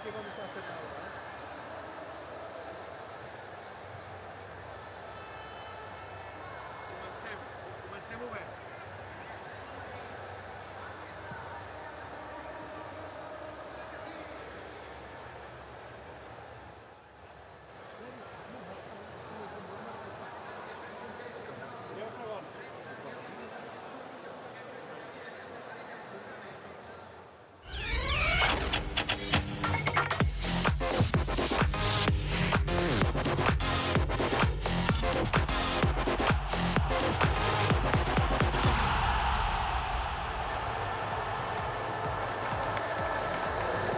qué vamos a hacer ahora. Comencem obert.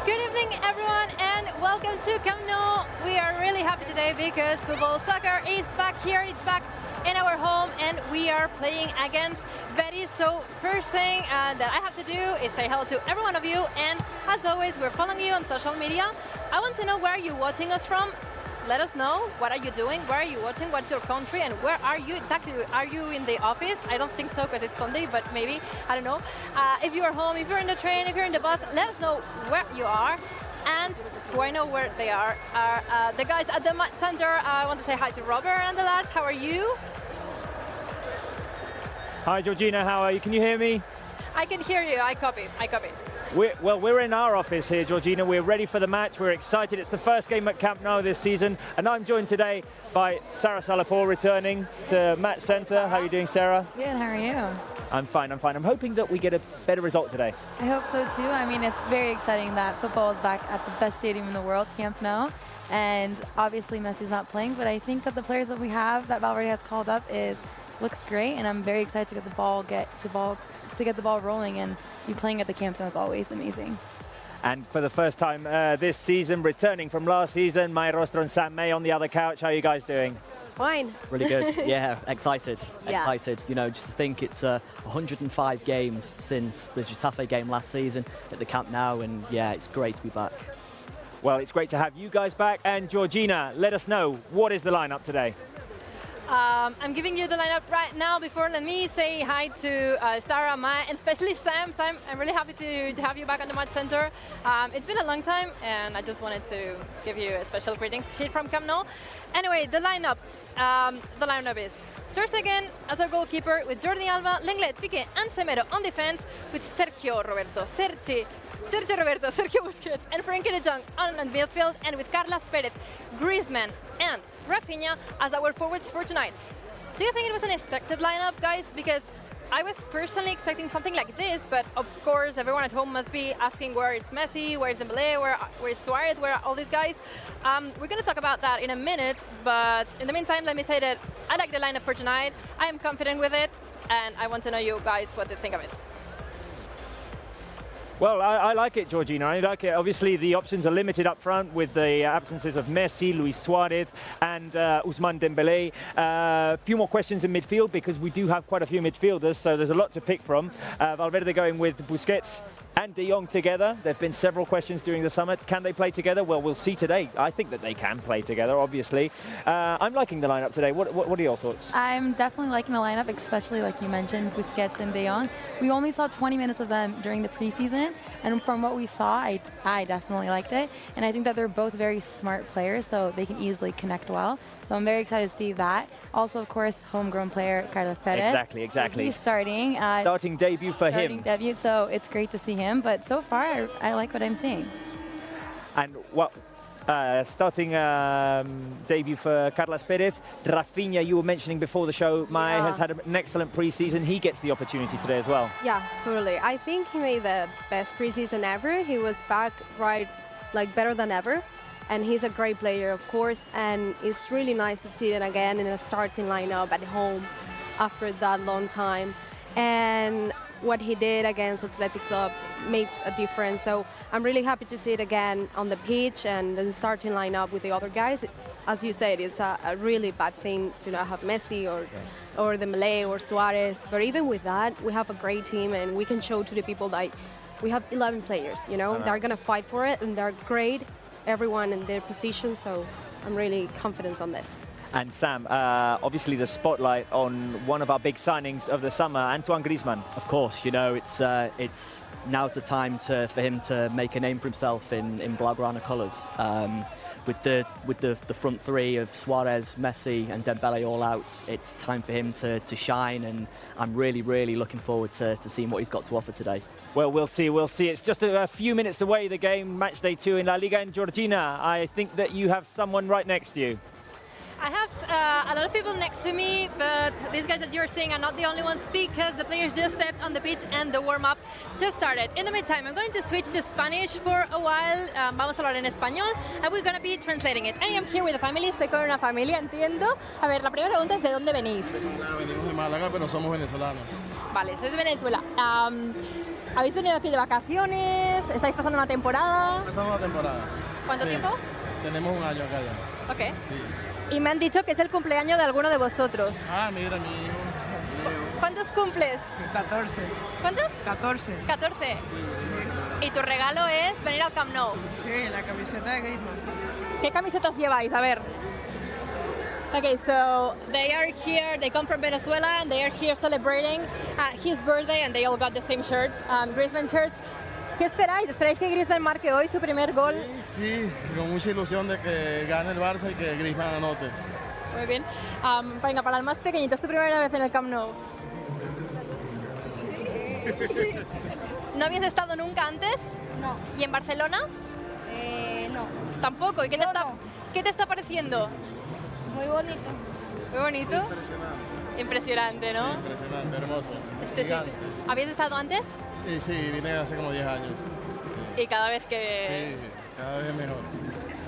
Good evening, everyone, and welcome to Camp Nou. We are really happy today because football soccer is back here. It's back in our home, and we are playing against Betis. So first thing that I have to do is say hello to every one of you, and as always, we're following you on social media. I want to know where you're watching us from. Let us know, what are you doing, where are you watching, what's your country, and where are you exactly? Are you in the office? I don't think so because it's Sunday, but maybe, I don't know. If you are home, if you're in the train, if you're in the bus, let us know where you are. And do I know where they are? The guys at the center, I want to say hi to Robert and the lads. How are you? Hi Georgina, how are you? Can you hear me? I can hear you, I copy. We're in our office here, Georgina. We're ready for the match. We're excited. It's the first game at Camp Nou this season. And I'm joined today by Sarah Salapore returning to match centre. How are you doing, Sarah? Good, how are you? I'm fine. I'm hoping that we get a better result today. I hope so too. I mean, it's very exciting that football is back at the best stadium in the world, Camp Nou. And obviously Messi's not playing, but I think that the players that we have, that Valverde has called up, looks great. And I'm very excited to get the ball rolling, and you playing at the Camp Nou is always amazing. And for the first time this season, returning from last season, Maya Rostro and Sam May on the other couch. How are you guys doing? Fine. Really good. Yeah, excited. Yeah. Excited. You know, just to think it's 105 games since the Getafe game last season at the Camp Nou, and yeah, it's great to be back. Well, it's great to have you guys back. And Georgina, let us know, what is the lineup today? I'm giving you the lineup right now. Before, let me say hi to Sarah, Maya, and especially Sam. Sam, I'm really happy to have you back on the match center. It's been a long time, and I just wanted to give you a special greetings here from Camp Nou. Anyway, the lineup is Ter Stegen as our goalkeeper, with Jordi Alba, Lenglet, Piqué, and Semedo on defense, with Sergio Busquets, and Frenkie de Jong on midfield, and with Carlos Perez, Griezmann, and Rafinha as our forwards for tonight. Do you think it was an expected lineup, guys? Because I was personally expecting something like this, but of course everyone at home must be asking where is Messi, where is Dembélé, where is Suarez, where are all these guys? We're going to talk about that in a minute, but in the meantime, let me say that I like the lineup for tonight. I am confident with it, and I want to know you guys what you think of it. Well, I like it, Georgina. I like it. Obviously, the options are limited up front with the absences of Messi, Luis Suarez, and Ousmane Dembélé. A few more questions in midfield because we do have quite a few midfielders, so there's a lot to pick from. Valverde going with Busquets and De Jong together. There have been several questions during the summer. Can they play together? Well, we'll see today. I think that they can play together, obviously. I'm liking the lineup today. What are your thoughts? I'm definitely liking the lineup, especially like you mentioned, Busquets and De Jong. We only saw 20 minutes of them during the preseason, and from what we saw, I definitely liked it. And I think that they're both very smart players, so they can easily connect well. So I'm very excited to see that. Also, of course, homegrown player Carlos Perez. Exactly. He's starting. Starting debut for him. Starting debut, so it's great to see him. But so far, I like what I'm seeing. And what? Starting debut for Carlos Perez. Rafinha, you were mentioning before the show, Maya has had an excellent preseason. He gets the opportunity today as well. Yeah, totally. I think he made the best preseason ever. He was back better than ever. And he's a great player, of course. And it's really nice to see it again in a starting lineup at home after that long time. And what he did against Athletic Club makes a difference. So I'm really happy to see it again on the pitch and the starting lineup with the other guys. As you said, it's a really bad thing to not have Messi or Dembélé or Suarez. But even with that, we have a great team, and we can show to the people that we have 11 players, you know? They're going to fight for it, and they're great, everyone in their position. So I'm really confident on this. And Sam, obviously the spotlight on one of our big signings of the summer, Antoine Griezmann. Of course, you know, it's now's the time for him to make a name for himself in Blaugrana colours. With the front three of Suarez, Messi and Dembele all out, it's time for him to shine, and I'm really looking forward to seeing what he's got to offer today. Well, we'll see. It's just a few minutes away, the game, match day 2 in La Liga in Georgina. I think that you have someone right next to you. I have a lot of people next to me, but these guys that you're seeing are not the only ones because the players just stepped on the pitch and the warm-up just started. In the meantime, I'm going to switch to Spanish for a while. Vamos a hablar en español, and we're going to be translating it. I am here with a family, estoy con una familia, entiendo. A ver, la primera pregunta es ¿de dónde venís? Venimos de Málaga, pero somos venezolanos. Vale, sois de Venezuela. ¿Habéis venido aquí de vacaciones? ¿Estáis pasando una temporada? Empezamos la temporada. ¿Cuánto Sí. tiempo? Tenemos un año acá ya. Ok. Sí. Y me han dicho que es el cumpleaños de alguno de vosotros. Ah, mira, mi hijo. ¿Cuántos cumples? 14. ¿Cuántos? 14. 14. Y tu regalo es venir al Camp Nou. Sí, la camiseta de Griezmann. ¿Qué camisetas lleváis? A ver. Okay, so they are here, they come from Venezuela and they are here celebrating his birthday and they all got the same shirts, Griezmann shirts. ¿Qué esperáis? ¿Esperáis que Griezmann marque hoy su primer gol? Sí, con mucha ilusión de que gane el Barça y que Griezmann anote. Muy bien. Venga, para el más pequeñito, ¿es tu primera vez en el Camp Nou? Sí. ¿No habías estado nunca antes? No. ¿Y en Barcelona? No. Tampoco. ¿Y qué qué te está pareciendo? Muy bonito. Muy bonito. Impresionante, ¿no? Impresionante, hermoso. Sí. ¿Habías estado antes? Sí, vine hace como 10 años. Y cada vez que... Sí, cada vez mejor.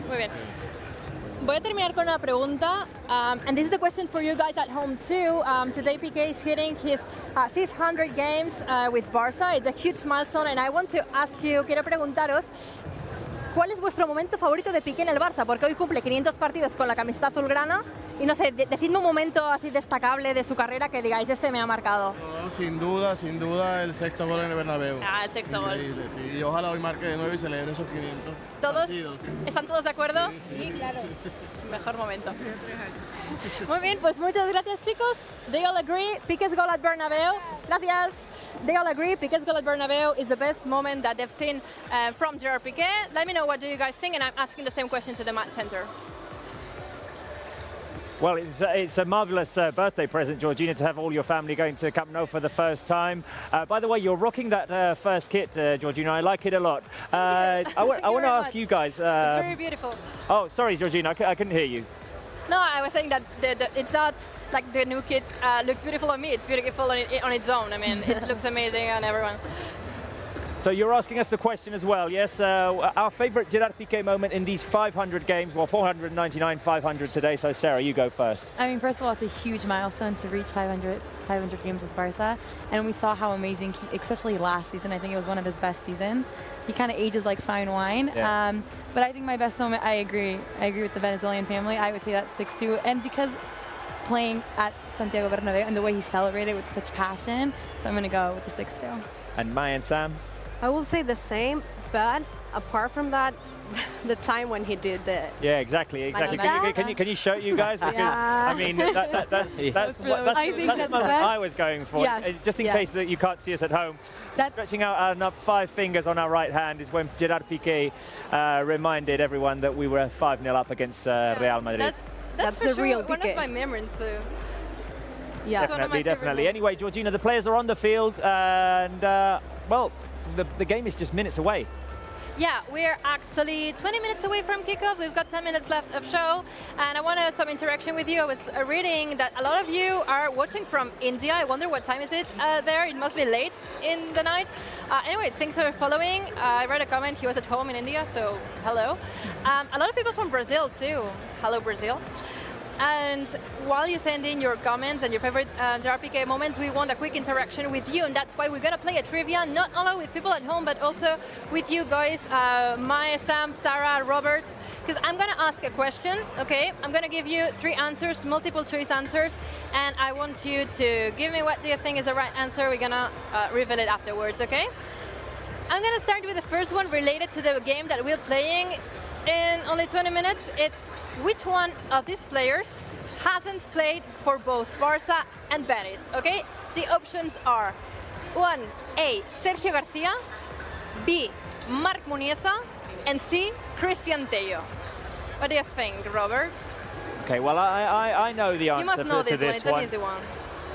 Muy bien. Voy a terminar con una pregunta, and this is a question for you guys at home too. Today Piqué is hitting his 500 games with Barça. It's a huge milestone, and I want to ask you, quiero preguntaros, ¿cuál es vuestro momento favorito de Piqué en el Barça? Porque hoy cumple 500 partidos con la camiseta azulgrana y no sé, decidme un momento así destacable de su carrera que digáis, este me ha marcado. No, sin duda, el sexto gol en el Bernabéu. Ah, el sexto gol. Increíble, sí. Y ojalá hoy marque de nuevo y celebre esos 500 ¿Todos? partidos. ¿Están todos de acuerdo? Sí, claro. Mejor momento. Muy bien, pues muchas gracias chicos. They all agree, Piqué's goal at Bernabeu. Gracias. They all agree, Piqué's goal at Bernabeu is the best moment that they've seen from Gerard Piqué. Let me know what do you guys think, and I'm asking the same question to the match center. Well, it's a marvellous birthday present, Georgina, to have all your family going to Camp Nou for the first time. By the way, you're rocking that first kit, Georgina. I like it a lot. I want to ask you guys... it's very beautiful. Oh, sorry, Georgina, I couldn't hear you. No, I was saying that it's not like the new kit looks beautiful on me. It's beautiful on its own. I mean, it looks amazing on everyone. So you're asking us the question as well, yes? Our favourite Gerard Piqué moment in these 500 games, well, 499, 500 today. So Sarah, you go first. I mean, first of all, it's a huge milestone to reach 500 games with Barça, and we saw how amazing, especially last season, I think it was one of his best seasons. He kind of ages like fine wine. Yeah. But I think my best moment, I agree with the Venezuelan family. I would say that's 6-2, and because playing at Santiago Bernabeu and the way he celebrated with such passion, so I'm going to go with the 6-2. And Mai and Sam? I will say the same, but apart from that, the time when he did the... Yeah, exactly. Can you show it, you guys? Because, Yeah. I mean, that's what I was going for. Yes, Just in case that you can't see us at home. Stretching out our 5 fingers on our right hand is when Gerard Piqué reminded everyone that we were 5-0 up against Real Madrid. That's the for real sure one Piqué. of my memories too. Yeah. It's one of my Definitely. favorite moments. Anyway, Georgina, the players are on the field, and well, the game is just minutes away. Yeah, we're actually 20 minutes away from kickoff. We've got 10 minutes left of show, and I want some interaction with you. I was reading that a lot of you are watching from India. I wonder what time is it there. It must be late in the night. Anyway, thanks for following. I read a comment. He was at home in India, so hello. A lot of people from Brazil too. Hello, Brazil. And while you send in your comments and your favorite Gerard Piqué moments, we want a quick interaction with you, and that's why we're gonna play a trivia, not only with people at home, but also with you guys, Maya, Sam, Sarah, Robert, because I'm gonna ask a question, okay? I'm gonna give you 3 answers, multiple choice answers, and I want you to give me what do you think is the right answer. We're gonna reveal it afterwards, okay? I'm gonna start with the first one related to the game that we're playing in only 20 minutes. It's which one of these players hasn't played for both Barça and Betis, okay? The options are 1, A, Sergio Garcia, B, Marc Muniesa, and C, Christian Tello. What do you think, Robert? Okay, well, I know the answer You must know to this one, this it's an easy one.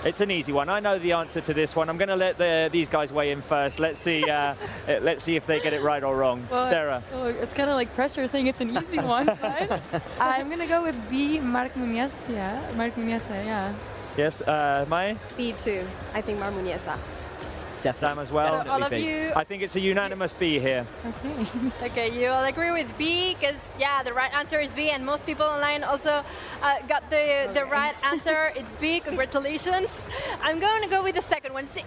It's an easy one. I know the answer to this one. I'm going to let these guys weigh in first. Let's see. Let's see if they get it right or wrong. Well, Sarah. Oh, it's kind of like pressure saying it's an easy one, but I'm gonna go with B, Marc Muniesa. Yeah, Marc Muniesa. Yeah. Yes, Mai? B2. I think Marc Muniesa. Sam as well. So all of B. you, I think it's a unanimous B here. Okay. okay, you all agree with B, because yeah, the right answer is B, and most people online also got the right answer. It's B, congratulations. I'm going to go with the second one. See,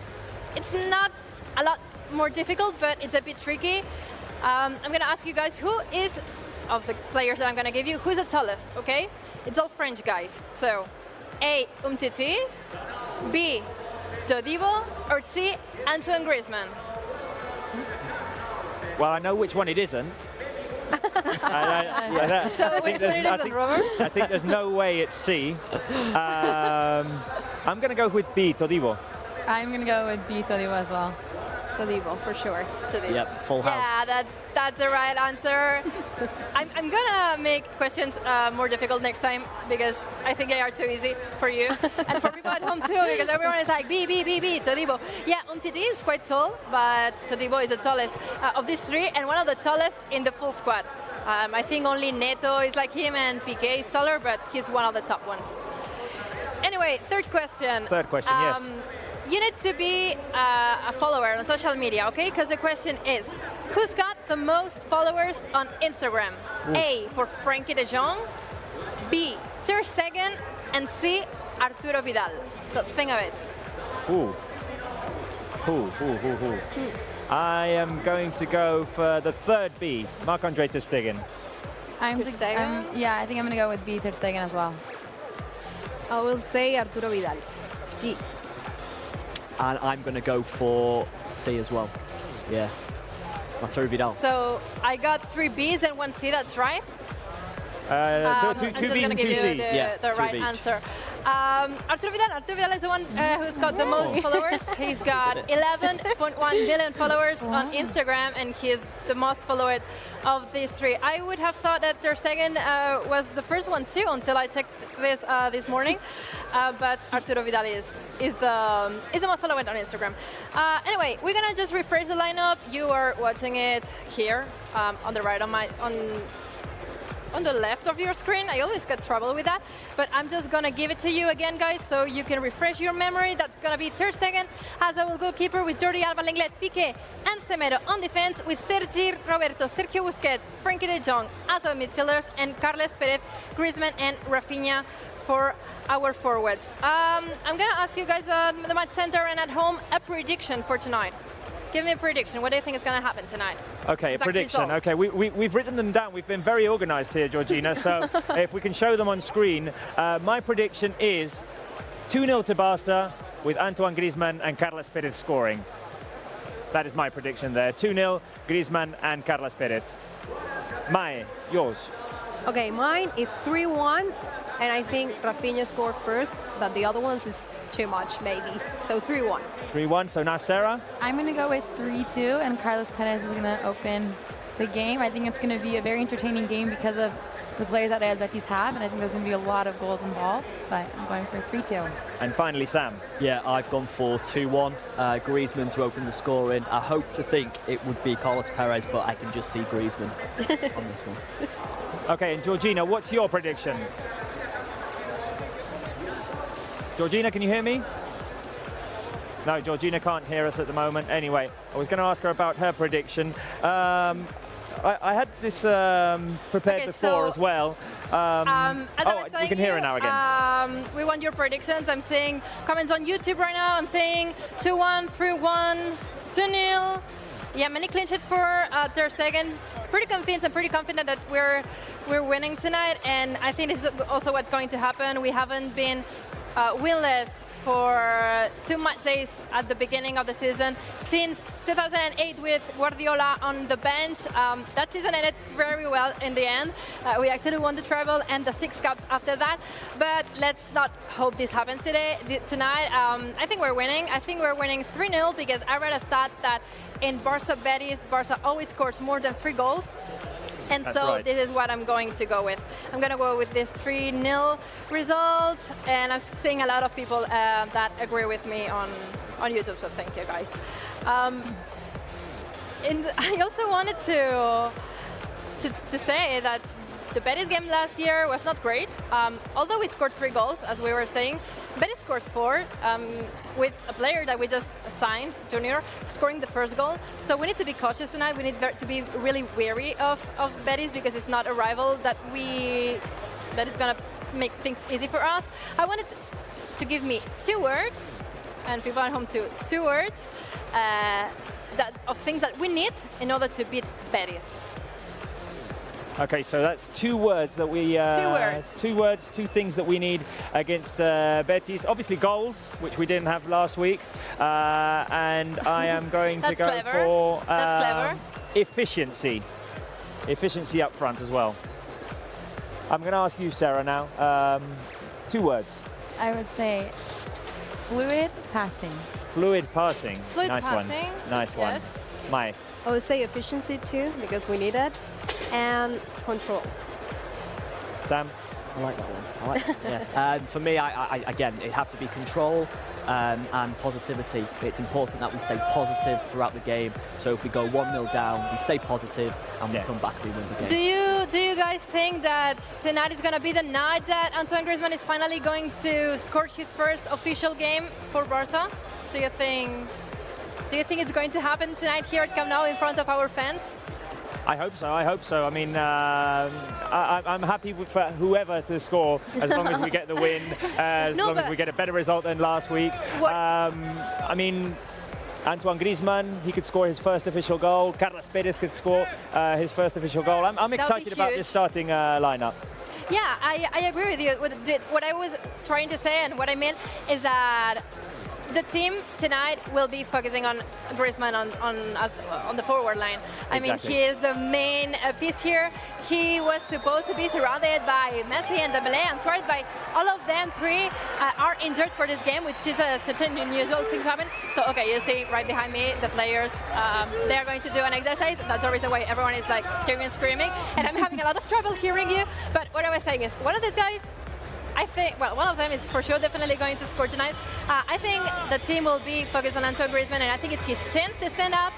it's not a lot more difficult, but it's a bit tricky. I'm going to ask you guys, who is, of the players that I'm going to give you, who's the tallest, okay? It's all French guys. So, A, Umtiti, B, Todibo, or C, Antoine Griezmann? Well, I know which one it isn't. So which one it isn't, Robert? I think there's no way it's C. I'm going to go with B, Todibo. I'm gonna go with B, Todibo as well. Todibo, for sure. Todibo. Yep, full house. Yeah, that's the right answer. I'm gonna make questions more difficult next time, because I think they are too easy for you and for people at home too, because everyone is like B, Todibo. Yeah, Umtiti is quite tall, but Todibo is the tallest of these three, and one of the tallest in the full squad. I think only Neto is like him, and Piqué is taller, but he's one of the top ones. Anyway, third question. Third question, yes. You need to be a follower on social media, okay? Because the question is, who's got the most followers on Instagram? Ooh. A, for Frankie de Jong, B, Ter Stegen, and C, Arturo Vidal. So think of it. Ooh. I am going to go for the third B, Marc-Andre Ter Stegen. Ter Stegen? Yeah, I think I'm gonna go with B, Ter Stegen as well. I will say Arturo Vidal. C. And I'm going to go for C as well. Yeah. Arturo Vidal. So I got 3 Bs and 1 C, that's right? Two I'm Bs just and gonna 2 give you Cs. the two right of each. answer. Arturo Vidal is the one who's got the most followers. He's got 11.1 million followers on Instagram, and he's the most followed of these 3. I would have thought that Ter Stegen was the first one too, until I checked this morning. But Arturo Vidal is the most followed on Instagram. Anyway, we're gonna just refresh the lineup. You are watching it here on the right on the left of your screen. I always get trouble with that, but I'm just gonna give it to you again, guys, so you can refresh your memory. That's gonna be Ter Stegen as our goalkeeper, with Jordi Alba, Lenglet, Piqué, and Semedo on defense, with Sergi Roberto, Sergio Busquets, Frankie de Jong as our midfielders, and Carles Perez, Griezmann, and Rafinha for our forwards. I'm gonna ask you guys, the match center and at home, a prediction for tonight. Give me a prediction. What do you think is going to happen tonight? Okay, Exact a prediction. result. Okay, we've written them down. We've been very organized here, Georgina. So if we can show them on screen, my prediction is 2-0 to Barça, with Antoine Griezmann and Carles Perez scoring. That is my prediction there. 2-0, Griezmann and Carles Perez. Mai, yours. Okay, mine is 3-1, and I think Rafinha scored first, but the other ones is too much, maybe. So 3-1. 3-1, so now Sarah? I'm gonna go with 3-2, and Carles Perez is gonna open the game. I think it's gonna be a very entertaining game because of the players that Real Betis have, and I think there's gonna be a lot of goals involved, but I'm going for 3-2. And finally, Sam. Yeah, I've gone for 2-1. Griezmann to open the scoring. I hope to think it would be Carles Perez, but I can just see Griezmann on this one. Okay, and Georgina, what's your prediction? Georgina, can you hear me? No, Georgina can't hear us at the moment. Anyway, I was going to ask her about her prediction. I had this prepared before as well. As I was telling we can hear her now again. We want your predictions. I'm seeing comments on YouTube right now. I'm saying 2-1, 3-1, 2-0. Yeah, many clean sheets for Ter Stegen. Pretty convinced and pretty confident that we're winning tonight, and I think this is also what's going to happen. We haven't been winless for 2 match days at the beginning of the season. Since 2008 with Guardiola on the bench, that season ended very well in the end. We actually won the treble and the 6 cups after that. But let's not hope this happens tonight. I think we're winning. I think we're winning 3-0 because I read a stat that in Barça Betis, Barça always scores more than 3 goals. And That's so right. this is what I'm going to go with. I'm going to go with this 3-0 result, and I'm seeing a lot of people that agree with me on YouTube, so thank you guys. And I also wanted to say that the Betis game last year was not great. Although we scored 3 goals, as we were saying, Betis scored 4 with a player that we just signed, Junior, scoring the first goal. So we need to be cautious tonight. We need to be really wary of Betis because it's not a rival that is going to make things easy for us. I wanted to give me 2 words, and people at home too, 2 words of things that we need in order to beat Betis. Okay, so that's 2 words that we... 2 words. 2 words, 2 things that we need against Betis. Obviously goals, which we didn't have last week. And I am going to That's go clever. for That's clever. efficiency. Efficiency up front as well. I'm going to ask you, Sarah, now. 2 words. I would say fluid passing. Fluid passing. Fluid nice passing, one. Nice yes. one. Mai. I would say efficiency too, because we need it, and control. Sam? I like that one. I like yeah. For me, again, it have to be control and positivity. It's important that we stay positive throughout the game. So if we go 1-0 down, we stay positive and we come back and we win the game. Do you guys think that tonight is going to be the night that Antoine Griezmann is finally going to score his first official game for Barça? Do you think it's going to happen tonight here at Camp Nou in front of our fans? I hope so. I hope so. I mean, I'm happy with whoever to score as long as we get the win, as long as we get a better result than last week. I mean, Antoine Griezmann, he could score his first official goal. Carlos Perez could score his first official goal. I'm excited about this starting lineup. Yeah, I agree with you. What I was trying to say and what I meant is that the team tonight will be focusing on Griezmann on the forward line. I mean, he is the main piece here. He was supposed to be surrounded by Messi and Dembélé and Suarez, but all of them 3 are injured for this game, which is such an unusual thing to happen. So, okay, you see right behind me, the players, they are going to do an exercise. That's the reason why everyone is like cheering and screaming. And I'm having a lot of trouble hearing you. But what I was saying is, one of these guys, I think, well, one of them is for sure definitely going to score tonight. I think the team will be focused on Antoine Griezmann, and I think it's his chance to stand up,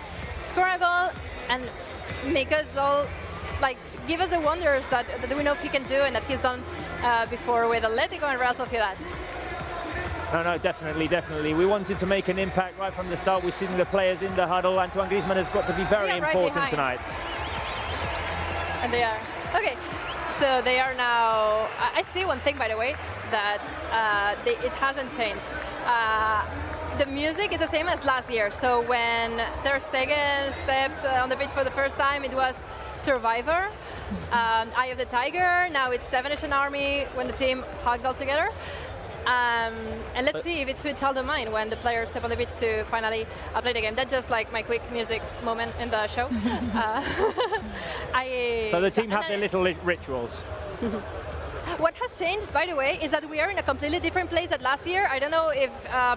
score a goal, and make us all, like, give us the wonders that we know he can do and that he's done before with Atletico and Real Sociedad. No, definitely. We wanted to make an impact right from the start. We're seeing the players in the huddle. Antoine Griezmann has got to be very important tonight. And they are. Okay. So they are now, I see one thing, by the way, that it hasn't changed. The music is the same as last year. So when Ter Stegen stepped on the pitch for the first time, it was Survivor, Eye of the Tiger. Now it's Seven Nation Army when the team hugs all together. And let's see if it suits all the mind when the players step on the pitch to finally play the game. That's just like my quick music moment in the show. So the team have their little rituals. What has changed, by the way, is that we are in a completely different place than last year. I don't know if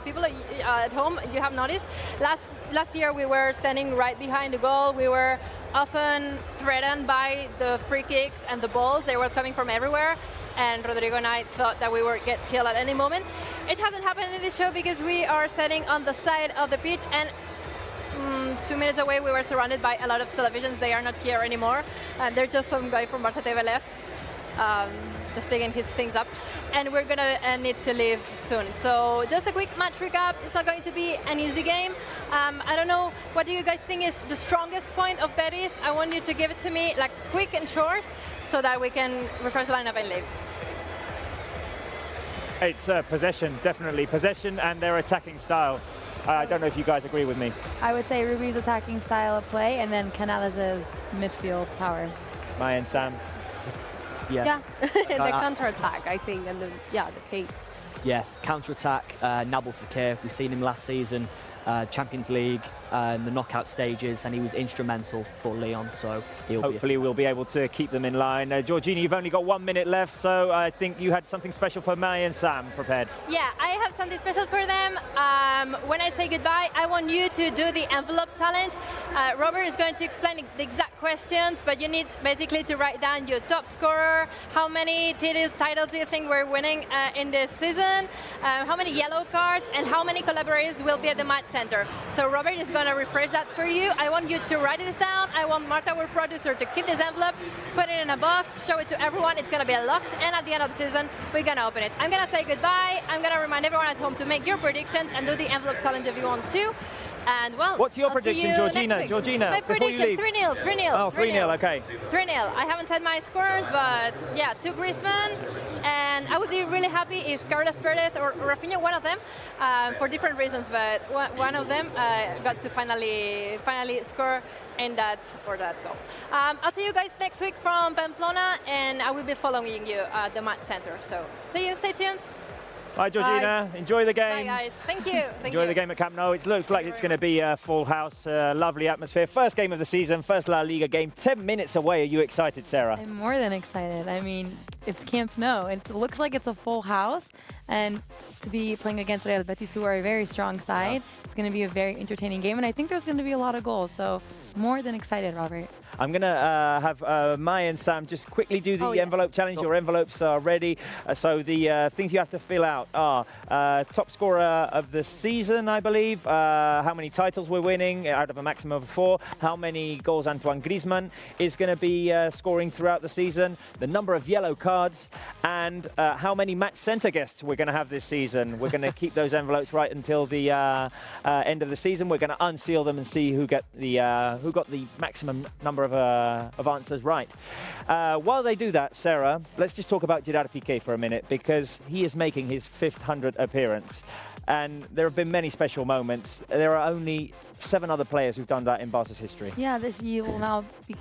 people at home, you have noticed. Last year we were standing right behind the goal. We were often threatened by the free kicks and the balls. They were coming from everywhere. And Rodrigo and I thought that we would get killed at any moment. It hasn't happened in this show because we are standing on the side of the pitch, and 2 minutes away we were surrounded by a lot of televisions. They are not here anymore. There's just some guy from Barça TV left, just picking his things up. And we're gonna need to leave soon. So just a quick match recap. It's not going to be an easy game. I don't know, what do you guys think is the strongest point of Betis? I want you to give it to me like quick and short, so that we can refresh the lineup and leave. It's possession, definitely. Possession and their attacking style. I don't know if you guys agree with me. I would say Ruby's attacking style of play, and then Canales' midfield power. Mai and Sam. Yeah, the counter-attack, I think, and the pace. Yeah, counter-attack, Nabil Fekir. We've seen him last season, Champions League, in the knockout stages, and he was instrumental for Lyon, so hopefully we'll be able to keep them in line. Georgina, you've only got 1 minute left, so I think you had something special for Mai and Sam prepared. Yeah, I have something special for them. When I say goodbye, I want you to do the envelope challenge. Robert is going to explain the exact questions, but you need basically to write down your top scorer, how many titles do you think we're winning in this season, how many yellow cards, and how many collaborators will be at the match center. So Robert is going to refresh that for you. I want you to write this down. I want Marta, our producer, to keep this envelope, put it in a box, show it to everyone. It's going to be locked, and at the end of the season, we're going to open it. I'm going to say goodbye. I'm going to remind everyone at home to make your predictions and do the envelope challenge if you want to. And well, what's your I'll prediction, see you Georgina? next week. Georgina, my before you leave. prediction 3-0. Oh, 3-0, okay. 3-0. I haven't said my scores, but yeah, 2 Griezmann. And I would be really happy if Carlos Perez or Rafinha, one of them, for different reasons, but one of them got to finally score in that goal. I'll see you guys next week from Pamplona, and I will be following you at the match center. So see you. Stay tuned. Bye, Georgina. Bye. Enjoy the game. Bye, guys. Thank you. Enjoy the game at Camp Nou. It looks like it's going to be a full house, lovely atmosphere. First game of the season, first La Liga game, 10 minutes away. Are you excited, Sarah? I'm more than excited. I mean, it's Camp Nou. It looks like it's a full house, and to be playing against Real Betis, who are a very strong side, it's going to be a very entertaining game, and I think there's going to be a lot of goals. So more than excited, Robert. I'm going to have Mai and Sam just quickly do the envelope challenge. Your envelopes are ready. So the things you have to fill out are top scorer of the season, I believe, how many titles we're winning out of a maximum of 4, how many goals Antoine Griezmann is going to be scoring throughout the season, the number of yellow cards, and how many match centre guests we're going to have this season. We're going to keep those envelopes right until the end of the season. We're going to unseal them and see who got the maximum number of answers right. While they do that, Sarah, let's just talk about Gerard Piqué for a minute, because he is making his 500th appearance. And there have been many special moments. There are only 7 other players who've done that in Barca's history. Yeah, this year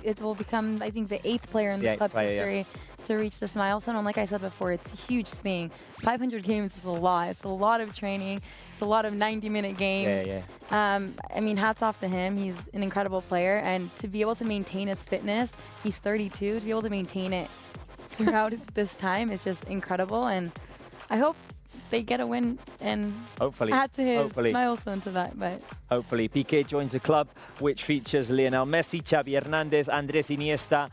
it will become, I think, the 8th player in the club's history to reach this milestone. And like I said before, it's a huge thing. 500 games is a lot. It's a lot of training. It's a lot of 90-minute games. I mean, hats off to him. He's an incredible player. And to be able to maintain his fitness, he's 32, to be able to maintain it throughout this time is just incredible. And I hope they get a win and add to his milestone to that. But hopefully, Piqué joins a club which features Lionel Messi, Xavi Hernandez, Andrés Iniesta,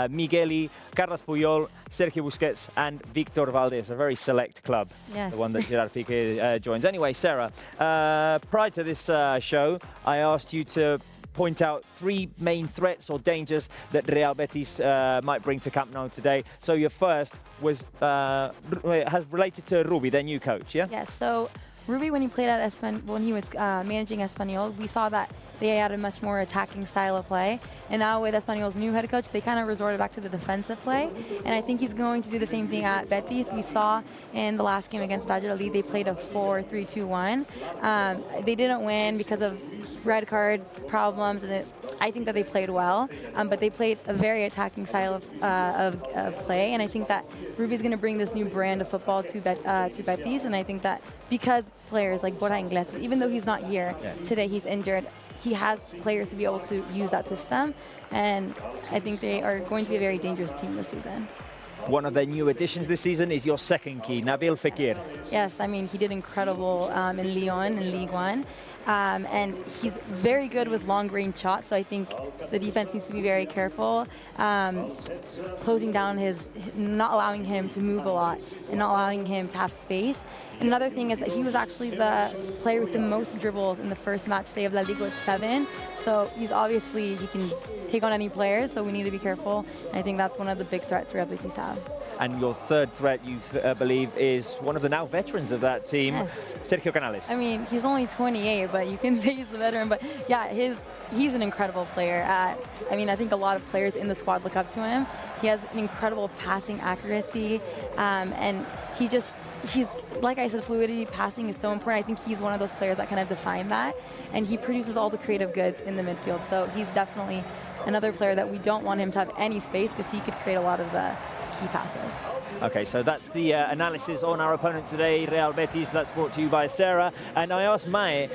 Migueli, Carlos Puyol, Sergio Busquets, and Victor Valdés. A very select club, the one that Gerard Piqué joins. Anyway, Sarah, prior to this show, I asked you to point out 3 main threats or dangers that Real Betis might bring to Camp Nou today. So your first was has related to Rubi, their new coach, yeah? Yes. So Rubi, when he played at when he was managing Espanyol, we saw that they had a much more attacking style of play. And now with Espanyol's new head coach, they kind of resorted back to the defensive play. And I think he's going to do the same thing at Betis. We saw in the last game against Valladolid, they played a 4-3-2-1. They didn't win because of red card problems, and I think that they played well. But they played a very attacking style of play. And I think that Rubi's going to bring this new brand of football to Betis. And I think that because players like Borja Iglesias, even though he's not here today, he's injured, he has players to be able to use that system, and I think they are going to be a very dangerous team this season. One of their new additions this season is your second key, Nabil Fekir. Yes, I mean, he did incredible in Lyon in Ligue 1. And he's very good with long-range shots, so I think the defense needs to be very careful, closing down not allowing him to move a lot and not allowing him to have space. Another thing is that he was actually the player with the most dribbles in the first match day of La Liga with 7. So he can take on any player, so we need to be careful. I think that's one of the big threats Real Betis have. And your third threat, you believe, is one of the now veterans of that team, Sergio Canales. I mean, he's only 28, but you can say he's a veteran. But yeah, he's an incredible player. I mean, I think a lot of players in the squad look up to him. He has an incredible passing accuracy, and he's, like I said, fluidity, passing is so important. I think he's one of those players that kind of define that, and he produces all the creative goods in the midfield. So he's definitely another player that we don't want him to have any space, because he could create a lot of the key passes. Okay, so that's the analysis on our opponent today, Real Betis. That's brought to you by Sarah. And I asked Mae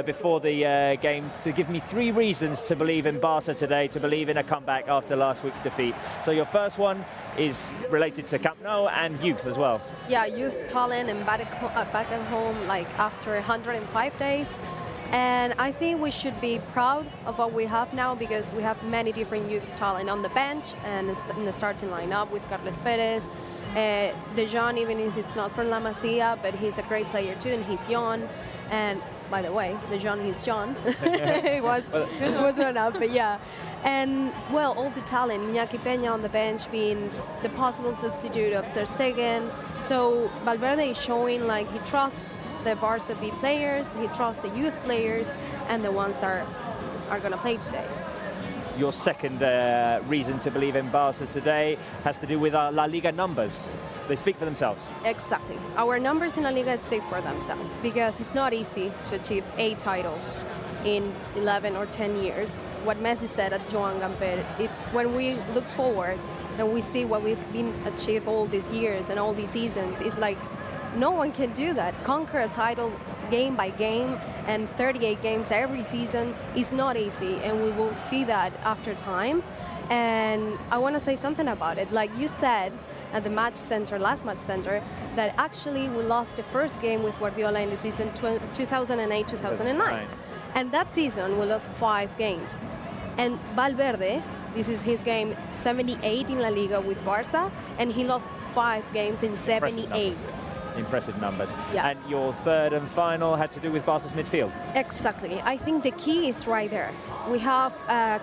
before the game to give me 3 reasons to believe in Barca today, to believe in a comeback after last week's defeat. So your first one is related to Camp Nou and youth as well. Yeah, youth talent and back at home, like after 105 days. And I think we should be proud of what we have now, because we have many different youth talent on the bench and in the starting lineup with Carles Perez. De Jong, even if he's not from La Masia, but he's a great player too, and he's young. And by the way, De Jong, he's young. it wasn't enough, but yeah. And well, all the talent, Iñaki Peña on the bench being the possible substitute of Ter Stegen. So Valverde is showing like he trusts the Barca B players, he trusts the youth players, and the ones that are going to play today. Your second reason to believe in Barca today has to do with our La Liga numbers. They speak for themselves. Exactly. Our numbers in La Liga speak for themselves, because it's not easy to achieve 8 titles in 11 or 10 years. What Messi said at Joan Gamper, when we look forward and we see what we've been achieved all these years and all these seasons, it's like no one can do that. Conquer a title game by game and 38 games every season is not easy, and we will see that after time. And I want to say something about it. Like you said at the last match center, that actually we lost the first game with Guardiola in the season 2008-2009. Right. And that season we lost 5 games. And Valverde, this is his game 78 in La Liga with Barca, and he lost 5 games in 78. Impressive numbers. Yeah. And your third and final had to do with Barca's midfield. Exactly. I think the key is right there. We have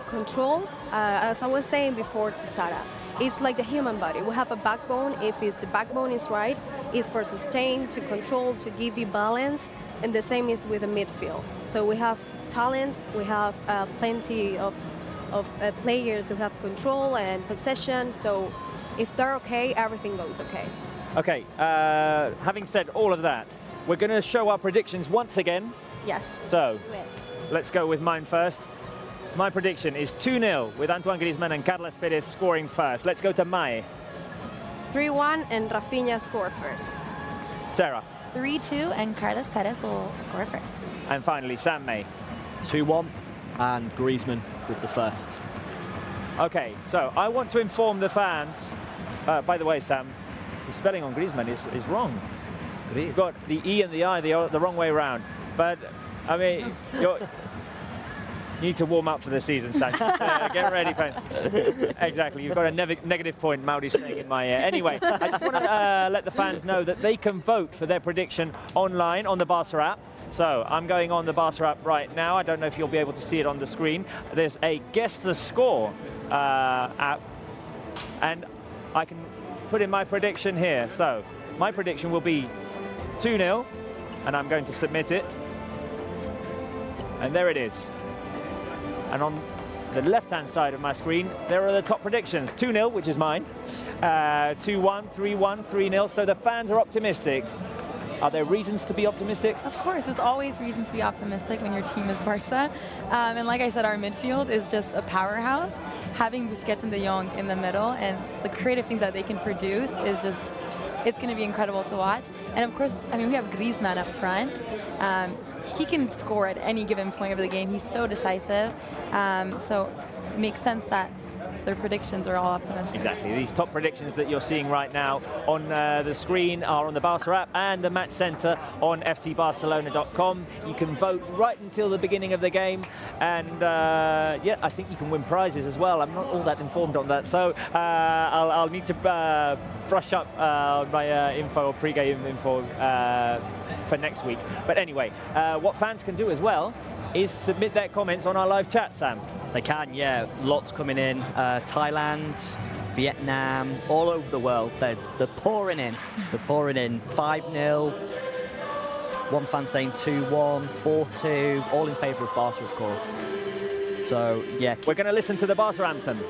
control, as I was saying before to Sarah. It's like the human body. We have a backbone. If the backbone is right, it's for sustain, to control, to give you balance. And the same is with the midfield. So we have talent. We have plenty of players who have control and possession. So if they're okay, everything goes okay. Okay, having said all of that, we're going to show our predictions once again. Yes. So, let's go with mine first. My prediction is 2-0 with Antoine Griezmann and Carles Perez scoring first. Let's go to Mae. 3-1 and Rafinha score first. Sarah. 3-2, and Carles Perez will score first. And finally, Sam May. 2-1 and Griezmann with the first. Okay, so I want to inform the fans. By the way, Sam, the spelling on Griezmann is wrong. You've got the E and the I the wrong way around. But, I mean, you need to warm up for the season, Sam. Get ready, friend. Exactly. You've got a negative point, Maudi's saying in my ear. Anyway, I just want to let the fans know that they can vote for their prediction online on the Barca app. So I'm going on the Barca app right now. I don't know if you'll be able to see it on the screen. There's a Guess the Score app, and I can put in my prediction here. So my prediction will be 2-0, and I'm going to submit it. And there it is. And on the left-hand side of my screen, there are the top predictions. 2-0, which is mine. 2-1, 3-1, 3-0. So the fans are optimistic. Are there reasons to be optimistic? Of course, there's always reasons to be optimistic when your team is Barca. And like I said, our midfield is just a powerhouse. Having Busquets and De Jong in the middle and the creative things that they can produce is just, it's going to be incredible to watch. And of course, I mean, we have Griezmann up front. He can score at any given point of the game. He's so decisive. So it makes sense that their predictions are all optimistic. Exactly. These top predictions that you're seeing right now on the screen are on the Barca app and the match center on fcbarcelona.com. You can vote right until the beginning of the game, and yeah, I think you can win prizes as well. I'm not all that informed on that, so I'll need to brush up my info or pre-game info for next week. But anyway, what fans can do as well is submit their comments on our live chat, Sam. They can, yeah. Lots coming in. Thailand, Vietnam, all over the world. They're pouring in. They're pouring in. 5-0. One fan saying 2-1, 4-2. All in favour of Barca, of course. So, yeah. We're going to listen to the Barca anthem.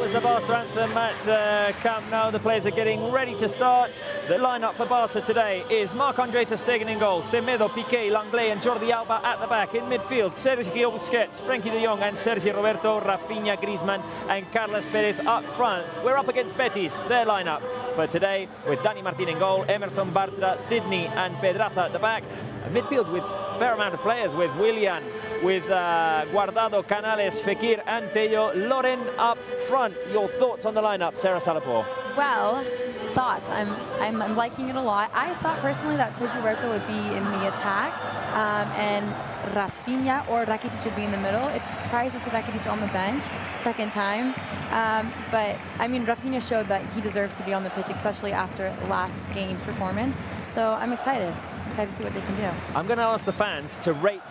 was the Barça anthem at Camp Nou. The players are getting ready to start. The lineup for Barça today is Marc-Andre ter Stegen in goal, Semedo, Piqué, Langley and Jordi Alba at the back. In midfield, Sergio Busquets, Frenkie de Jong and Sergio Roberto, Rafinha, Griezmann and Carles Perez up front. We're up against Betis, their lineup for today, with Dani Martín in goal, Emerson Bartra, Sidney and Pedraza at the back. A midfield with a fair amount of players, with Willian, with Guardado, Canales, Fekir and Tello. Loren up front. Your thoughts on the lineup, Sarah Salapore? Well, thoughts. I'm liking it a lot. I thought personally that Sergio Roberto would be in the attack, and Rafinha or Rakitic would be in the middle. It's surprised to see Rakitic on the bench, second time. But I mean, Rafinha showed that he deserves to be on the pitch, especially after last game's performance. So I'm excited. Excited to see what they can do. I'm going to ask the fans to rate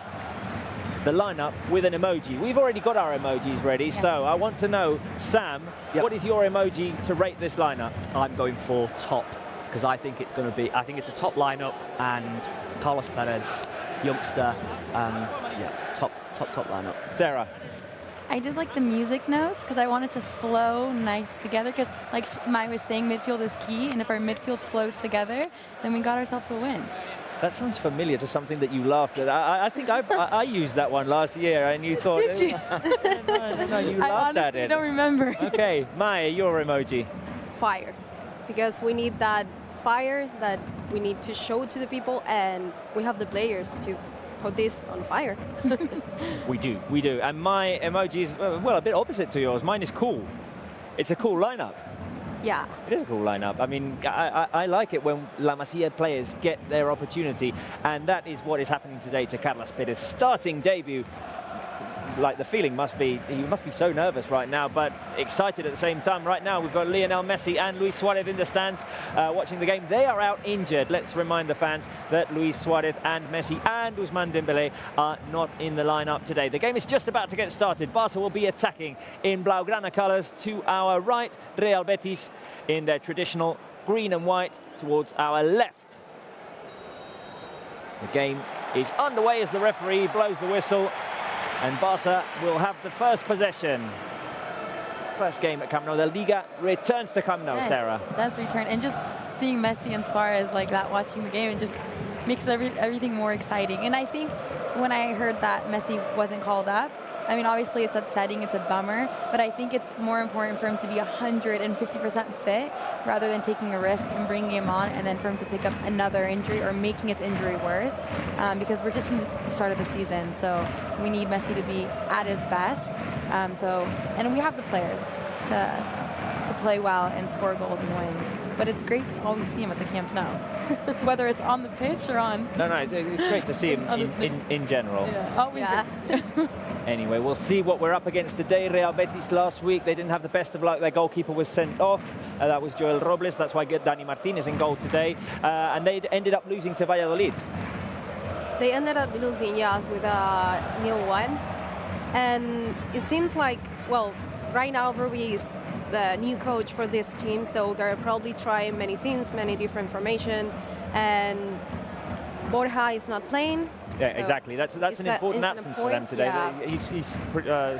the lineup with an emoji. We've already got our emojis ready, so I want to know, Sam, what is your emoji to rate this lineup? I'm going for top, because I think it's going to be, I think it's a top lineup, and Carlos Perez, youngster, top lineup. Sarah? I did like the music notes because I wanted to flow nice together, because like Mai was saying, midfield is key, and if our midfield flows together, then we got ourselves a win. That sounds familiar to something that you laughed at. I think I used that one last year, and you thought... Did you? No, you laughed at it. I don't remember. Okay, Maya, your emoji. Fire, because we need that fire that we need to show to the people, and we have the players to put this on fire. We do. And my emoji is, well, a bit opposite to yours. Mine is cool. It's a cool lineup. Yeah. It is a cool lineup. I mean, I like it when La Masia players get their opportunity, and that is what is happening today to Carles Perez. Starting debut. Like, the feeling must be, you must be so nervous right now, but excited at the same time. Right now, we've got Lionel Messi and Luis Suarez in the stands watching the game. They are out injured. Let's remind the fans that Luis Suarez and Messi and Ousmane Dembélé are not in the lineup today. The game is just about to get started. Barça will be attacking in Blaugrana colours. To our right, Real Betis in their traditional green and white towards our left. The game is underway as the referee blows the whistle. And Barça will have the first possession. First game at Camp Nou. The Liga returns to Camp Nou, Yes, Sarah. Does return. And just seeing Messi and Suarez like that watching the game, it just makes everything more exciting. And I think when I heard that Messi wasn't called up, I mean, obviously it's upsetting, it's a bummer, but I think it's more important for him to be 150% fit rather than taking a risk and bringing him on and then for him to pick up another injury or making his injury worse, because we're just in the start of the season, so we need Messi to be at his best. And we have the players to play well and score goals and win. But it's great to always see him at the Camp Nou, whether it's on the pitch or on... No, it's great to see him in general. Yeah, always great. Anyway, we'll see what we're up against today. Real Betis last week, they didn't have the best of luck. Their goalkeeper was sent off. That was Joel Robles. That's why Dani Martín is in goal today. And they ended up losing to Valladolid. They ended up losing, yes, with a 0-1. And it seems like, well, right now Rubi is the new coach for this team, so they're probably trying many things, many different formation. And Borja is not playing. Yeah, so exactly. That's an important absence for them today. Yeah. He's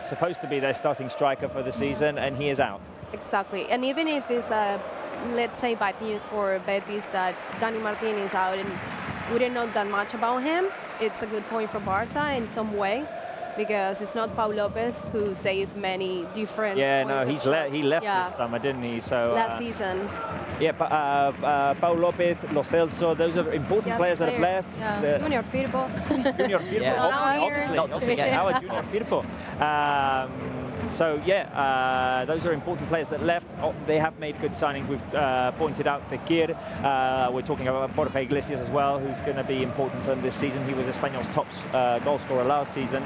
supposed to be their starting striker for the season, and he is out. Exactly. And even if it's, let's say, bad news for Betis that Dani Martín is out and we didn't know that much about him, it's a good point for Barça in some way, because it's not Pau Lopez who saved many different. Yeah, no, he left this summer, didn't he? So last season. Yeah, Pau Lopez, Lo Celso, those are important players that have left. Yeah. Junior Firpo. Junior Firpo, obviously. Not to forget. Our Junior Firpo. So yeah, those are important players that left. They have made good signings. We've pointed out Fekir. We're talking about Borja Iglesias as well, who's going to be important for them this season. He was Espanyol's top goal scorer last season.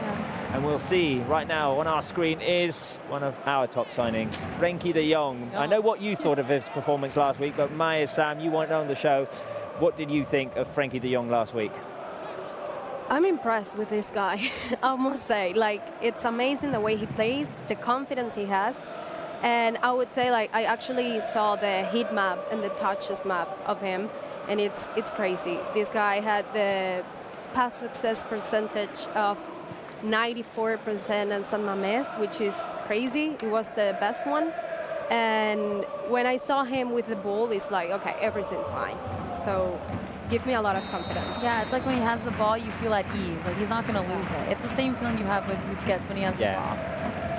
And we'll see right now on our screen is one of our top signings, Frenkie de Jong. I know what you thought of his performance last week, but Maya, Sam, you weren't on the show. What did you think of Frenkie de Jong last week? I'm impressed with this guy, I must say. Like, it's amazing the way he plays, the confidence he has. And I would say, like, I actually saw the heat map and the touches map of him, and it's crazy. This guy had the pass success percentage of 94% in San Mamés, which is crazy. It was the best one. And when I saw him with the ball, it's like, okay, everything's fine. So give me a lot of confidence. Yeah, it's like when he has the ball, you feel at ease. Like he's not going to lose it. It's the same feeling you have with Busquets when he has the ball.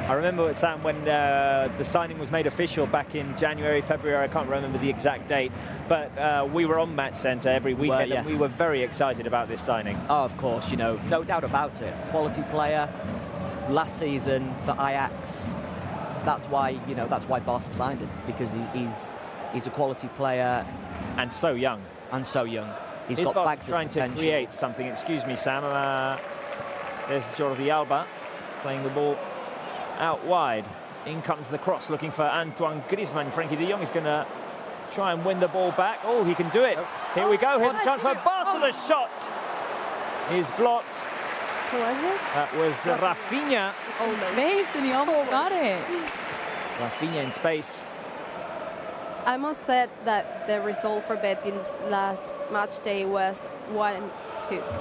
I remember, Sam, when the signing was made official back in January, February, I can't remember the exact date, but we were on Match Centre every weekend, and we were very excited about this signing. Oh, of course, you know, no doubt about it. Quality player, last season for Ajax. That's why, you know, that's why Barca signed him, because he's a quality player. And so young. And so young. He's Is got Barca bags of trying to potential. create something. Excuse me, Sam. There's Jordi Alba playing the ball out wide. In comes the cross, looking for Antoine Griezmann. Frankie de Jong is going to try and win the ball back. Oh, he can do it. Here we go. Here's a chance for Barca. The shot is blocked. Who was it? That was Rafinha. Space, and he almost got it. Rafinha in space. I must say that the result for Betis last match day was 1-2.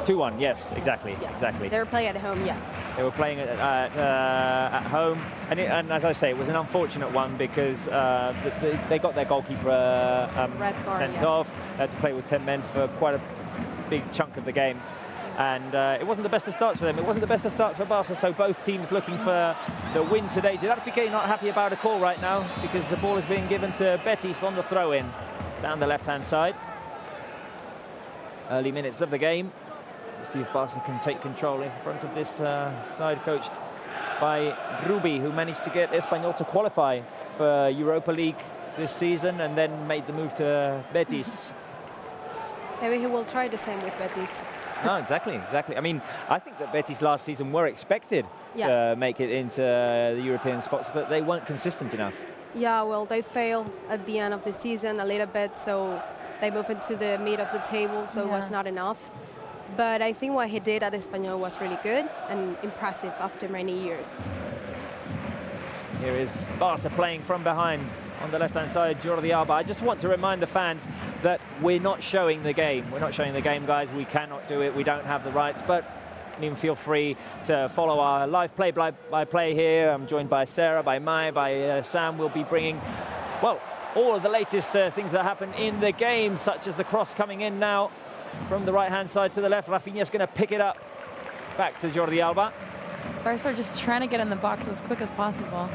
2-1, yes, exactly, Yeah. exactly. They're playing at home, yeah. They were playing at home, and as I say, it was an unfortunate one because they got their goalkeeper Red card, sent yeah. off. They had to play with 10 men for quite a big chunk of the game. And it wasn't the best of starts for them. It wasn't the best of starts for Barca, so both teams looking for the win today. Gerard Piqué not happy about a call right now because the ball is being given to Betis on the throw-in down the left-hand side. Early minutes of the game. Let's see if Barca can take control in front of this side coached by Rubi, who managed to get Espanyol to qualify for Europa League this season and then made the move to Betis. Maybe he will try the same with Betis. No, exactly. I mean, I think that Betis last season were expected to make it into the European spots, but they weren't consistent enough. Yeah, well, they failed at the end of the season a little bit, so they moved into the mid of the table, so it was not enough. But I think what he did at Espanyol was really good and impressive after many years. Here is Barca playing from behind on the left-hand side, Jordi Alba. I just want to remind the fans that we're not showing the game. We're not showing the game, guys. We cannot do it. We don't have the rights, but feel free to follow our live play-by-play here. I'm joined by Sarah, by Mai, by Sam. We'll be bringing, well, all of the latest things that happen in the game, such as the cross coming in now from the right-hand side to the left. Rafinha's going to pick it up back to Jordi Alba. Barca are just trying to get in the box as quick as possible.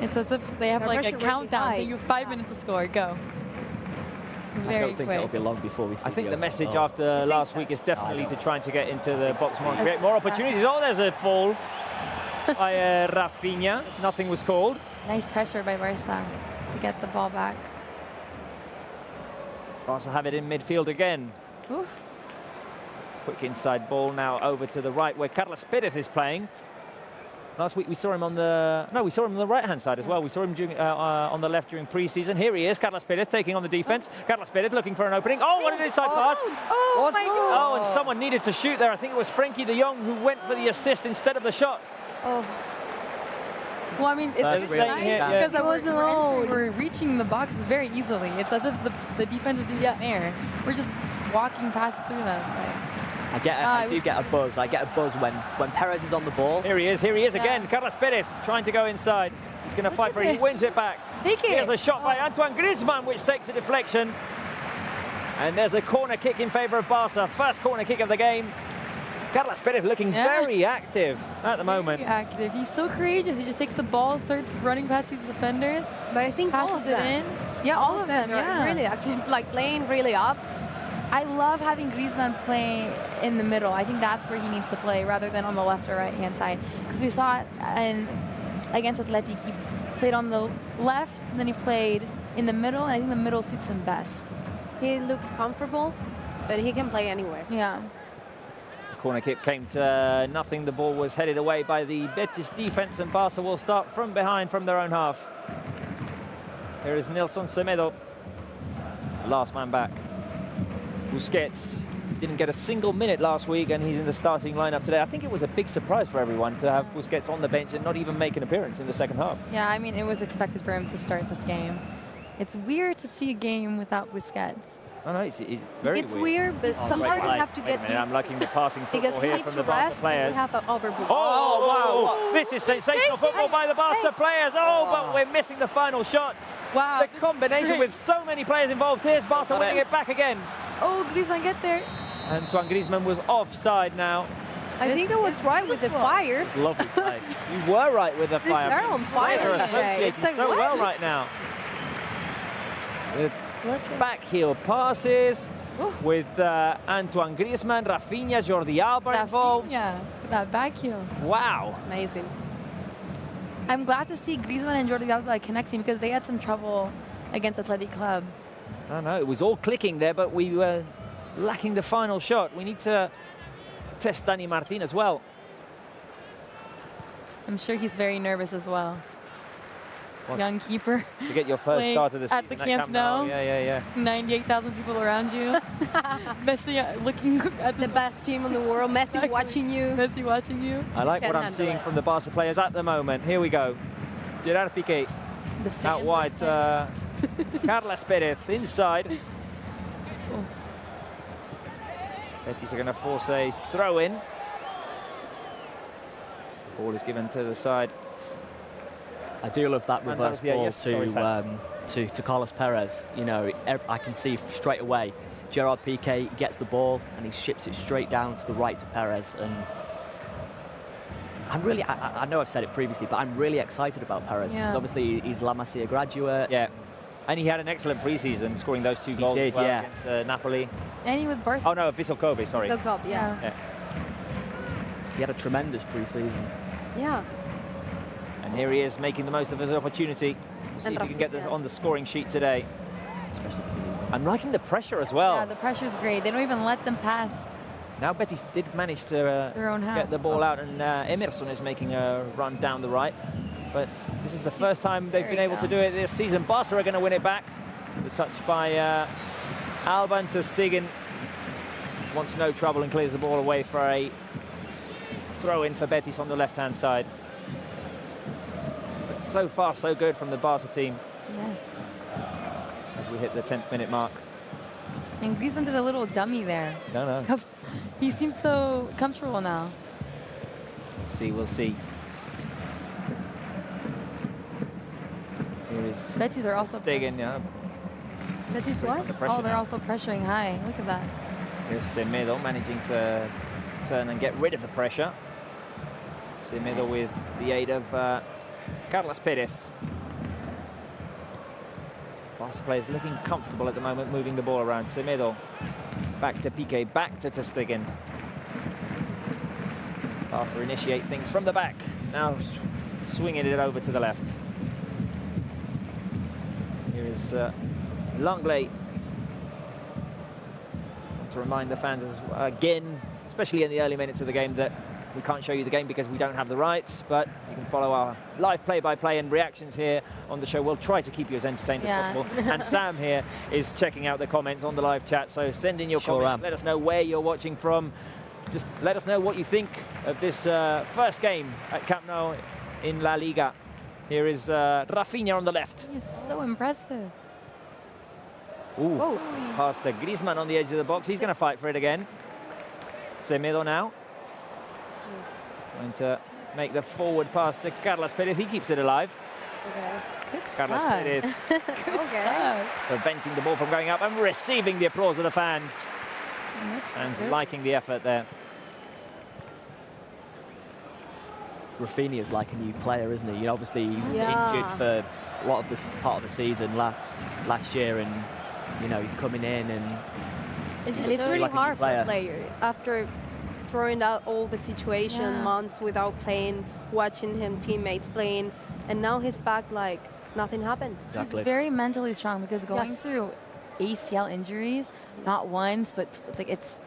It's as if they have like a countdown, so you have 5 minutes to score. Go. Very I don't think quick. it'll be long before we see I think the message goal. after last week is definitely to trying to get into the box more and create more opportunities. Oh, there's a fall by Rafinha. Nothing was called. Nice pressure by Barca to get the ball back. Barca have it in midfield again. Oof. Quick inside ball now over to the right where Carlos Perez is playing. Last week we saw him on the right-hand side as well. We saw him during, on the left during pre-season. Here he is, Carlos Perez taking on the defense. Carlos Perez looking for an opening. Oh, what an inside pass! Oh my God! Oh, and someone needed to shoot there. I think it was Frankie de Jong who went for the assist instead of the shot. Oh. Well, I mean, it's That's really nice here, because we're reaching the box very easily. It's as if the defense is in the air. We're just walking past through them. I do get a buzz. I get a buzz when Perez is on the ball. Here he is again. Carlos Perez trying to go inside. He's going to fight for it. He wins it back. Take it. Here's a shot by Antoine Griezmann, which takes a deflection. And there's a corner kick in favour of Barca. First corner kick of the game. Carlos Perez looking very active at the moment. Very active. He's so courageous. He just takes the ball, starts running past these defenders. But I think passes all of it them. in. Yeah, all of them. They're really actually like playing really up. I love having Griezmann play in the middle. I think that's where he needs to play rather than on the left or right-hand side. Because we saw it against Athletic. He played on the left, and then he played in the middle, and I think the middle suits him best. He looks comfortable, but he can play anywhere. Yeah. Corner kick came to nothing. The ball was headed away by the Betis defense, and Barca will start from behind from their own half. Here is Nelson Semedo, last man back. Busquets didn't get a single minute last week, and he's in the starting lineup today. I think it was a big surprise for everyone to have Busquets on the bench and not even make an appearance in the second half. Yeah, I mean, it was expected for him to start this game. It's weird to see a game without Busquets. Oh, no, it's very It's weird, but Oh, sometimes you great have to Wait a get minute, I'm used liking the passing because football he here needs from to the Barca rest and players. we have an overbook. Oh, wow. This is sensational football by the Barca players. Oh, but we're missing the final shot. Wow. The combination with so many players involved. Here's Barca winning it back again. Oh, Griezmann, get there. Antoine Griezmann was offside now. I think I was right with the fire. It's lovely play. You were right with the fire. They're on Players fire are today. associating It's like, so what? well right now. The Look at back heel passes with Antoine Griezmann, Rafinha, Jordi Alba involved. Yeah, that back heel. Wow. Amazing. I'm glad to see Griezmann and Jordi Alba connecting because they had some trouble against Athletic Club. I know, it was all clicking there, but we were lacking the final shot. We need to test Dani Martin as well. I'm sure he's very nervous as well. What? Young keeper. To get your first Playing start of the season at the Camp Nou. Yeah. 98,000 people around you. Messi looking at The best team in the world. Messi Exactly. watching you. Messi watching you. I like Can't what I'm handle seeing it. from the Barca players at the moment. Here we go. Gerard Piqué The fans out are wide. excited. Carlos Perez inside. Oh. Betis are going to force a throw in. Ball is given to the side. I do love that reverse Yeah, ball yes, sorry, to Carlos Perez. You know, I can see straight away Gerard Piqué gets the ball and he ships it straight down to the right to Perez. And I'm really, I know I've said it previously, but I'm really excited about Perez Yeah. because obviously he's La Masia graduate. Yeah. And he had an excellent pre-season, scoring those two goals did, as well yeah. against Napoli. And he was Barca. Oh no, Vissel Kobe, sorry. So cup, yeah. Yeah. He had a tremendous pre-season. Yeah. And here he is making the most of his opportunity. See And if he can get Rafinha. on the scoring sheet today. Especially because I'm liking the pressure as well. Yeah, the pressure's great. They don't even let them pass Now Betis did manage to their own half. get the ball out, and Emerson is making a run down the right. But this is the first time they've There been you able to go. do it this season. Barca are going to win it back. The touch by Alban to Stegen. Wants no trouble and clears the ball away for a throw-in for Betis on the left-hand side. But so far, so good from the Barca team Yes. as we hit the 10th minute mark. And Griezmann did a little dummy there. No. He seems so comfortable now. We'll see. Here is Betis are also Stegen, yeah. Betis what? Under pressure Oh, they're now. also pressuring high. Look at that. Here's Semedo managing to turn and get rid of the pressure. Semedo with the aid of Carlos Perez. Barca players looking comfortable at the moment, moving the ball around. Semedo back to Piqué, back to Stegen. Barca initiate things from the back. Now swinging it over to the left. Here is Langley. To remind the fans again, especially in the early minutes of the game, that we can't show you the game because we don't have the rights, but you can follow our live play-by-play and reactions here on the show. We'll try to keep you as entertained as possible. And Sam here is checking out the comments on the live chat, so send in your comments. Let us know where you're watching from. Just let us know what you think of this first game at Camp Nou in La Liga. Here is Rafinha on the left. He's so impressive. Ooh, Whoa. pass to Griezmann on the edge of the box. He's going to fight for it again. Semedo now. Going to make the forward pass to Carlos Perez. He keeps it alive. Okay. Good Carlos stuff. Perez Okay. preventing the ball from going up and receiving the applause of the fans. Fans liking the effort there. Rafinha's like a new player, isn't he? You know, obviously he was Yeah. injured for a lot of this part of the season last year, and you know he's coming in and It just And it's shows- really like a new hard for player. a player after throwing out all the situation, Yeah. months without playing, watching him teammates playing, and now he's back like nothing happened. exactly. He's very mentally strong because going Yes. through ACL injuries, not once, but like it's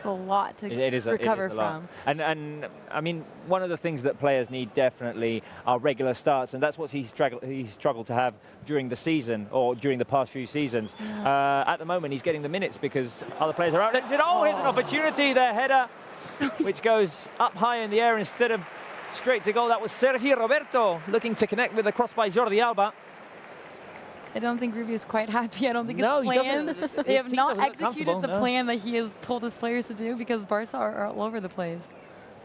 a lot to It is recover it is a lot. from. And I mean, one of the things that players need definitely are regular starts, and that's what he's struggled to have during the season or during the past few seasons. At the moment, he's getting the minutes because other players are out. Oh, here's an opportunity there, header, which goes up high in the air instead of straight to goal. That was Sergio Roberto looking to connect with the cross by Jordi Alba. I don't think Ruby is quite happy. I don't think No, it's he doesn't. planned. They His have team not doesn't look executed comfortable, the no. plan that he has told his players to do because Barca are all over the place.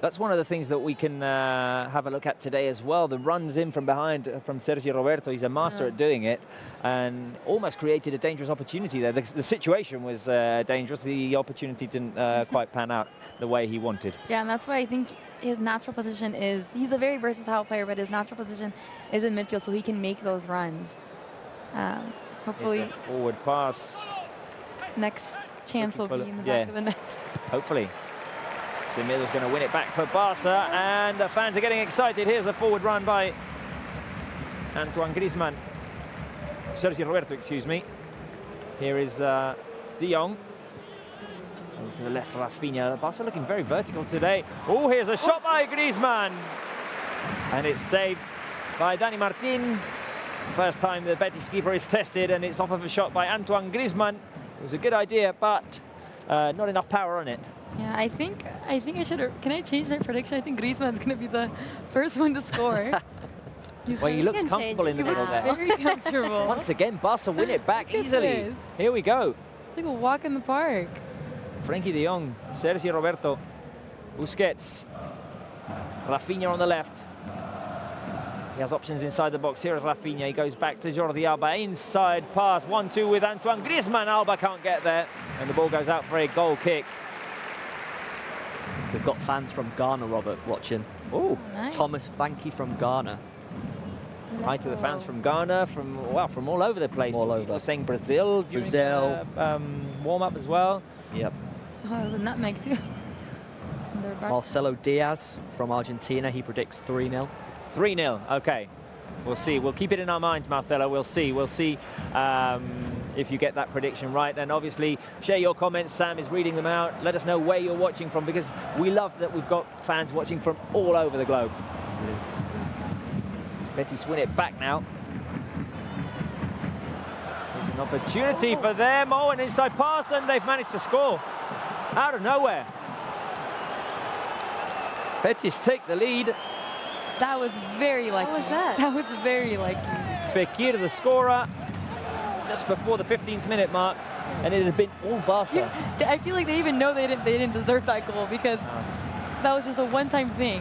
That's one of the things that we can have a look at today as well. The runs in from behind from Sergio Roberto. He's a master at doing it and almost created a dangerous opportunity there. The situation was dangerous. The opportunity didn't quite pan out the way he wanted. Yeah, and that's why I think his natural position is, he's a very versatile player, but his natural position is in midfield so he can make those runs. Hopefully, It's a forward pass. next chance will Looking be for in the the- back of the net. Hopefully. Simila's going to win it back for Barca, and the fans are getting excited. Here's a forward run by Antoine Griezmann. Sergio Roberto, excuse me. Here is De Jong. And to the left, Rafinha. Barca looking very vertical today. Oh, here's a shot by Griezmann. And it's saved by Dani Martin. First time the Betis keeper is tested, and it's off of a shot by Antoine Griezmann. It was a good idea, but not enough power on it. Yeah, I think I should. Can I change my prediction? I think Griezmann's going to be the first one to score. Well, he looks can comfortable in change the it. middle Yeah. there. very comfortable. Once again, Barca win it back Look at easily. this. Here we go. It's like a walk in the park. Frenkie de Jong, Sergio Roberto, Busquets, Rafinha on the left. He has options inside the box. Here is Rafinha. He goes back to Jordi Alba. Inside pass, 1-2 with Antoine Griezmann. Alba can't get there, and the ball goes out for a goal kick. We've got fans from Ghana, Robert, watching. Oh, Nice. Thomas Vanke from Ghana. hi to the fans from Ghana, from all over the place. All People over. were saying Brazil during Brazil. warm up as well. Yep. Oh, that was a nutmeg too. And they're back. Marcelo Diaz from Argentina. He predicts 3-0. 3-0, okay. We'll see. We'll keep it in our minds, Marcelo. We'll see. We'll see if you get that prediction right. And obviously, share your comments. Sam is reading them out. Let us know where you're watching from, because we love that we've got fans watching from all over the globe. Betis win it back now. There's an opportunity for them. Oh, an inside pass, and they've managed to score out of nowhere. Betis take the lead. That was very lucky. was that? That was very lucky. Fekir, the scorer, just before the 15th minute mark, and it had been all Barca. I feel like they even know they didn't deserve that goal because that was just a one-time thing.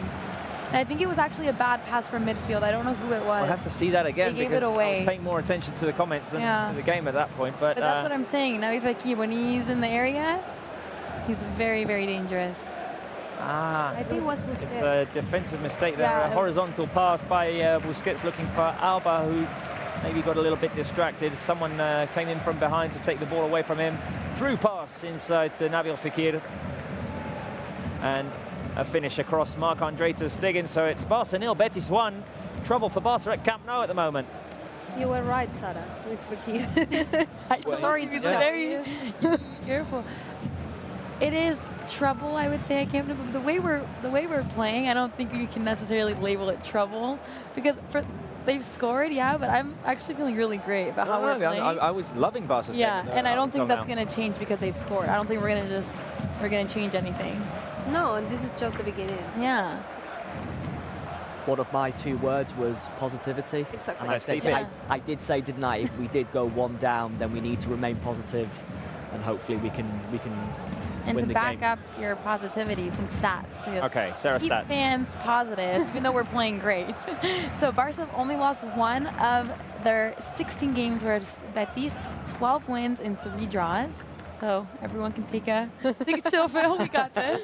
And I think it was actually a bad pass from midfield. I don't know who it was. I'll have to see that again They gave because it I away. was paying more attention to the comments than to the game at that point. But But that's what I'm saying. Now he's like, when he's in the area, he's very, very dangerous. I think it was it's Busquets. a defensive mistake there. Yeah, A horizontal pass by Busquets looking for Alba, who maybe got a little bit distracted. Someone came in from behind to take the ball away from him. Through pass inside to Nabil Fekir. And a finish across Marc-Andre ter Stegen. So it's Barca 0, Betis 1. Trouble for Barca at Camp Nou at the moment. You were right, Sarah, with Fekir. Sorry to yeah. very careful. It is trouble, I would say. I can't. But the way we're playing, I don't think you can necessarily label it trouble because they've scored, yeah. But I'm actually feeling really great about how we're playing. I was loving Barca's Yeah, game, and I don't think until that's now. going to change because they've scored. I don't think we're going to change anything. No, and this is just the beginning. Yeah. One of my 2 words was positivity. Exactly. And I said, Yeah. I did say, didn't I, if we did go 1 down, then we need to remain positive, and hopefully we can And win to the back game. up your positivity, some stats. Okay, Sarah Keep stats. fans positive, even though we're playing great. So Barca have only lost 1 of their 16 games versus Betis, 12 wins and 3 draws. So everyone can take a chill pill. We got this.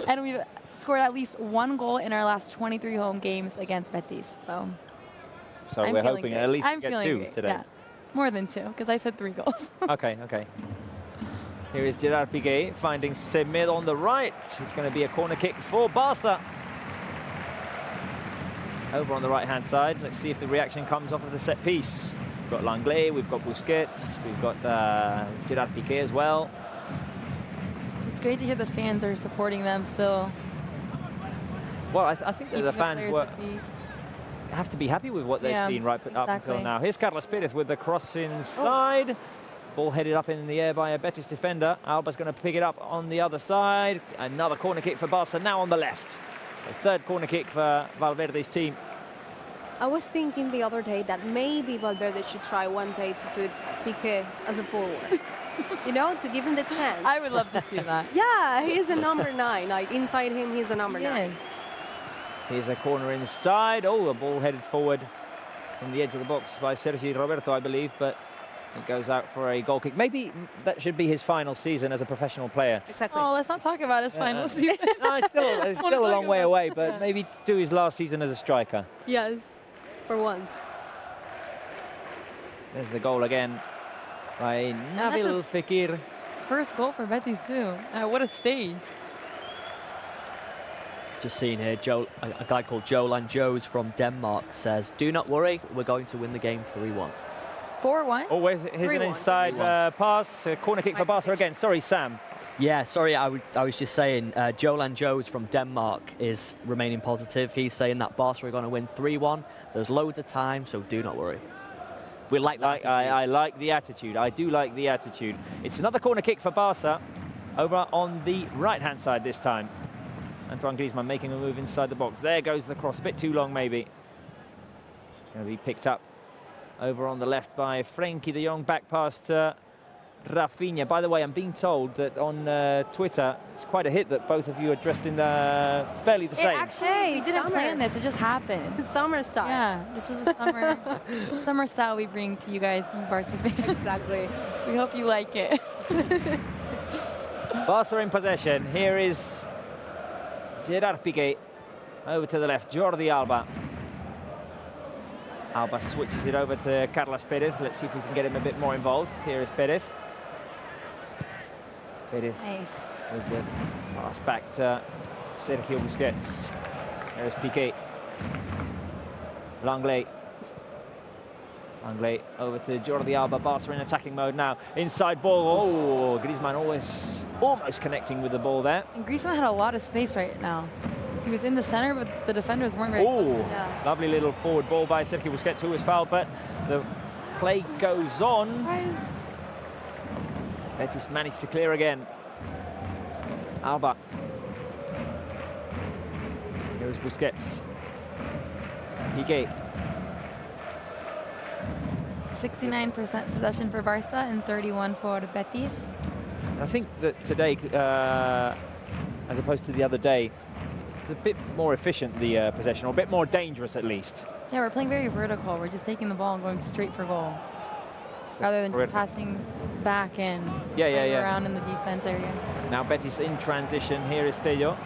And we've scored at least 1 goal in our last 23 home games against Betis. So So I'm we're feeling hoping great. at least I'm we get feeling 2 great, today. Yeah. More than 2, because I said 3 goals. Okay. Here is Gerard Piqué finding Semedo on the right. It's going to be a corner kick for Barca. Over on the right-hand side. Let's see if the reaction comes off of the set piece. We've got Langlais, we've got Busquets, we've got Gerard Piqué as well. It's great to hear the fans are supporting them still. Well, I think that Keeping the fans players upbeat. have to be happy with what they've Yeah, seen up until exactly. now. Here's Carlos Perez with the cross inside. Ball headed up in the air by a Betis defender. Alba's going to pick it up on the other side. Another corner kick for Barca now on the left. The 3rd corner kick for Valverde's team. I was thinking the other day that maybe Valverde should try one day to put Piqué as a forward. You know, to give him the chance. I would love to see that. Yeah, he's a number 9. Like, inside him, he's a number 9. Yes. Here's a corner inside. Oh, a ball headed forward from the edge of the box by Sergi Roberto, I believe, but it goes out for a goal kick. Maybe that should be his final season as a professional player. Exactly. Oh, let's not talk about his final season. No, it's still a long way away, but maybe do his last season as a striker. Yes, for once. There's the goal again by Nabil Fekir. First goal for Betis too. What a stage. Just seeing here, a guy called Jolan Joes from Denmark says, "Do not worry, we're going to win the game 3-1." 4-1. Oh, here's an 3-1. inside pass, corner kick for Barca again. Sorry, Sam. Yeah, sorry, I was just saying, Jolan Joes from Denmark is remaining positive. He's saying that Barca are going to win 3-1. There's loads of time, so do not worry. We like that attitude. I like the attitude. I do like the attitude. It's another corner kick for Barca over on the right-hand side this time. Antoine Griezmann making a move inside the box. There goes the cross, a bit too long maybe. It's going to be picked up over on the left by Frenkie de Jong, back past Rafinha. By the way, I'm being told that on Twitter, it's quite a hit that both of you are dressed in fairly the same. Actually, we didn't summer. plan this. It just happened. Summer style. Yeah, this is the summer style we bring to you guys, you Barca fans. Exactly. We hope you like it. Barca in possession. Here is Gerard Piqué. Over to the left, Jordi Alba. Alba switches it over to Carlos Perez. Let's see if we can get him a bit more involved. Here is Perez. Perez Nice. with the pass back to Sergio Busquets. There is Piqué. Langley. Langley over to Jordi Alba. Barca in attacking mode now. Inside ball. Oh, Griezmann almost connecting with the ball there. And Griezmann had a lot of space right now. He was in the center, but the defenders weren't very close. Oh, lovely little forward ball by Sergio Busquets, who was fouled, but the play goes on. Betis managed to clear again. Alba. Here is Busquets. Piqué. 69% possession for Barca and 31% for Betis. I think that today, as opposed to the other day, it's a bit more efficient, the possession, or a bit more dangerous at least. Yeah, we're playing very vertical. We're just taking the ball and going straight for goal, rather than just passing back and around in the defense area. Now Betis in transition. Here is Tello.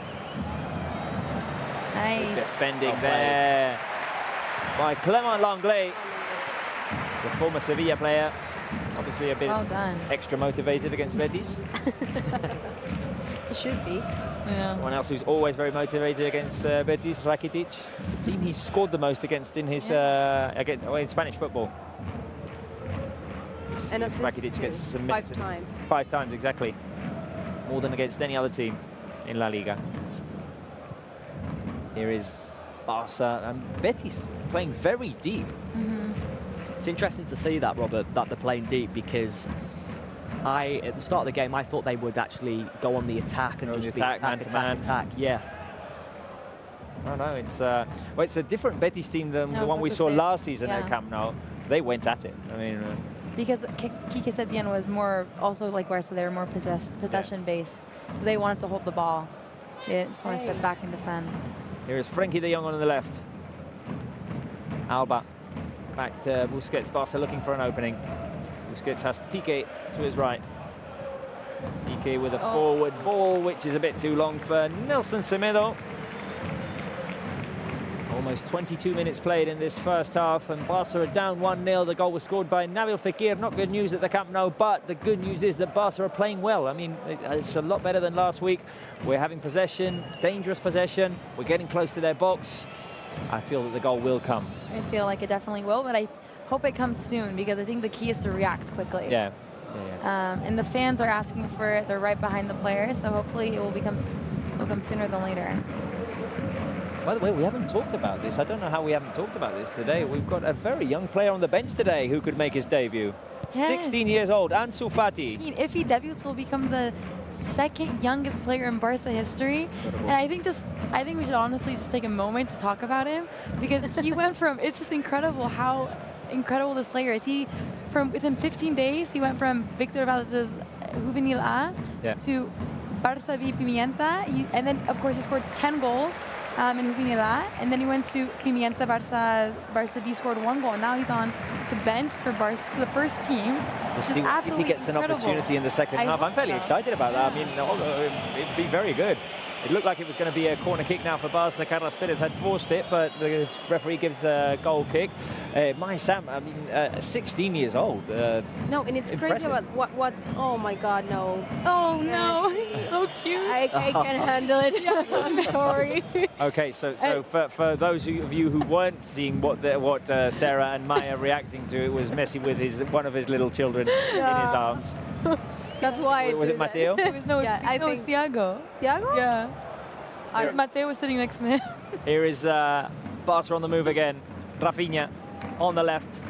Nice. Defending there by Clement Langley, the former Sevilla player. Obviously a bit Well done. extra motivated against Betis. It should be. Yeah. One else who's always very motivated against Betis, Rakitic. Team he's scored the most against in his in Spanish football. And assists Rakitic too. gets some 5 minutes. times. 5 times, exactly. More than against any other team in La Liga. Here is Barca and Betis playing very deep. It's interesting to see that, Robert, that they're playing deep, because at the start of the game, I thought they would actually go on the attack and Go on just the be attack, man to man. attack. Yes. No, it's a different Betis team than No, the one we that's saw the same. last season Yeah. at Camp Nou. They went at it. I mean, Because Kike Setien was more, also like Barca, they were more possession based. So they wanted to hold the ball. They didn't just want to step back and defend. here is Frenkie de Jong on the left. Alba back to Busquets. Barca looking for an opening. Busquets has Piqué to his right. Piqué with a forward ball, which is a bit too long for Nelson Semedo. Almost 22 minutes played in this first half, and Barca are down 1-0. The goal was scored by Nabil Fekir. Not good news at the Camp Nou, but the good news is that Barca are playing well. I mean, it's a lot better than last week. We're having possession, dangerous possession. We're getting close to their box. I feel that the goal will come. I feel like it definitely will, but I hope it comes soon, because I think the key is to react quickly. Yeah. And the fans are asking for it. They're right behind the players, so hopefully it will come sooner than later. By the way, we haven't talked about this. I don't know how we haven't talked about this today. We've got a very young player on the bench today who could make his debut. Yes. 16 years old, Ansu Fati. If he debuts, he'll become the second youngest player in Barca history. Incredible. And I think just I think we should honestly just take a moment to talk about him because he went from, it's just incredible how incredible this player is. He, from within 15 days, he went from Victor Valdes' Juvenil A to Barça B Pimienta. And then, of course, he scored 10 goals in Juvenil A. And then he went to Pimienta, Barça B scored 1 goal. Now he's on the bench for Barça, the first team. We'll see if he gets an opportunity in the second half. I'm fairly excited about that. I mean, it'd be very good. It looked like it was going to be a corner kick now for Barca. Carlos Perez had forced it, but the referee gives a goal kick. My Sam, I mean, 16 years old. No, and it's impressive. crazy about what. Oh my God, no. Oh no, so cute. I can't handle it. I'm sorry. Okay, so for those of you who weren't seeing what Sarah and Maya reacting to, it was Messi with one of his little children in his arms. That's why. Was it Mateo? It was I no, think it's Thiago. Thiago? Yeah. Mateo was sitting next to him. Here is Barca on the move again. Rafinha on the left.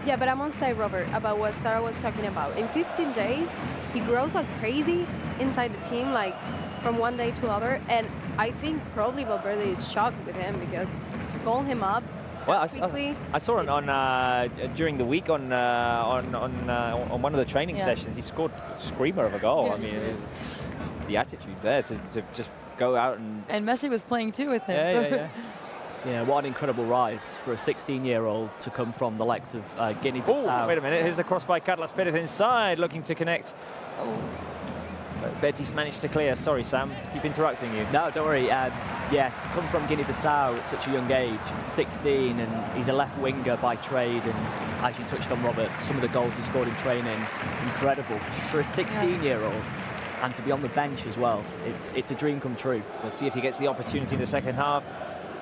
Yeah, but I'm on side, Robert, about what Sarah was talking about. In 15 days, he grows like crazy inside the team, like from one day to other. And I think probably Valverde is shocked with him because to call him up quickly. I saw it on during the week on one of the training sessions. He scored a screamer of a goal. I mean, it was the attitude there to just go out and Messi was playing too with him. Yeah, what an incredible rise for a 16-year-old to come from the likes of Guinea-Bissau. Oh, wait a minute. Here's the cross by Carlos Perez inside, looking to connect. Oh. But Betis managed to clear. Sorry, Sam. Keep interrupting you. No, don't worry. Yeah, to come from Guinea-Bissau at such a young age, 16, and he's a left winger by trade. And as you touched on, Robert, some of the goals he scored in training, incredible for a 16-year-old. And to be on the bench as well, it's a dream come true. We'll see if he gets the opportunity in the second half.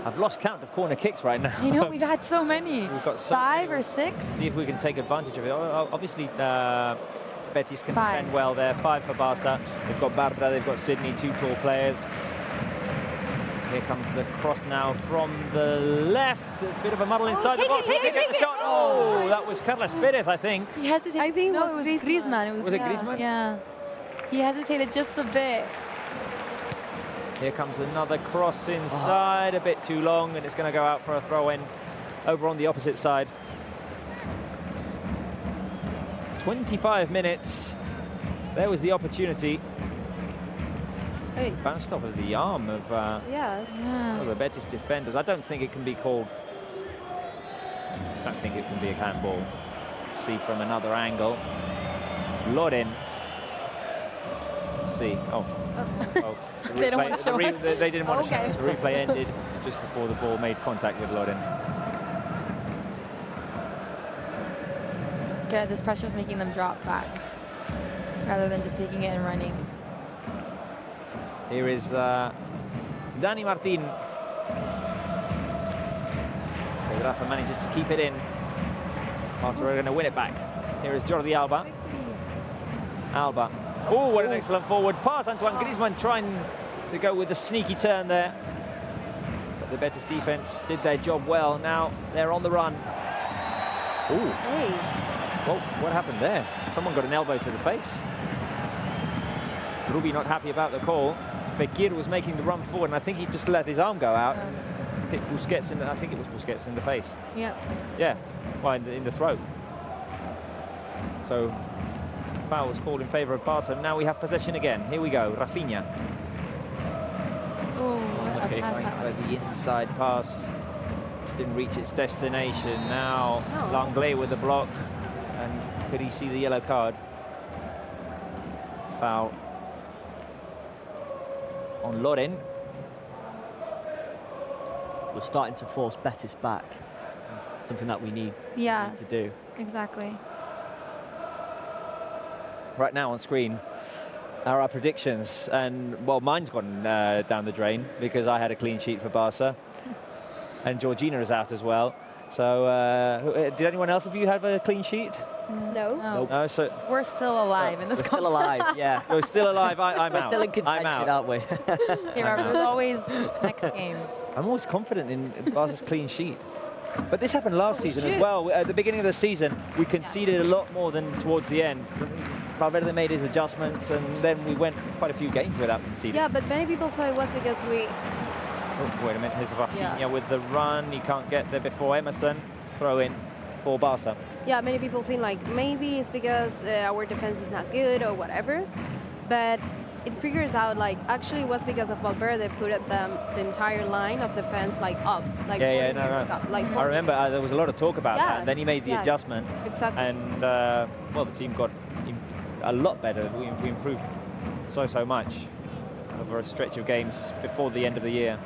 I've lost count of corner kicks right now. You know, we've had so many. We've got so 5 many. or 6. See if we can take advantage of it. Obviously, Betis can 5. defend well there. 5 for Barca. They've got Bartra, they've got Sydney, 2 tall players. Here comes the cross now from the left. A bit of a muddle inside the box. Take it. Shot. Oh, that was Carlos Perez, I think. He hesitated. I think no, it was Griezmann. Was it Griezmann? Yeah. He hesitated just a bit. Here comes another cross inside, a bit too long, and it's going to go out for a throw-in over on the opposite side. 25 minutes. There was the opportunity. Hey. Bounced off of the arm of Yes. one of the Betis defenders. I don't think it can be called. I don't think it can be a handball. Let's see from another angle. It's Loren. Let's see. Oh. They don't want to show us. They didn't want to show Okay. us. The replay ended just before the ball made contact with Loren. Okay, this pressure is making them drop back rather than just taking it and running. Here is Dani Martin. Rafa manages to keep it in. Barcelona are going to win it back. Here is Jordi Alba. Alba. Oh, what an excellent forward pass. Antoine Griezmann trying to go with a sneaky turn there. But the Betis defense did their job well. Now they're on the run. Oh. Hey. Well, what happened there? Someone got an elbow to the face. Rubi not happy about the call. Fekir was making the run forward, and I think he just let his arm go out. Hit Busquets in the, I think it was Busquets in the face. Yep. Yeah, well, in the throat. So, foul was called in favour of Barca. Now we have possession again. Here we go, Rafinha. Oh, what a pass Going that for one. the inside pass. Just didn't reach its destination. Now, Oh. Langlais with the block. And could he see the yellow card? Foul on Loren. We're starting to force Betis back. Something that we need to do. Exactly. Right now on screen are our predictions, and well, mine's gone down the drain because I had a clean sheet for Barca, and Georgina is out as well. So, did anyone else of you have a clean sheet? No. No. No, so We're still alive in this We're still alive, yeah. we're still alive. I'm We're out. still in I'm contention, out. aren't we? Yeah, Robert, there's always next game. I'm always confident in Barca's clean sheet. But this happened last season as well. At the beginning of the season, we conceded a lot more than towards the end. Valverde made his adjustments, and then we went quite a few games without conceding. Yeah, but many people thought it was because we. Oh, wait a minute, here's Rafinha with the run. He can't get there before Emerson. Throw in for Barca. Yeah, many people think like maybe it's because our defense is not good or whatever, but it figures out like actually it was because of Valverde put the entire line of defense like up, like up, like I remember there was a lot of talk about that, and then he made the adjustment. Exactly. And well, the team got a lot better. We improved so much over a stretch of games before the end of the year.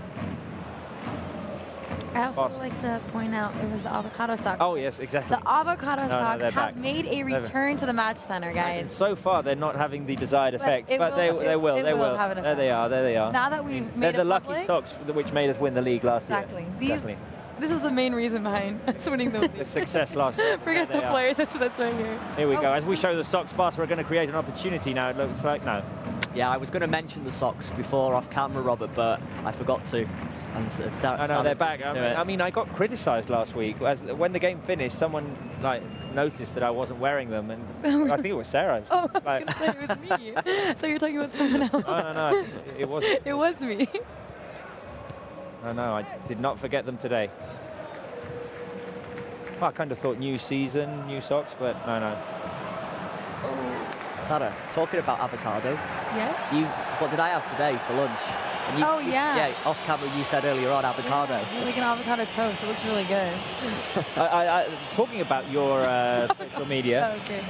I also would like to point out it was the avocado socks. Oh yes, exactly. The avocado socks have back. made a return to the match center, guys. And so far, they're not having the desired effect, but they will. Have an effect. There they are. There they are. Now that we've made they're the it lucky socks which made us win the league last year. Exactly. This is the main reason behind us winning the league. The success last year. Forget the players. That's right here. Here we go. As we show the socks, Barca are going to create an opportunity now. It looks like no. Yeah, I was going to mention the socks before off camera, Robert, but I forgot to. And no, they're back. I mean, I got criticised last week when the game finished. Someone noticed that I wasn't wearing them, and I think it was Sarah. Oh, I was going to say it was me. So you're talking about someone else. No, it wasn't. It was me. No, I did not forget them today. Well, I kind of thought new season, new socks, but no. Sarah, talking about avocado. Yes. What did I have today for lunch? And yeah. Yeah, off camera you said earlier on avocado. Yeah, like an avocado toast. It looks really good. Talking about your social media, okay.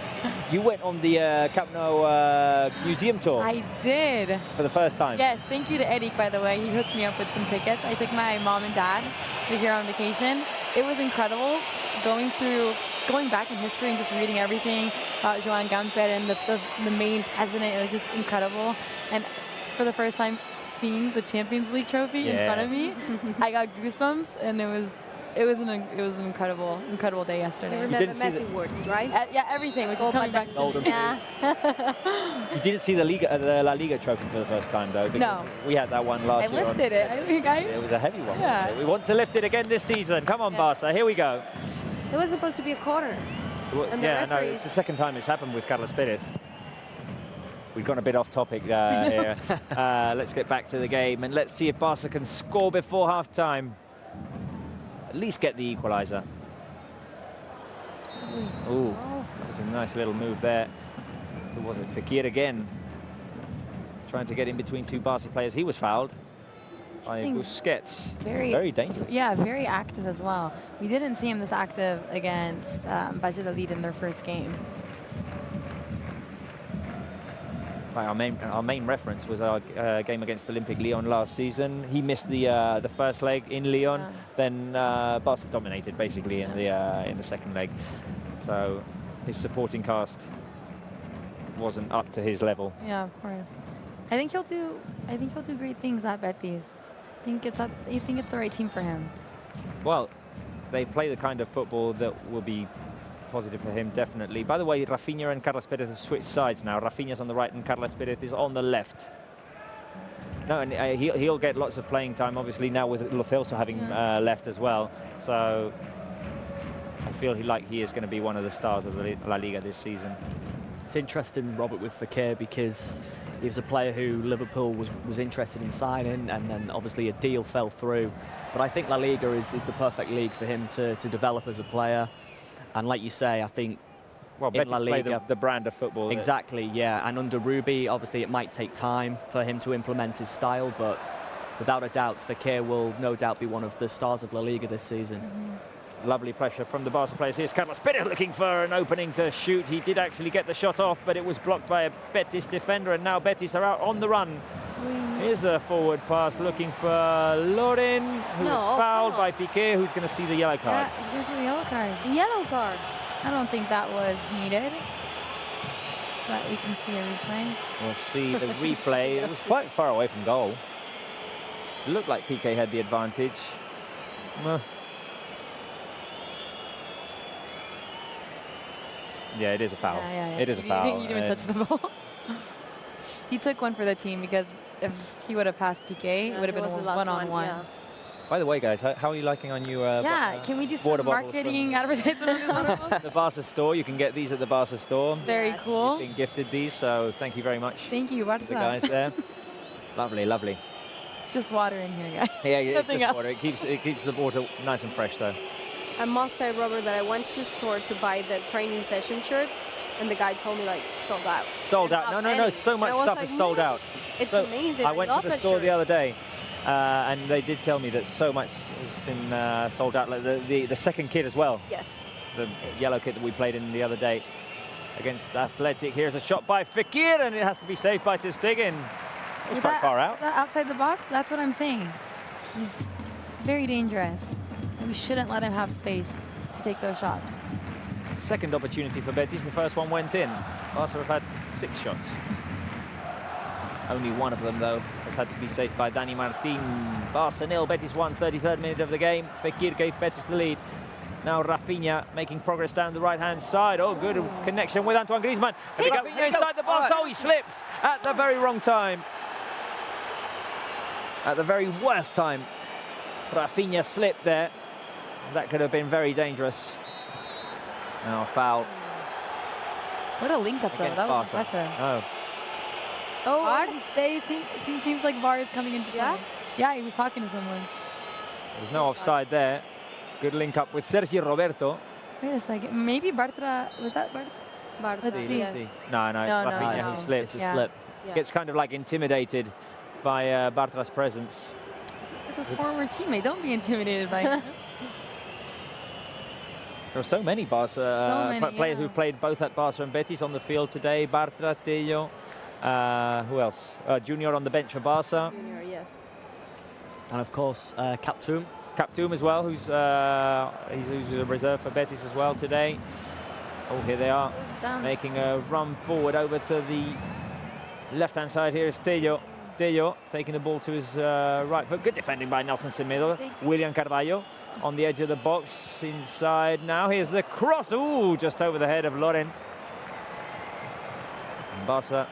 You went on the Camp Nou museum tour. I did. For the first time. Yes, thank you to Eric, by the way. He hooked me up with some tickets. I took my mom and dad here on vacation. It was incredible going back in history and just reading everything about Joan Gamper and the main president. It was just incredible. And for the first time, seeing the Champions League trophy in front of me, I got goosebumps, and it was an incredible day yesterday. You remember Messi words, right? Yeah, everything. Which is coming back golden You didn't see the La Liga trophy for the first time, though. No. We had that one last year. I lifted it. I think it was a heavy one. Yeah. We want to lift it again this season. Come on, Barca. Here we go. It was supposed to be a corner. And no, it's the second time it's happened with Carlos Perez. We've gone a bit off topic here. Let's get back to the game, and let's see if Barca can score before half-time. At least get the equaliser. Ooh, that was a nice little move there. Who was it? Fekir again. Trying to get in between two Barca players. He was fouled by Busquets. Very dangerous. Yeah, very active as well. We didn't see him this active against Valladolid in their first game. Our main reference was our game against Olympique Lyon last season. He missed the first leg in Lyon. Yeah. Then Barca dominated basically in the second leg. So his supporting cast wasn't up to his level. Yeah, of course. I think he'll do great things at Betis. You think it's the right team for him? Well, they play the kind of football that will be positive for him, definitely. By the way, Rafinha and Carlos Perez have switched sides now. Rafinha's on the right and Carlos Perez is on the left. No, and he'll get lots of playing time, obviously, now with Lo Celso having left as well. So I feel he is going to be one of the stars of the La Liga this season. It's interesting, Robert, with Fekir, because he was a player who Liverpool was interested in signing, and then obviously a deal fell through. But I think La Liga is the perfect league for him to develop as a player. And like you say, I think Betis La Liga, play the brand of football. Exactly, yeah. And under Rubi, obviously it might take time for him to implement his style, but without a doubt, Fekir will no doubt be one of the stars of La Liga this season. Mm-hmm. Lovely pressure from the Barca players. Here's Carlos Perez looking for an opening to shoot. He did actually get the shot off, but it was blocked by a Betis defender, and now Betis are out on the run. Here's a forward pass looking for Lorin, who was fouled by Piqué, who's going to see the yellow card. Yeah, here's the yellow card. The yellow card. I don't think that was needed, but we can see a replay. We'll see the replay. It was quite far away from goal. It looked like Piqué had the advantage. Yeah, it is a foul. Yeah. It is a foul. He didn't even touch the ball. He took one for the team, because if he would have passed Piqué, it would have been a one-on-one. By the way, guys, how are you liking our new Yeah, can we do some water bottles from marketing advertisement? the Barça store? You can get these at the Barça store. Very cool. We've been gifted these, so thank you very much. Thank you, to the guys there. Lovely, lovely. It's just water in here, guys. Yeah, it's Nothing just else. water. It keeps the water nice and fresh, though. I must say, Robert, that I went to the store to buy the training session shirt, and the guy told me like sold out. Sold Didn't out. No, have no, no. any. So And much I was stuff like, is sold "No, out. It's So amazing. I went love to the that store shirt. the other day, and they did tell me that so much has been sold out. Like the second kit as well. Yes. The yellow kit that we played in the other day against Athletic. Here's a shot by Fekir, and it has to be saved by Ter Stegen. It was quite far out. That outside the box? That's what I'm saying. He's very dangerous. We shouldn't let him have space to take those shots. Second opportunity for Betis. The first one went in. Barca have had 6 shots. Only one of them, though, has had to be saved by Dani Martin. Barca 0, Betis 1, 33rd minute of the game. Fekir gave Betis the lead. Now Rafinha making progress down the right-hand side. Oh, good connection with Antoine Griezmann. Rafinha inside the box. Oh, he slips at the very wrong time. At the very worst time. Rafinha slipped there. That could have been very dangerous. Now foul. What a link up, though. Against That was Barca. impressive. Oh, Oh, it seems like VAR is coming into play. Yeah? Yeah, he was talking to someone. there's no offside there. Good link up with Sergi Roberto. Wait a second. Maybe Bartra. Was that Bartra? Barca, Let's see. yes. No, it's No, Rafinha no. who slips. It's a slip. Yeah. Gets kind of like intimidated by Bartra's presence. It's his former teammate. Don't be intimidated by him. There are so many Barca many, players yeah. who've played both at Barca and Betis on the field today. Bartra, Tello, who else? Junior on the bench for Barca. Junior, yes. And of course, Captoum. Captoum as well, who's a reserve for Betis as well today. Oh, here they are, Down. making a run forward over to the left-hand side. Here is Tello. Tello taking the ball to his right foot. Good defending by Nelson Semedo. William Carvalho on the edge of the box inside now. Here's the cross. Ooh, just over the head of Loren. And Barca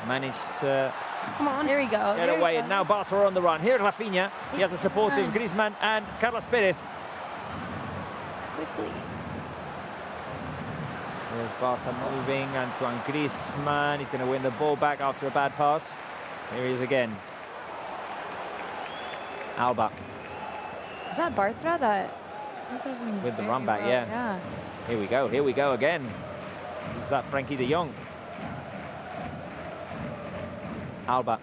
managed to Come on. There we go. get there away. we And go. now Barca are on the run. Here Rafinha. He has the support of Griezmann and Carlos Perez. Quickly. Here's Barca moving. Antoine Griezmann. He's going to win the ball back after a bad pass. Here he is again. Alba Is that Bartra that? with the run back, yeah. Yeah. Here we go again. Who's that? Frankie de Jong. Alba,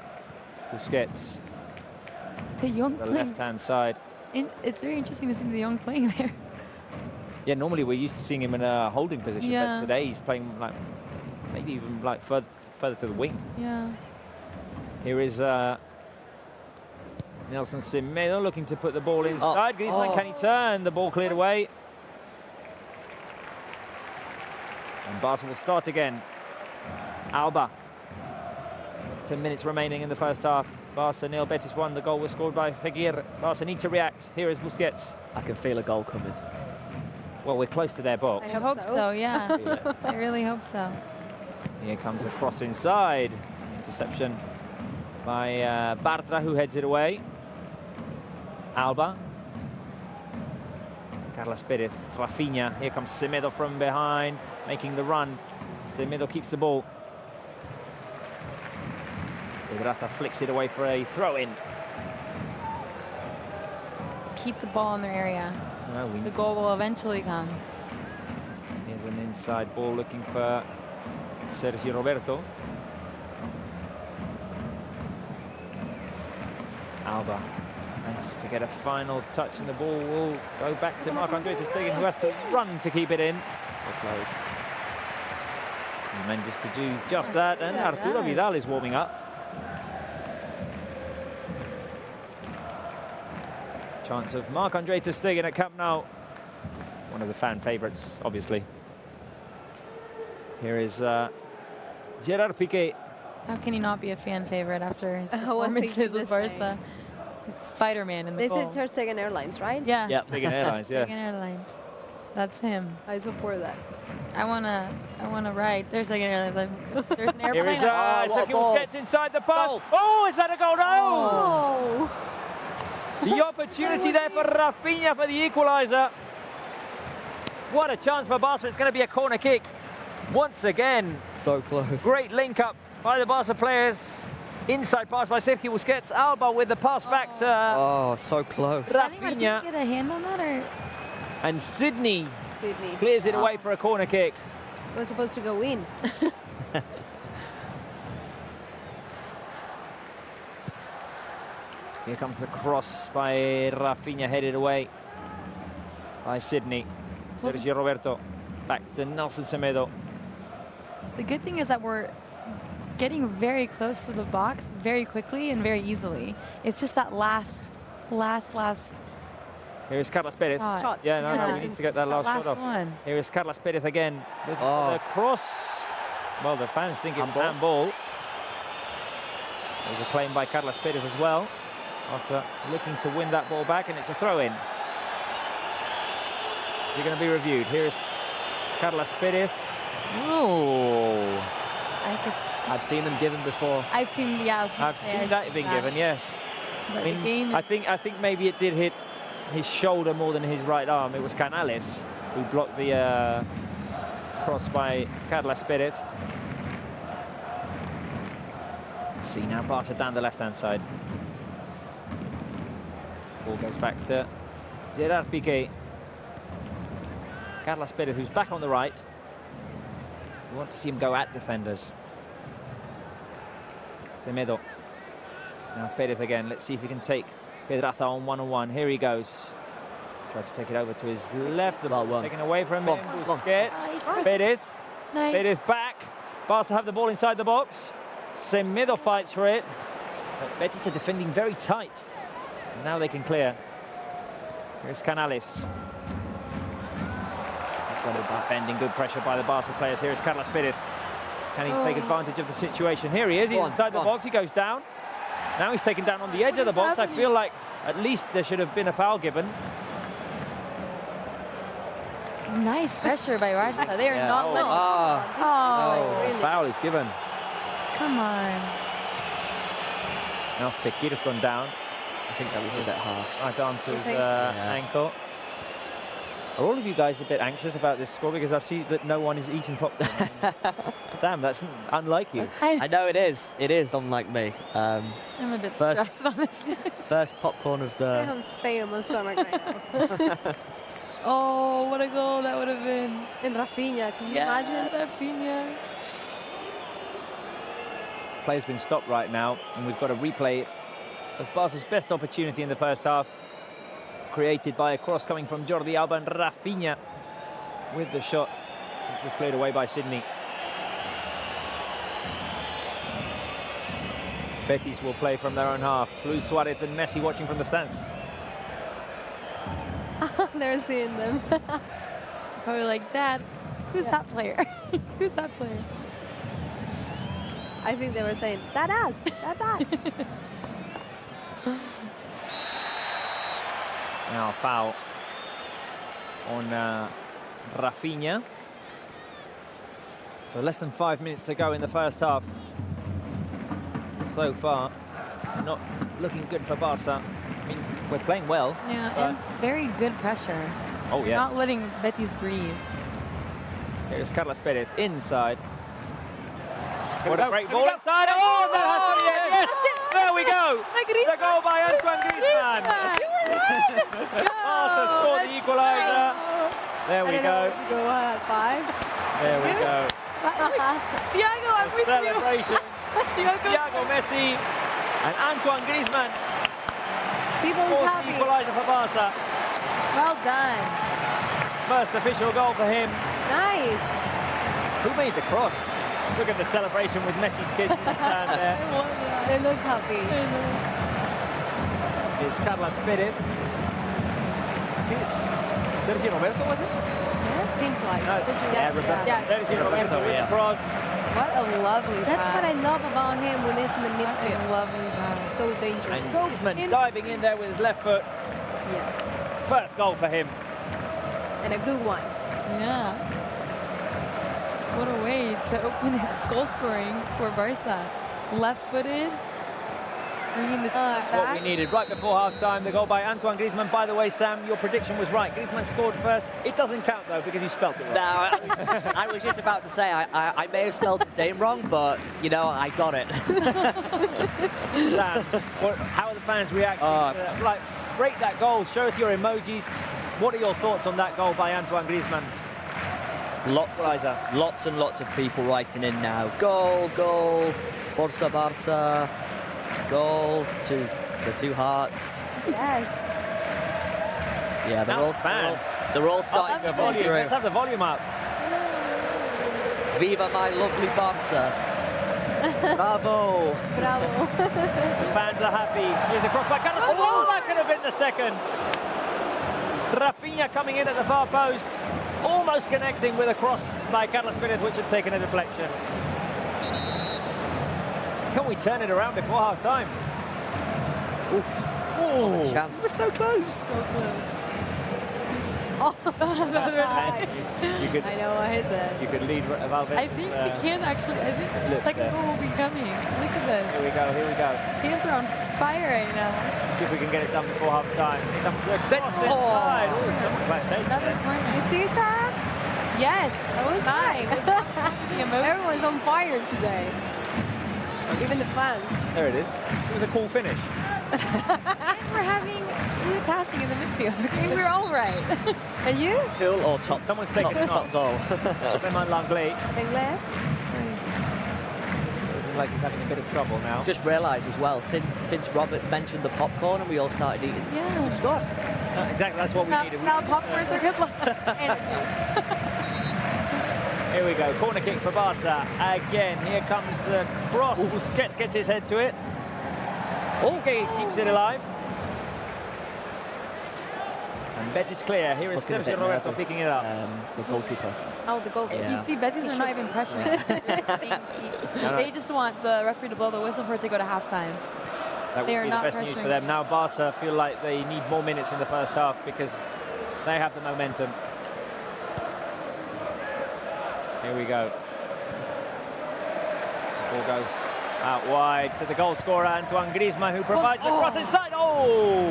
Busquets, The young the playing. left-hand side. It's very interesting to see the young playing there. Yeah, normally we're used to seeing him in a holding position, Yeah. but today he's playing like maybe even like further to the wing. Yeah. Here is Nelson Semedo looking to put the ball inside. Griezmann, can he turn? The ball cleared away. And Barca will start again. Alba. 10 minutes remaining in the first half. Barca 0, Betis 1. The goal was scored by Fekir. Barca need to react. Here is Busquets. I can feel a goal coming. Well, we're close to their box. I hope so, yeah. I really hope so. Here comes a cross inside. Interception by Bartra, who heads it away. Alba. Carlos Perez, Rafinha. Here comes Semedo from behind, making the run. Semedo keeps the ball. Ibraza flicks it away for a throw-in. Let's keep the ball in their area. No, The goal will eventually come. Here's an inside ball looking for Sergio Roberto. Alba manages to get a final touch, and the ball will go back to Marc-Andre Ter Stegen, who has to run to keep it in. Offload. He manages to do just that, and Arturo Vidal is warming up. Chance of Marc-Andre Ter Stegen at Camp Nou. One of the fan favourites, obviously. Here is Gerard Piqué. How can he not be a fan favorite after his I was performances thinking with the Barca? same. He's Spider-Man in the This goal. is Ter Stegen Airlines, right? Yeah. Yep. Stegen Airlines, yeah. Stegen Airlines. That's him. I support that. I wanna ride. There's Stegen Airlines. There's an Here airplane. is what a Sergio ball. Busquets inside the pass. Goal. Oh, is that a goal? No! Oh! The opportunity there for Rafinha for the equaliser. What a chance for Barca. It's going to be a corner kick. Once again, So close. great link up by the Barca players. Inside pass by Sergio Busquets. Alba with the pass back to Oh, so close. Rafinha. Get a hand on that, or And Sydney Sydney. clears it away for a corner kick. It was supposed to go in. Here comes the cross by Rafinha, headed away by Sydney. Sergio Roberto back to Nelson Semedo. the good thing is that we're getting very close to the box very quickly and very easily. It's just that last Here's Carlos Perez. shot. Yeah, no, we need to get that last shot off. one. Here is Carlos Perez again with Oh. the cross. Well, the fans think it's handball. There's a claim by Carlos Perez as well. Also looking to win that ball back, and it's a throw-in. Is it going to be reviewed? Here is Carlos Perez. Oh, I've seen them given before. I've seen, yeah, I was gonna I've say, seen that being given, yes. But I mean, the game, I think maybe it did hit his shoulder more than his right arm. It was Canales who blocked the cross by Carlos Perez. Let's see now, Barca down the left-hand side. Ball goes back to Gerard Piqué. Carlos Perez, who's back on the right. We want to see him go at defenders. Semedo. Now Perez again. Let's see if he can take Pedraza on one-on-one. Here he goes. Tried to take it over to his left. The ball taken away from him. Busquets. Perez. nice. Perez back. Barca have the ball inside the box. Semedo fights for it. But Betis are defending very tight. And now they can clear. Here's Canales. Defending, good pressure by the Barca players. Here is Carlos Perez. Can he take advantage of the situation? Here he is. He's inside the box. He goes down. Now he's taken down on the edge of the box. I feel like at least there should have been a foul given. Nice pressure by Barca. They are Yeah. not letting. Oh, foul is given. Come on. Now Fekir's gone down. I think that was a bit harsh. Right arm to You his think so? Yeah. ankle. Are all of you guys a bit anxious about this score? Because I see that no one is eating popcorn. Sam, that's unlike you. I know it is. It is unlike me. I'm a bit First- stressed, honestly. First popcorn of I the. have Spain on my stomach right now. Oh, what a goal that would have been. And Rafinha, can you imagine? Rafinha. Play's been stopped right now, and we've got a replay of Barca's best opportunity in the first half, created by a cross coming from Jordi Alba, and Rafinha with the shot, which was cleared away by Sydney. Betis will play from their own half. Luis Suarez and Messi watching from the stands. They're seeing them. Probably like, Dad, who's that player? Who's that player? I think they were saying, that's us, that's us. Now foul on Rafinha. So less than 5 minutes to go in the first half. So far, it's not looking good for Barca. I mean, we're playing well. Yeah, but- and very good pressure. Oh yeah. Not letting Betis breathe. Here's Carlos Perez inside. Here What we a go, great here we ball go. inside. Oh, that has to be it. Yes, there we go. The goal by Antoine Griezmann. Barca scored the equaliser. There we go. Go at 5. There we go. Thiago, I'm with you. Celebration. Thiago. Thiago Messi and Antoine Griezmann People is scores the happy. equaliser for Barca. Well done. First official goal for him. Nice. Who made the cross? Look at the celebration with Messi's kids in the stand there. They look happy. It's Carlos Perez. I think it's Sergio Roberto, was it? Seems like. No, Yes, Roberto. yes. Sergio Roberto with the cross. What a lovely That's pass. what I love about him when he's in the What a midfield. lovely pass. So dangerous. And So Griezmann diving in there with his left foot. yes. First goal for him. And a good one. Yeah. What a way to open his goal scoring for Barca. Left-footed. bringing the team That's what back. we needed right before half-time. The goal by Antoine Griezmann. By the way, Sam, your prediction was right. Griezmann scored first. It doesn't count, though, because you spelt it wrong. No, I was just about to say I may have spelled his name wrong, but you know I got it. Sam, how are the fans reacting? Like, rate that goal. Show us your emojis. What are your thoughts on that goal by Antoine Griezmann? Lots and lots of people writing in now. Goal, goal, Barça, goal to the two hearts. Yes. Yeah, they're all starting to come through. Let's have the volume up. Viva my lovely Barça. Bravo. Bravo. The fans are happy. Here's a cross by Carlos. Oh, that could have been the second. Rafinha coming in at the far post. Almost connecting with a cross by Carlos Perez, which had taken a deflection. Can we turn it around before half-time? Oh, chance. we're so close. So close. You could, I know what he said. you could lead Valverde. I think we can actually. I think the look second there. goal will be coming. Look at this. Here we go, here we go. Fans are on fire right now. See if we can get it done before half-time. Here comes the cross inside. Oh, someone clashed eight Another there. corner. You see, Sarah? Yes. That was fine. Everyone's on fire today. Even the fans. There it is. It was a cool finish. We're having fluid passing in the midfield. Okay, we're all right. And you? Cool or top? Someone's taking it top goal. Clement Langley. They left. Looking like he's having a bit of trouble now. Just realised as well, since Robert mentioned the popcorn and we all started eating. Yeah. Scott. Exactly, that's what we Now, needed. now popcorns are good luck. Here we go, corner kick for Barca. Again, here comes the cross. Busquets gets his head to it. Okay, keeps it alive. And Betis clear. Here is Looking a Sergio bit Roberto nervous, picking it up. The goalkeeper. Oh, the goalkeeper. If you see, Betis are not even pressuring. They just want the referee to blow the whistle for it to go to halftime. That They would are be the not best news for pressuring. them. Now Barca feel like they need more minutes in the first half because they have the momentum. Here we go. Ball goes out wide to the goal scorer, Antoine Griezmann, who provides the cross inside. Oh!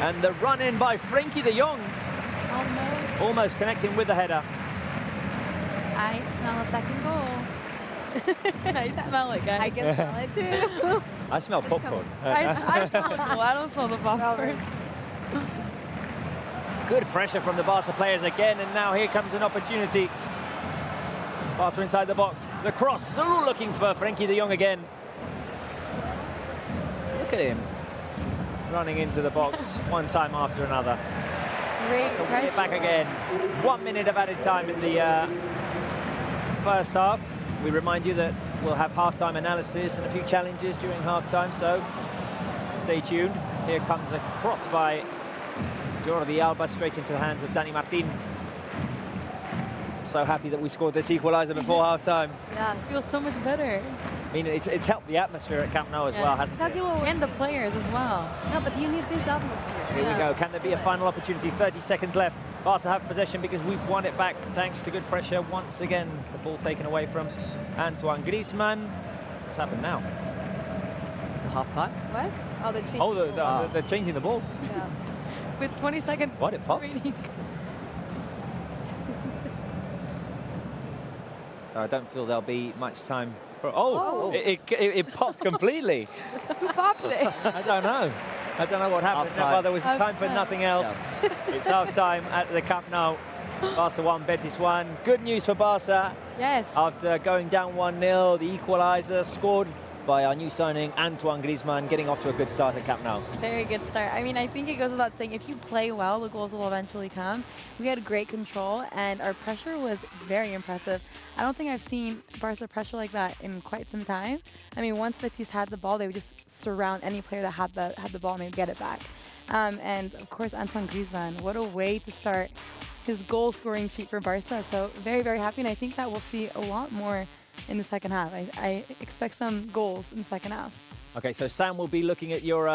And the run in by Frenkie de Jong. Almost connecting with the header. I smell a second goal. I smell it, guys. I can smell it too. I smell popcorn. I smell the goal. I don't smell the popcorn. Good pressure from the Barca players again, and now here comes an opportunity. Barca inside the box. The cross, looking for Frenkie de Jong again. Look at him running into the box one time after another. Great Get pressure. back again. 1 minute of added time in the first half. We remind you that we'll have halftime analysis and a few challenges during halftime, so stay tuned. Here comes a cross by Jordi Alba straight into the hands of Dani Martin. So happy that we scored this equaliser before halftime. Yes. It feels so much better. I mean, it's helped the atmosphere at Camp Nou as well, hasn't Exactly it? what we And the players as well. No, but you need this atmosphere. Here we go. Can there be a final opportunity? 30 seconds left. Barca have possession because we've won it back thanks to good pressure. Once again, the ball taken away from Antoine Griezmann. What's happened now? It's a half time. What? Oh, the change. Oh, they're changing the ball. Yeah. With 20 seconds What, it popped? remaining. So I don't feel there'll be much time for... Oh, Oh. it popped completely. Who popped it? I don't know. I don't know what happened. Half-time. Well, there was time for Half-time. nothing else. It's half-time at the Camp Nou. Barca 1, Betis 1. Good news for Barca. Yes. After going down 1-0, the equaliser scored by our new signing, Antoine Griezmann, getting off to a good start at Camp Nou. Very good start. I mean, I think it goes without saying, if you play well, the goals will eventually come. We had great control, and our pressure was very impressive. I don't think I've seen Barca pressure like that in quite some time. I mean, once Betis had the ball, they would just surround any player that had the ball and they would get it back. And of course, Antoine Griezmann, what a way to start his goal scoring sheet for Barca. So very, very happy, and I think that we'll see a lot more in the second half. I expect some goals in the second half. Okay, so Sam will be looking at your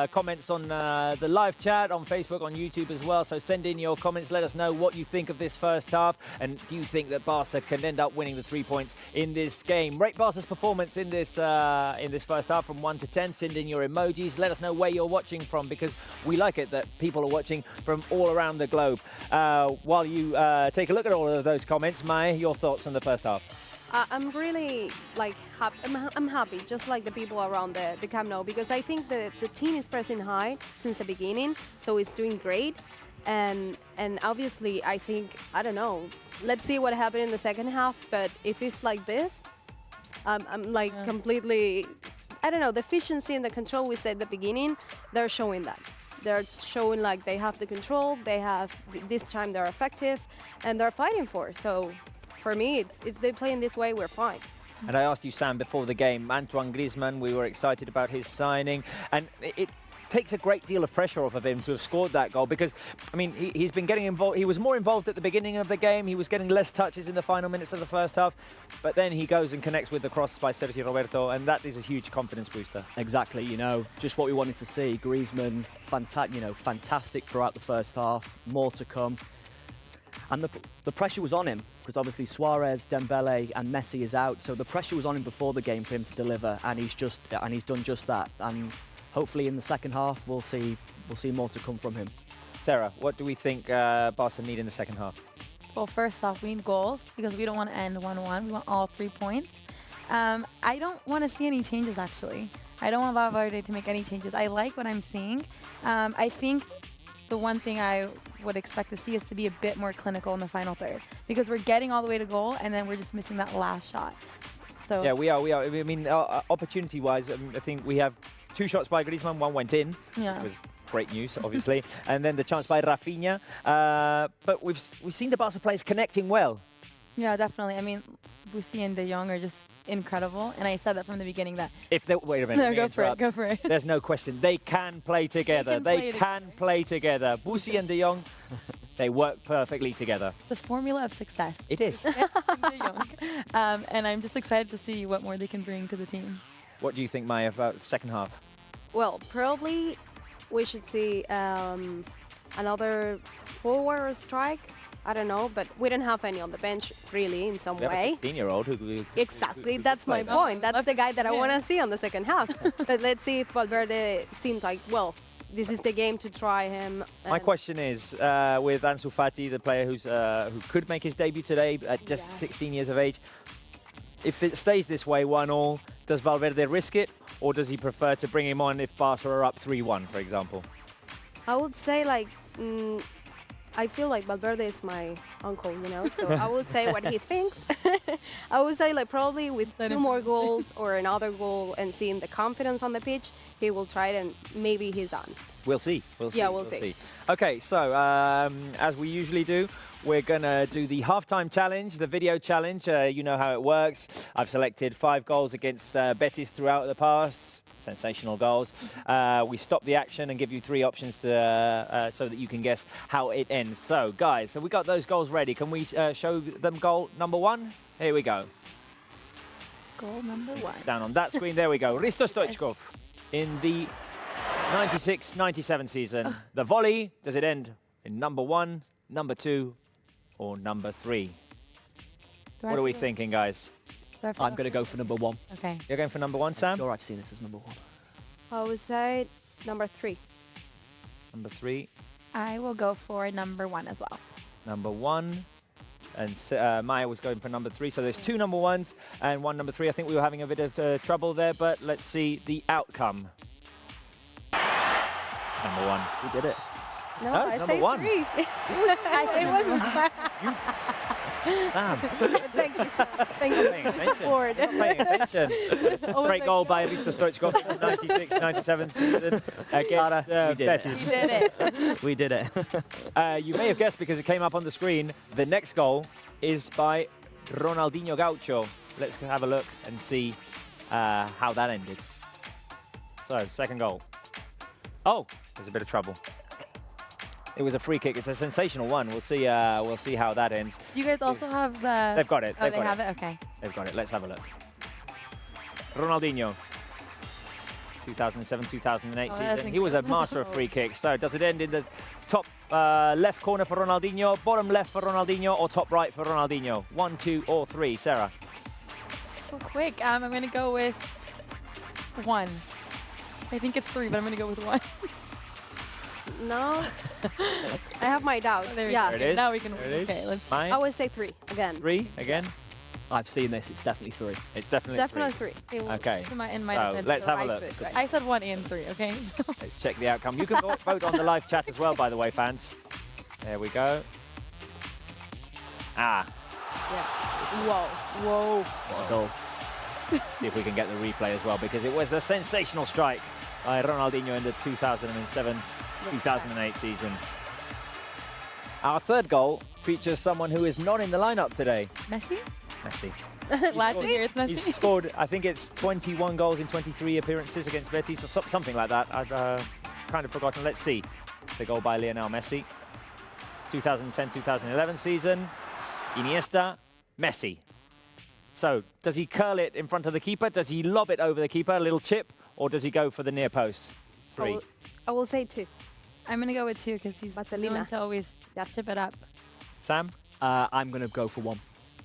comments on the live chat on Facebook, on YouTube as well. So send in your comments. Let us know what you think of this first half. And do you think that Barca can end up winning the 3 points in this game? Rate Barca's performance in this first half from 1 to 10. Send in your emojis. Let us know where you're watching from, because we like it that people are watching from all around the globe. While you take a look at all of those comments, Maya, your thoughts on the first half? I'm really happy. I'm happy, just like the people around the Camp Nou, because I think the team is pressing high since the beginning, so it's doing great. And obviously, I think, I don't know. Let's see what happens in the second half. But if it's like this, I'm like completely. I don't know. The efficiency and the control we said at the beginning, they're showing that. They're showing like they have the control. They have this time they're effective, and they're fighting for. So. For me, if they play in this way, we're fine. And I asked you, Sam, before the game, Antoine Griezmann, we were excited about his signing. And it takes a great deal of pressure off of him to have scored that goal, because, I mean, he's been getting involved. He was more involved at the beginning of the game. He was getting less touches in the final minutes of the first half. But then he goes and connects with the cross by Sergio Roberto, and that is a huge confidence booster. Exactly, just what we wanted to see. Griezmann, fantastic throughout the first half. More to come. And the pressure was on him, because obviously Suarez, Dembele and Messi is out, so the pressure was on him before the game for him to deliver, and he's done just that. And hopefully in the second half we'll see more to come from him. Sarah, what do we think Barca need in the second half? Well, first off, we need goals, because we don't want to end 1-1. We want all 3 points. I don't want to see any changes, actually. I don't want Valverde to make any changes. I like what I'm seeing. I think the one thing I would expect to see is to be a bit more clinical in the final third, because we're getting all the way to goal and then we're just missing that last shot. So yeah, we are. I mean, opportunity-wise, I think we have 2 shots by Griezmann, 1 went in. Yeah. It was great news, obviously. And then the chance by Rafinha. But we've seen the Barca players connecting well. Yeah, definitely. I mean, Busi and De Jong are just incredible, and I said that from the beginning that Wait a minute. no, go for it. There's no question. They can play together. They can play together. Busi and De Jong, they work perfectly together. It's a formula of success. It is. De Jong. And I'm just excited to see what more they can bring to the team. What do you think, Maya, about the second half? Well, probably we should see another forward or strike. I don't know, but we don't have any on the bench, really, in some way. A 16-year-old who Exactly, that's my point. That's the guy that I want to see on the second half. But let's see if Valverde seems like, well, this is the game to try him. My question is, with Ansu Fati, the player who could make his debut today at just 16 years of age, if it stays this way, 1-1, does Valverde risk it, or does he prefer to bring him on if Barca are up 3-1, for example? I would say, like, I feel like Valverde is my uncle, so I will say what he thinks. I would say, like, probably with 2 more goals or another goal and seeing the confidence on the pitch, he will try it and maybe he's on. We'll see. Yeah, we'll see. Okay, so as we usually do, we're going to do the halftime challenge, the video challenge. You know how it works. I've selected 5 goals against Betis throughout the past. Sensational goals. We stop the action and give you 3 options so that you can guess how it ends. So, guys, we got those goals ready. Can we show them goal number 1? Here we go. Goal number 1. Down on that screen, there we go. Risto Stoichkov in the 96-97 season. The volley, does it end in number 1, number 2, or number 3? What are we thinking, guys? I'm going to go for number 1. Okay. You're going for number 1, Sam? I'm sure I've seen this as number 1. I would say number 3. Number 3. I will go for number 1 as well. Number 1. And Maya was going for number 3. So there's 2 number 1s and 1 number 3. I think we were having a bit of trouble there, but let's see the outcome. Number 1. We did it. No, Oh, I number say one. 3. I say it wasn't. Damn. Thank you. Thank you for the support. Paying attention. Great goal by Risto Stoichkov in the 96-97 season against we did Betis. You did it. We did it. You may have guessed because it came up on the screen. The next goal is by Ronaldinho Gaucho. Let's have a look and see how that ended. So, second goal. Oh, there's a bit of trouble. It was a free kick. It's a sensational one. We'll see how that ends. You guys also have the... They've got it. Oh, they have it? Okay. They've got it. Let's have a look. Ronaldinho. 2007, 2008 Oh, that's season. He was a incredible. master of free kicks. So does it end in the top left corner for Ronaldinho, bottom left for Ronaldinho, or top right for Ronaldinho? 1, 2, or 3, Sarah? So quick. I'm going to go with 1. I think it's 3, but I'm going to go with 1. No, I have my doubts. There we Yeah, go. There it is. Now we can. There it is. Okay, let's. Mine? I would say 3 again. 3 again? I've seen this. It's definitely 3. It's definitely Definitely 3. Okay. In my So defense, let's have a right look. foot, right. I said 1 and 3. Okay. Let's check the outcome. You can vote on the live chat as well, by the way, fans. There we go. Ah, Yeah. Whoa. Whoa. What a goal. see if we can get the replay as well, because it was a sensational strike by Ronaldinho in the 2007-2008 season. Our third goal features someone who is not in the lineup today. Messi. Messi. Last year it's He's Messi. scored, I think it's 21 goals in 23 appearances against Betis, or something like that. I've kind of forgotten. Let's see. The goal by Lionel Messi. 2010-2011 season. Iniesta, Messi. So, does he curl it in front of the keeper? Does he lob it over the keeper, a little chip? Or does he go for the near post? 3. I will say 2. I'm going to go with 2 because he's Barcelona. known to always tip it up. Sam? I'm going to go for 1.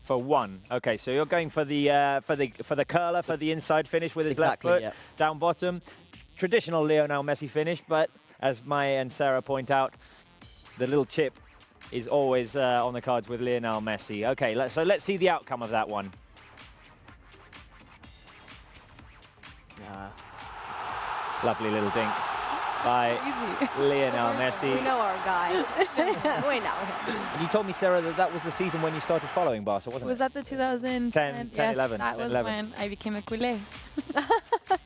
For 1. Okay, so you're going for the curler, for the inside finish with his Exactly, left foot, yeah. down bottom. Traditional Lionel Messi finish, but as Maya and Sarah point out, the little chip is always on the cards with Lionel Messi. Okay, so let's see the outcome of that one. Lovely little dink by Easy. Lionel Messi. We know our guy. We know him. And you told me, Sarah, that was the season when you started following Barca, wasn't Was it? that the 2010? 10, Yes, 11, that 10, was 11. when I became a culé.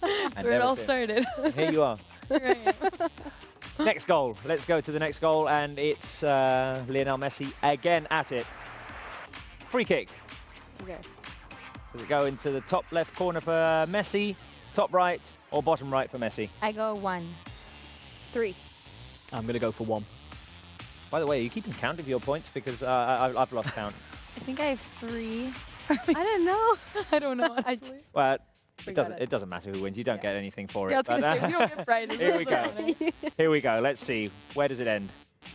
And Where it ever all since. started. Here you are. Here I am. Next goal. Let's go to the next goal, and it's Lionel Messi again at it. Free kick. Okay. Does it go into the top left corner for Messi, top right, or bottom right for Messi? I go 1. 3. I'm going to go for 1. By the way, are you keeping count of your points? Because I've lost count. I think I have 3. I don't know. I don't know. I Honestly. just. Well, Forgot it doesn't matter who wins. You don't get anything for Yeah, I it. was going to but, say, we don't get prizes. Here we go. That's Here we go. Let's see. Where does it end? I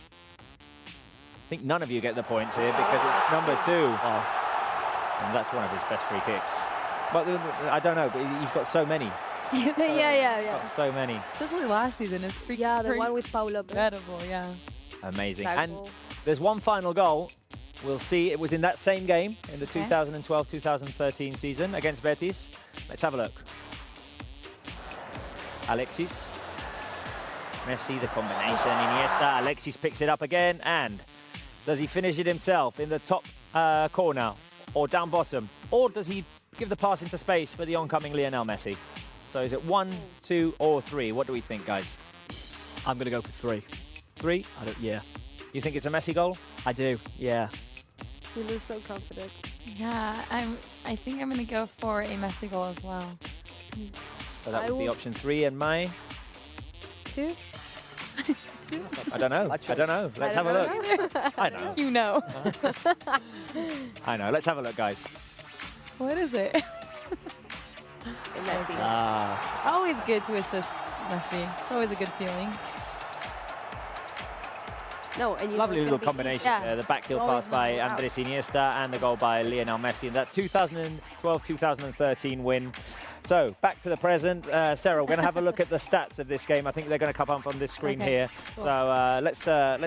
think none of you get the points here because it's number 2. And that's one of his best free kicks. But I don't know, but he's got so many. Yeah. Got so many. Especially last season. It's freaking Yeah, the one with Paulo. incredible, yeah. Amazing. That And goal. there's one final goal. We'll see. It was in that same game in the Okay. 2012-2013 season against Betis. Let's have a look. Alexis. Messi, the combination. Iniesta. Alexis picks it up again. And does he finish it himself in the top corner or down bottom? Or does he give the pass into space for the oncoming Lionel Messi? So is it 1, 2, or 3? What do we think, guys? I'm going to go for 3. 3? Yeah. You think it's a Messi goal? I do, yeah. You look so confident. Yeah, I think I'm going to go for a Messi goal as well. So that I would be will- option 3 and Mai. 2. I don't know. I don't know. Let's have a look. I know. You know. I know. Let's have a look, guys. What is it? Messi. Always good to assist Messi. It's always a good feeling. No, and you Lovely know it's little gonna be combination Yeah. there. The backheel Always pass by number out. Andres Iniesta and the goal by Lionel Messi in that 2012-2013 win. So, back to the present. Sarah, we're going to have a look at the stats of this game. I think they're going to come up on this screen Okay, here. cool. So, let's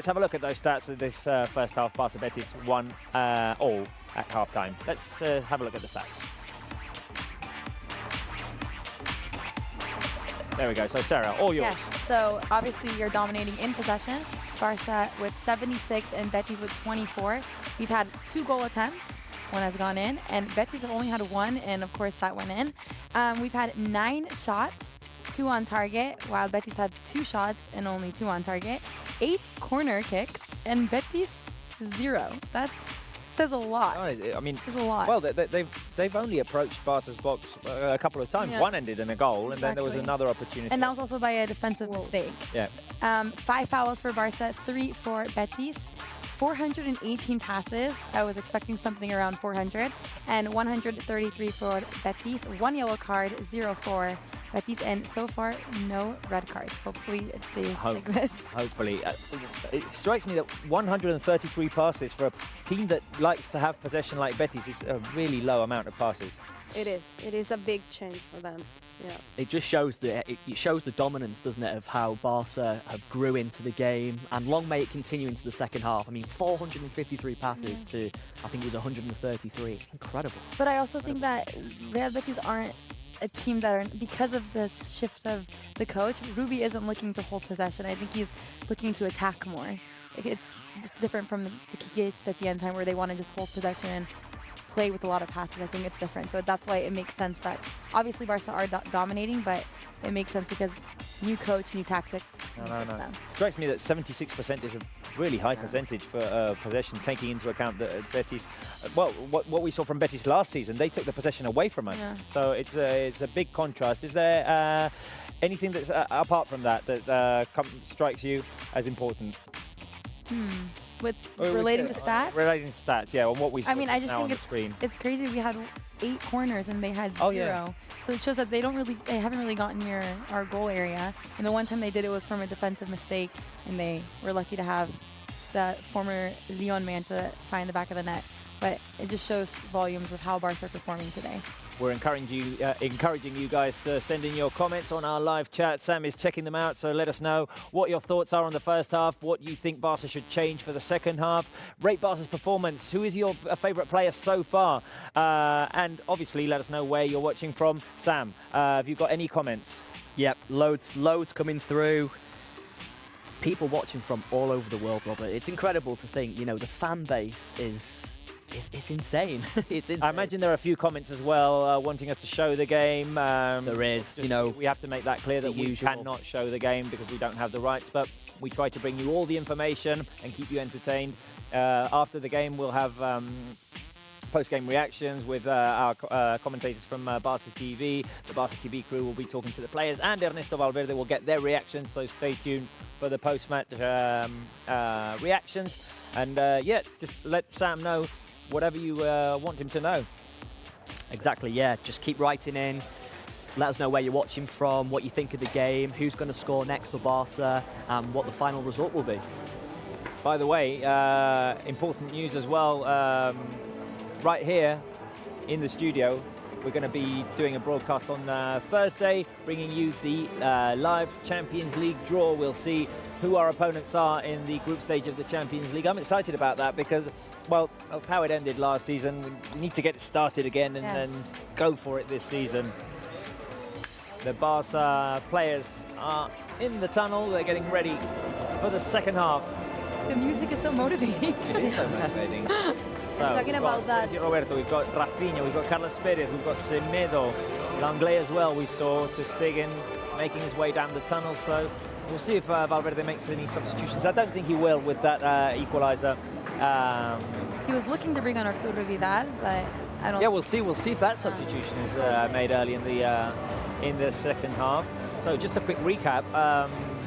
have a look at those stats of this first half. Barça Betis won all at half-time. Let's have a look at the stats. There we go. So, Sarah, all yours. Yes, so obviously you're dominating in possession. Barca with 76 and Betis with 24. We've had 2 goal attempts. One has gone in, and Betis have only had 1, and of course that went in. We've had 9 shots, 2 on target, while Betis had 2 shots and only 2 on target. 8 corner kicks, and Betis 0. That says a lot. I mean, Says a lot. well, they've only approached Barca's box a couple of times. Yeah. One ended in a goal, and then there was Exactly. another opportunity. And that was also by a defensive mistake. Yeah. 5 fouls for Barca, 3 for Betis. 418 passes. I was expecting something around 400. And 133 for Betis. 1 yellow card, 0 for Betis, and so far, no red cards. Hopefully it stays like this. Hopefully. It strikes me that 133 passes for a team that likes to have possession like Betis is a really low amount of passes. It is. It is a big change for them. Yeah. It just shows it shows the dominance, doesn't it, of how Barca have grew into the game, and long may it continue into the second half. I mean, 453 passes to, I think it was 133. Incredible. But I also think that Real Betis aren't a team that are, because of this shift of the coach, Rubi isn't looking to hold possession. I think he's looking to attack more. It's different from the Quiquets at the end time where they want to just hold possession and play with a lot of passes. I think it's different. So that's why it makes sense that obviously Barca are dominating, but it makes sense because new coach, new tactics. No. It strikes me that 76% is a really high percentage for possession, taking into account that Betis, well, what we saw from Betis last season, they took the possession away from us. Yeah. So it's a big contrast. Is there anything that's apart from that strikes you as important? Relating to stats? Relating to stats, yeah, on what we saw I just now on think the screen. It's crazy. We had 8 corners and they had 0. Yeah. So it shows that they haven't really gotten near our goal area. And the one time they did it was from a defensive mistake, and they were lucky to have the former Lyon man to find the back of the net. But it just shows volumes of how Barca are performing today. We're encouraging you guys to send in your comments on our live chat. Sam is checking them out, so let us know what your thoughts are on the first half, what you think Barca should change for the second half. Rate Barca's performance. Who is your favourite player so far? And obviously, let us know where you're watching from. Sam, have you got any comments? Yep, loads coming through. People watching from all over the world, Robert. It's incredible to think, the fan base is insane. It's insane. I imagine there are a few comments as well wanting us to show the game. There is, we have to make that clear that we cannot show the game because we don't have the rights, but we try to bring you all the information and keep you entertained. After the game, we'll have post-game reactions with our commentators from Barça TV. The Barça TV crew will be talking to the players, and Ernesto Valverde will get their reactions, so stay tuned for the post-match reactions. And just let Sam know whatever you want him to know. Exactly, yeah. Just keep writing in. Let us know where you're watching from, what you think of the game, who's going to score next for Barca, and what the final result will be. By the way, important news as well. Right here in the studio, we're going to be doing a broadcast on Thursday, bringing you the live Champions League draw. We'll see who our opponents are in the group stage of the Champions League. I'm excited about that because, well, of how it ended last season. We need to get it started again and go for it this season. The Barca players are in the tunnel. They're getting ready for the second half. The music is so motivating. It is so motivating. Talking about that. Sergio Roberto, we've got Rafinha, we've got Carlos Perez, we've got Semedo, Langley as well. We saw Ter Stegen making his way down the tunnel. So we'll see if Valverde makes any substitutions. I don't think he will with that equaliser. He was looking to bring on Arturo Vidal, but I don't. Yeah, we'll see. We'll see if that substitution is made early in the second half. So just a quick recap.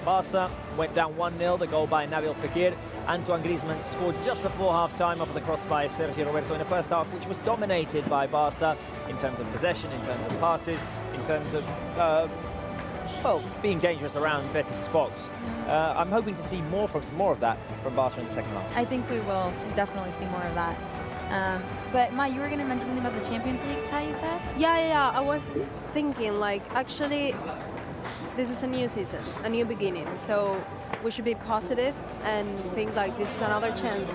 Barca went down 1-0. The goal by Nabil Fekir. Antoine Griezmann scored just before half-time off of the cross by Sergio Roberto in the first half, which was dominated by Barca in terms of possession, in terms of passes, in terms of being dangerous around Betis' box. I'm hoping to see more of that from Barca in the second half. I think we will definitely see more of that. But Ma, you were going to mention something about the Champions League tie, you said? Yeah. I was thinking, actually, this is a new season, a new beginning. So we should be positive and think this is another chance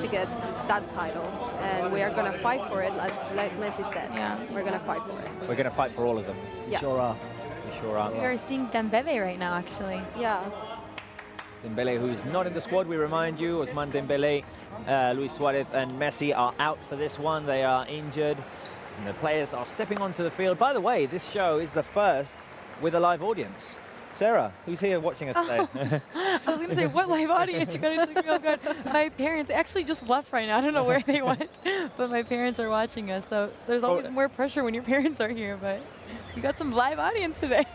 to get that title. And we are going to fight for it, like Messi said. Yeah. We're going to fight for it. We're going to fight for all of them. Yeah. Sure are. We sure are. We are seeing Dembele right now, actually. Yeah. Dembele, who is not in the squad, we remind you. Ousmane Dembele, Luis Suarez and Messi are out for this one. They are injured. And the players are stepping onto the field. By the way, this show is the first with a live audience. Sarah, who's here watching us today? I was going to say, what live audience? You're going to feel good. My parents actually just left right now. I don't know where they went, but my parents are watching us. So there's always more pressure when your parents are here, but you got some live audience today.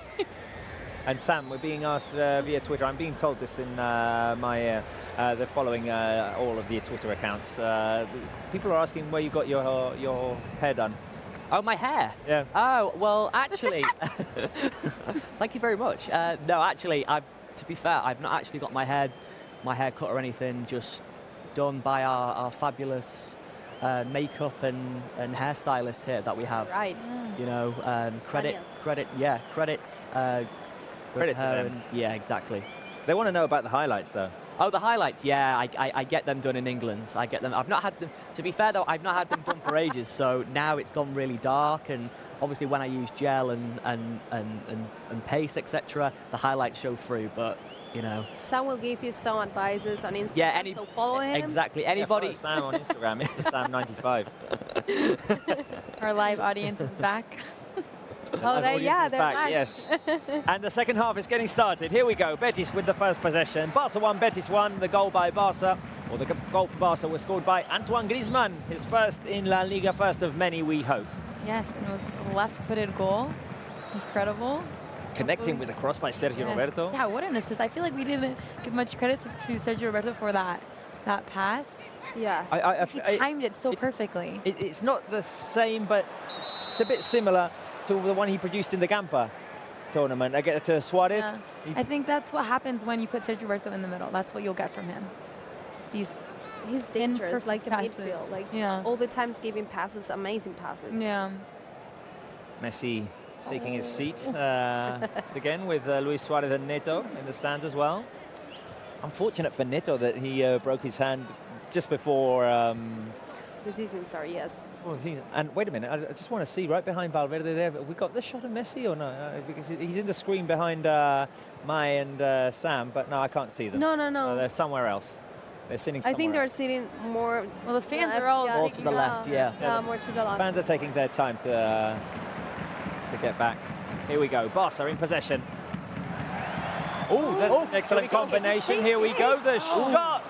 And Sam, we're being asked via Twitter. I'm being told this in my they're following all of the Twitter accounts. People are asking where you got your hair done. Oh, my hair? Yeah. Oh, well, actually, thank you very much. No, actually, to be fair, I've not actually got my hair cut or anything, just done by our fabulous makeup and hairstylist here that we have. Right. You know, credits. Credit to them. Yeah, exactly. They want to know about the highlights, though. Oh, the highlights, yeah, I get them done in England. I get them. I've not had them, to be fair though, I've not had them done for ages, so now it's gone really dark, and obviously when I use gel and paste, etc., the highlights show through, but, you know. Sam will give you some advices on Instagram, Yeah, so follow him. Exactly, anybody. Yeah, follow Sam on Instagram, it's Sam95. Our live audience is back. Oh, they're back. Yes. And the second half is getting started. Here we go. Betis with the first possession. Barça 1, Betis 1. The goal by Barça, or the goal for Barça, was scored by Antoine Griezmann. His first in La Liga, first of many, we hope. Yes, and it was a left-footed goal. Incredible. Connecting with a cross by Sergio Roberto. Yeah, what an assist. I feel like we didn't give much credit to Sergio Roberto for that pass. Yeah. He timed it so perfectly. It's not the same, but it's a bit similar to the one he produced in the Gampa tournament. I get to Suarez. Yeah. I think that's what happens when you put Sergio Roberto in the middle. That's what you'll get from him. He's dangerous, perfect like the passes. midfield. Like Yeah. all the times giving passes, amazing passes. Yeah. Messi taking his seat again with Luis Suarez and Neto in the stands as well. Unfortunate for Neto that he broke his hand just before The season started, yes. and wait a minute, I just want to see right behind Valverde there. Have we got the shot of Messi or no? Because he's in the screen behind Mai and Sam, but no, I can't see them. No. They're somewhere else. They're sitting somewhere I think they're else. sitting more. Well, the fans left, are all More to the left, yeah. More to the left. Fans are taking their time to get back. Here we go. Barca in possession. Oh, that's an excellent combination. Here we go. The shot.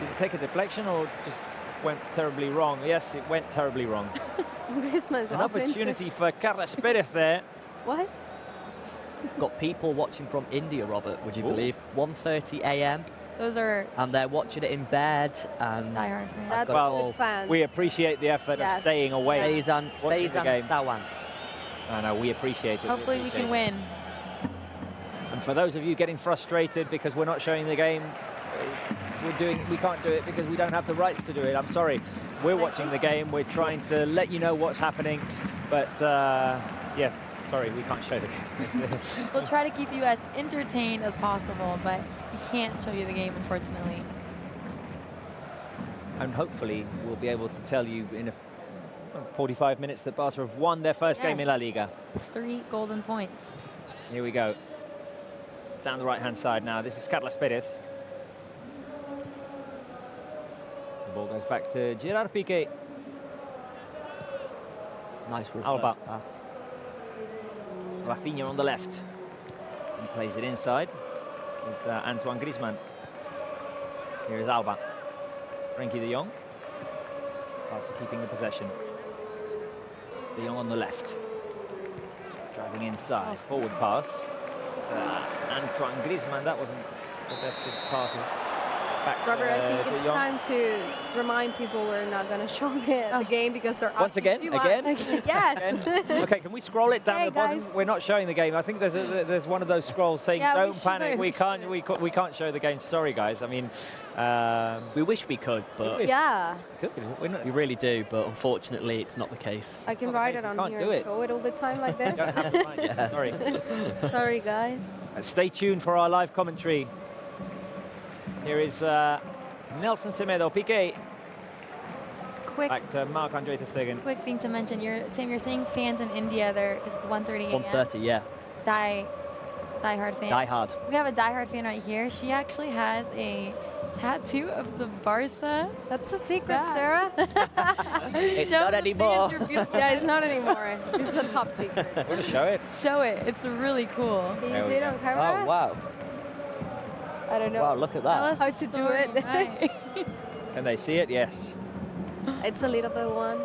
Did it take a deflection or just went terribly wrong? Yes, it went terribly wrong. Griezmann's An off in. opportunity for Carles Perez there. What? Got people watching from India, Robert, would you believe? 1:30 a.m. Those are and they're watching it in bed. And diehard fans. That's Well, good fans. we appreciate the effort of Yes. staying away. Faizan Watching the game. Sawant. I know, we appreciate it. Hopefully we can win. And for those of you getting frustrated because we're not showing the game, we can't do it because we don't have the rights to do it. I'm sorry. We're watching the game. We're trying to let you know what's happening. But yeah, sorry, we can't show the game. We'll try to keep you as entertained as possible, but we can't show you the game, unfortunately. And hopefully we'll be able to tell you in 45 minutes that Barca have won their first game in La Liga. 3 golden points. Here we go. Down the right-hand side now. This is Carles Perez. The ball goes back to Gerard Piqué. Nice reverse Alba. pass. Rafinha on the left. He plays it inside with Antoine Griezmann. Here is Alba. Frenkie de Jong. Barca keeping the possession. De Jong on the left. Driving inside. Forward pass. Antoine Griezmann. That wasn't the best of passes. Back Robert, to, I think De it's Jong. time to remind people we're not going to show the game because they're Once asking again? too much. Again? Yes. Okay, can we scroll it down Hey, the bottom? guys. We're not showing the game. I think there's one of those scrolls saying Yeah, we don't panic. should. We can't show the game. Sorry guys. I mean We wish we could, but Yeah. we're not, we really do. But unfortunately, it's not the case. I can not the write case, it we on can't here do and it. show it all the time like this. don't have the mic. Sorry. Sorry, guys. Stay tuned for our live commentary. Here is Nelson Semedo, Piqué. Quick Back to Marc-Andre ter Stegen. quick thing to mention. You're saying fans in India there because it's 1:30 a.m. 1:30, yeah. Diehard fan. Die hard. We have a diehard fan right here. She actually has a tattoo of the Barca. That's a secret, Yeah. Sarah. It's Show not the anymore. fans your beautiful- Yeah, it's not anymore. This is a top secret. Want to show it? Show it. It's really cool. Can you There see we it go. on camera? Oh, wow. I don't know. Wow, look at that. How to do it. Right. Can they see it? Yes. It's a little bit one.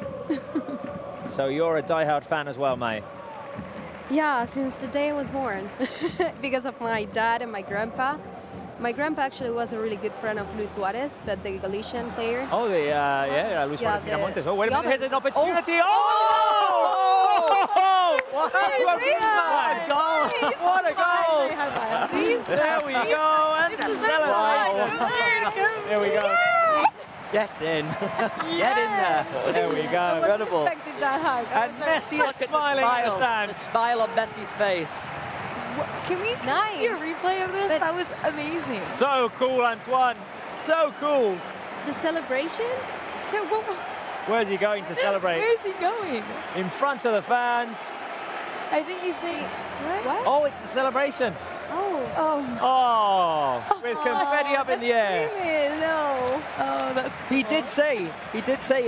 So you're a diehard fan as well, May. Yeah, since the day I was born. Because of my dad and my grandpa. My grandpa actually was a really good friend of Luis Suarez, but the Galician player. Oh, Luis Suarez Pinamontes. Oh, wait a minute, here's an opportunity. Oh! What a goal! What a goal! There we go, and celebrate. There we go. Get in. Get in there. There we go. Incredible. Expected that hard. And Messi is smiling at the The stands. smile on Messi's face. Can we see a replay of this? That was amazing. So cool, Antoine. So cool. The celebration? Where's he going to celebrate? Where is he going? In front of the fans. I think he's saying, what? Oh, it's the celebration. Oh. Oh, with confetti up in the air. No. Oh, that's He did say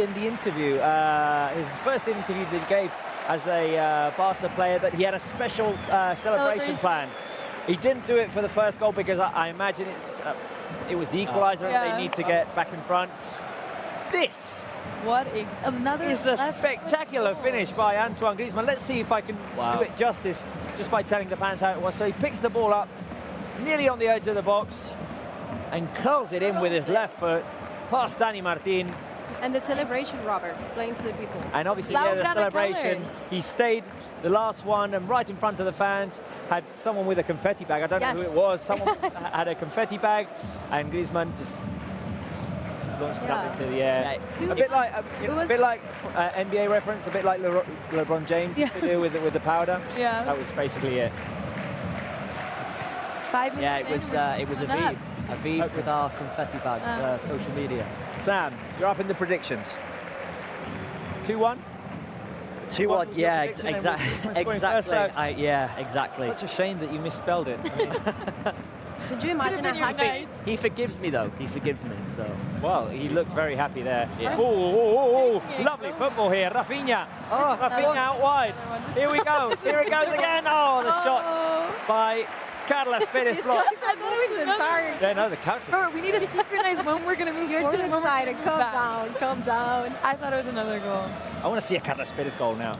in the interview, his first interview that he gave as a Barca player, that he had a special celebration plan. He didn't do it for the first goal because I imagine it was the equaliser and they need to get back in front. This another is a spectacular finish by Antoine Griezmann. Let's see if I can do it justice just by telling the fans how it was. So he picks the ball up nearly on the edge of the box and curls it in with his left foot past Dani Martin. And the celebration, Robert, explain to the people. And obviously, the celebration, he stayed the last one and right in front of the fans, had someone with a confetti bag. I don't know who it was. Someone had a confetti bag, and Griezmann just launched it up into the air. A bit like NBA reference, a bit like LeBron James to do with the powder. Yeah. That was basically it. 5 minutes. It was Aviv. Aviv with our confetti bag, social media. Sam, you're up in the predictions. 2-1? 2-1, yeah, exactly. Yeah, exactly. Such a shame that you misspelled it. I mean, Could you imagine a happy? He forgives me though. He forgives me. So. Well, he looked very happy there. Yeah. Oh, lovely football here. Rafinha. Oh, Rafinha out wide. Here we go. Here it goes again. Oh, the shot by Carlos Perez block. I thought it was entire. Yeah, no, the couch. Robert, we need to synchronize when we're going to move You're forward too and when we're excited. gonna Calm move back. down. Calm down. I thought it was another goal. I want to see a Carlos Perez goal now.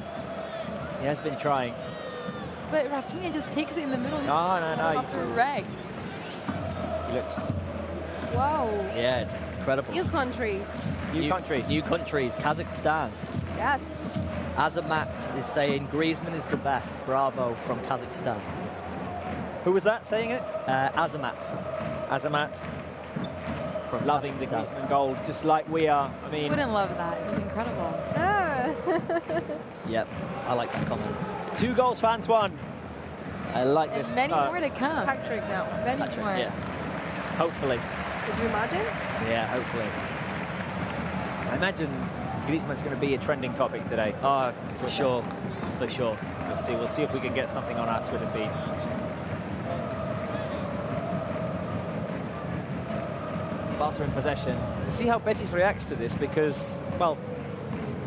He has been trying. But Rafinha just takes it in the middle. No. He's correct. He looks. Wow. Yeah, it's incredible. New countries. New countries. New countries. Kazakhstan. Yes. Azamat is saying Griezmann is the best. Bravo from Kazakhstan. Who was that saying it? Azamat. Azamat. Loving the Griezmann goal, just like we are. I mean, Wouldn't love that. It was incredible. Yep, I like that comment. 2 goals for Antoine. I like And this. many more to come. Hat trick now. Many Hat trick, more. yeah. Hopefully. Could you imagine? Yeah, hopefully. I imagine Griezmann's going to be a trending topic today. Oh, for sure. For sure. We'll see if we can get something on our Twitter feed. Barca in possession. We'll see how Betis reacts to this because, well,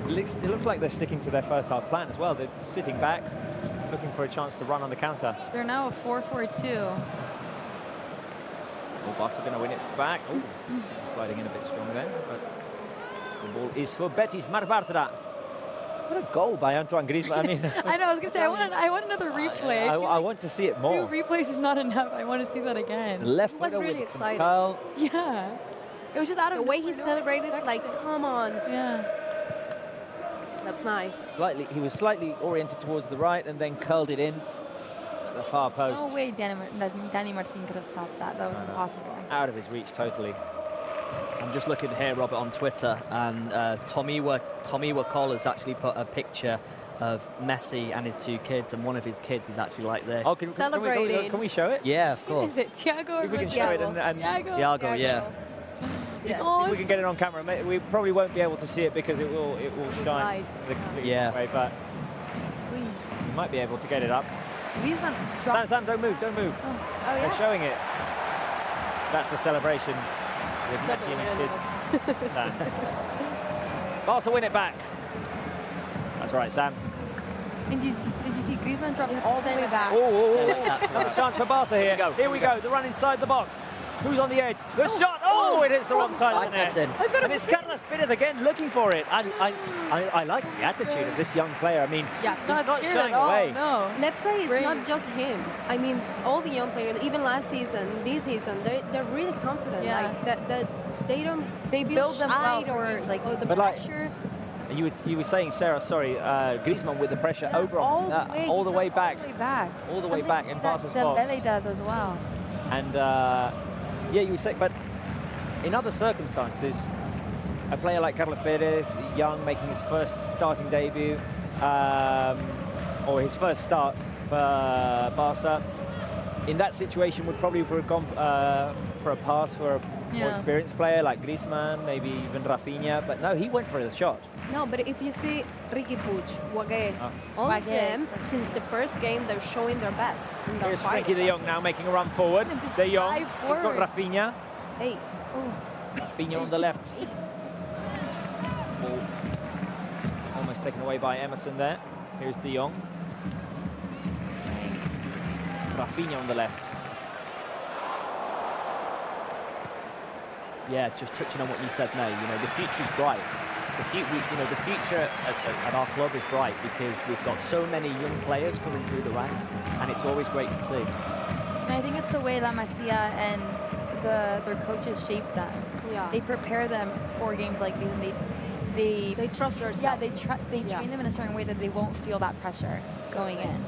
it looks like they're sticking to their first half plan as well. They're sitting back, looking for a chance to run on the counter. They're now a 4-4-2. Oh, Barca going to win it back. Oh, sliding in a bit strong there, but the ball is for Betis. Marc Bartra. What a goal by Antoine Griezmann. I mean, I know, I was going to say, I want another replay. I want to see it more. 2 replays is not enough. I want to see that again. The left was footer really with exciting. curl. Yeah. It was just out of The way he nowhere. celebrated, like, come on. Yeah. That's nice. He was slightly oriented towards the right and then curled it in at the far post. No way Dani Martin could have stopped that. That was impossible. Out of his reach totally. I'm just looking here, Robert, on Twitter, and Tomiwa Cole has actually put a picture of Messi and his 2 kids, and one of his kids is actually like this. Oh, can we show it? Yeah, of course. Is it Thiago? If we can show it and Thiago, yeah. see if we can get it on camera. We probably won't be able to see it because it will shine the way, but we might be able to get it up. Griezmann dropped. Sam, don't move. Oh, They're showing it. That's the celebration with Messi and his kids. Barca win it back. That's right, Sam. And did you see Griezmann dropping all the way back? Another chance for Barca here. Here we go. The run inside the box. Who's on the edge? The shot! Oh, it hits the wrong side of the net. That's in. And it's Carlos Pérez again looking for it. I like the attitude of this young player. I mean, Yeah, he's not not scared shying at all, away. No. Let's say it's Great. not just him. I mean, all the young players, even last season, this season, they're really confident. Yeah. Like that they don't. They feel build them well shy for or games like or the But like- pressure. You were saying, Sarah, sorry, Griezmann with the pressure over all the way, all the way back. All the way back. All the way back in Barca's box. Dembele does as well. And yeah, you were saying, but in other circumstances, a player like Carlos Pérez, young, making his first starting debut, or his first start for Barca, in that situation would probably for a pass for a more Yeah. experienced player like Griezmann, maybe even Rafinha. But no, he went for the shot. No, but if you see Ricky Puig, Wagué, all of Wagué. them, since the first game, they're showing their best. And they're Here's fighting. Frankie de Jong now making a run forward. And just De Jong, dive he's got forward. Rafinha. Hey, Rafinha on the left. Ball almost taken away by Emerson there. Here's De Jong. Nice. Rafinha on the left. Yeah, just touching on what you said now, you know, the future's bright. The future at our club is bright because we've got so many young players coming through the ranks, and it's always great to see. And I think it's the way La Masia and their coaches shape them. yeah. They prepare them for games like these, and They trust themselves. yeah, they train them in a certain way that they won't feel that pressure going in.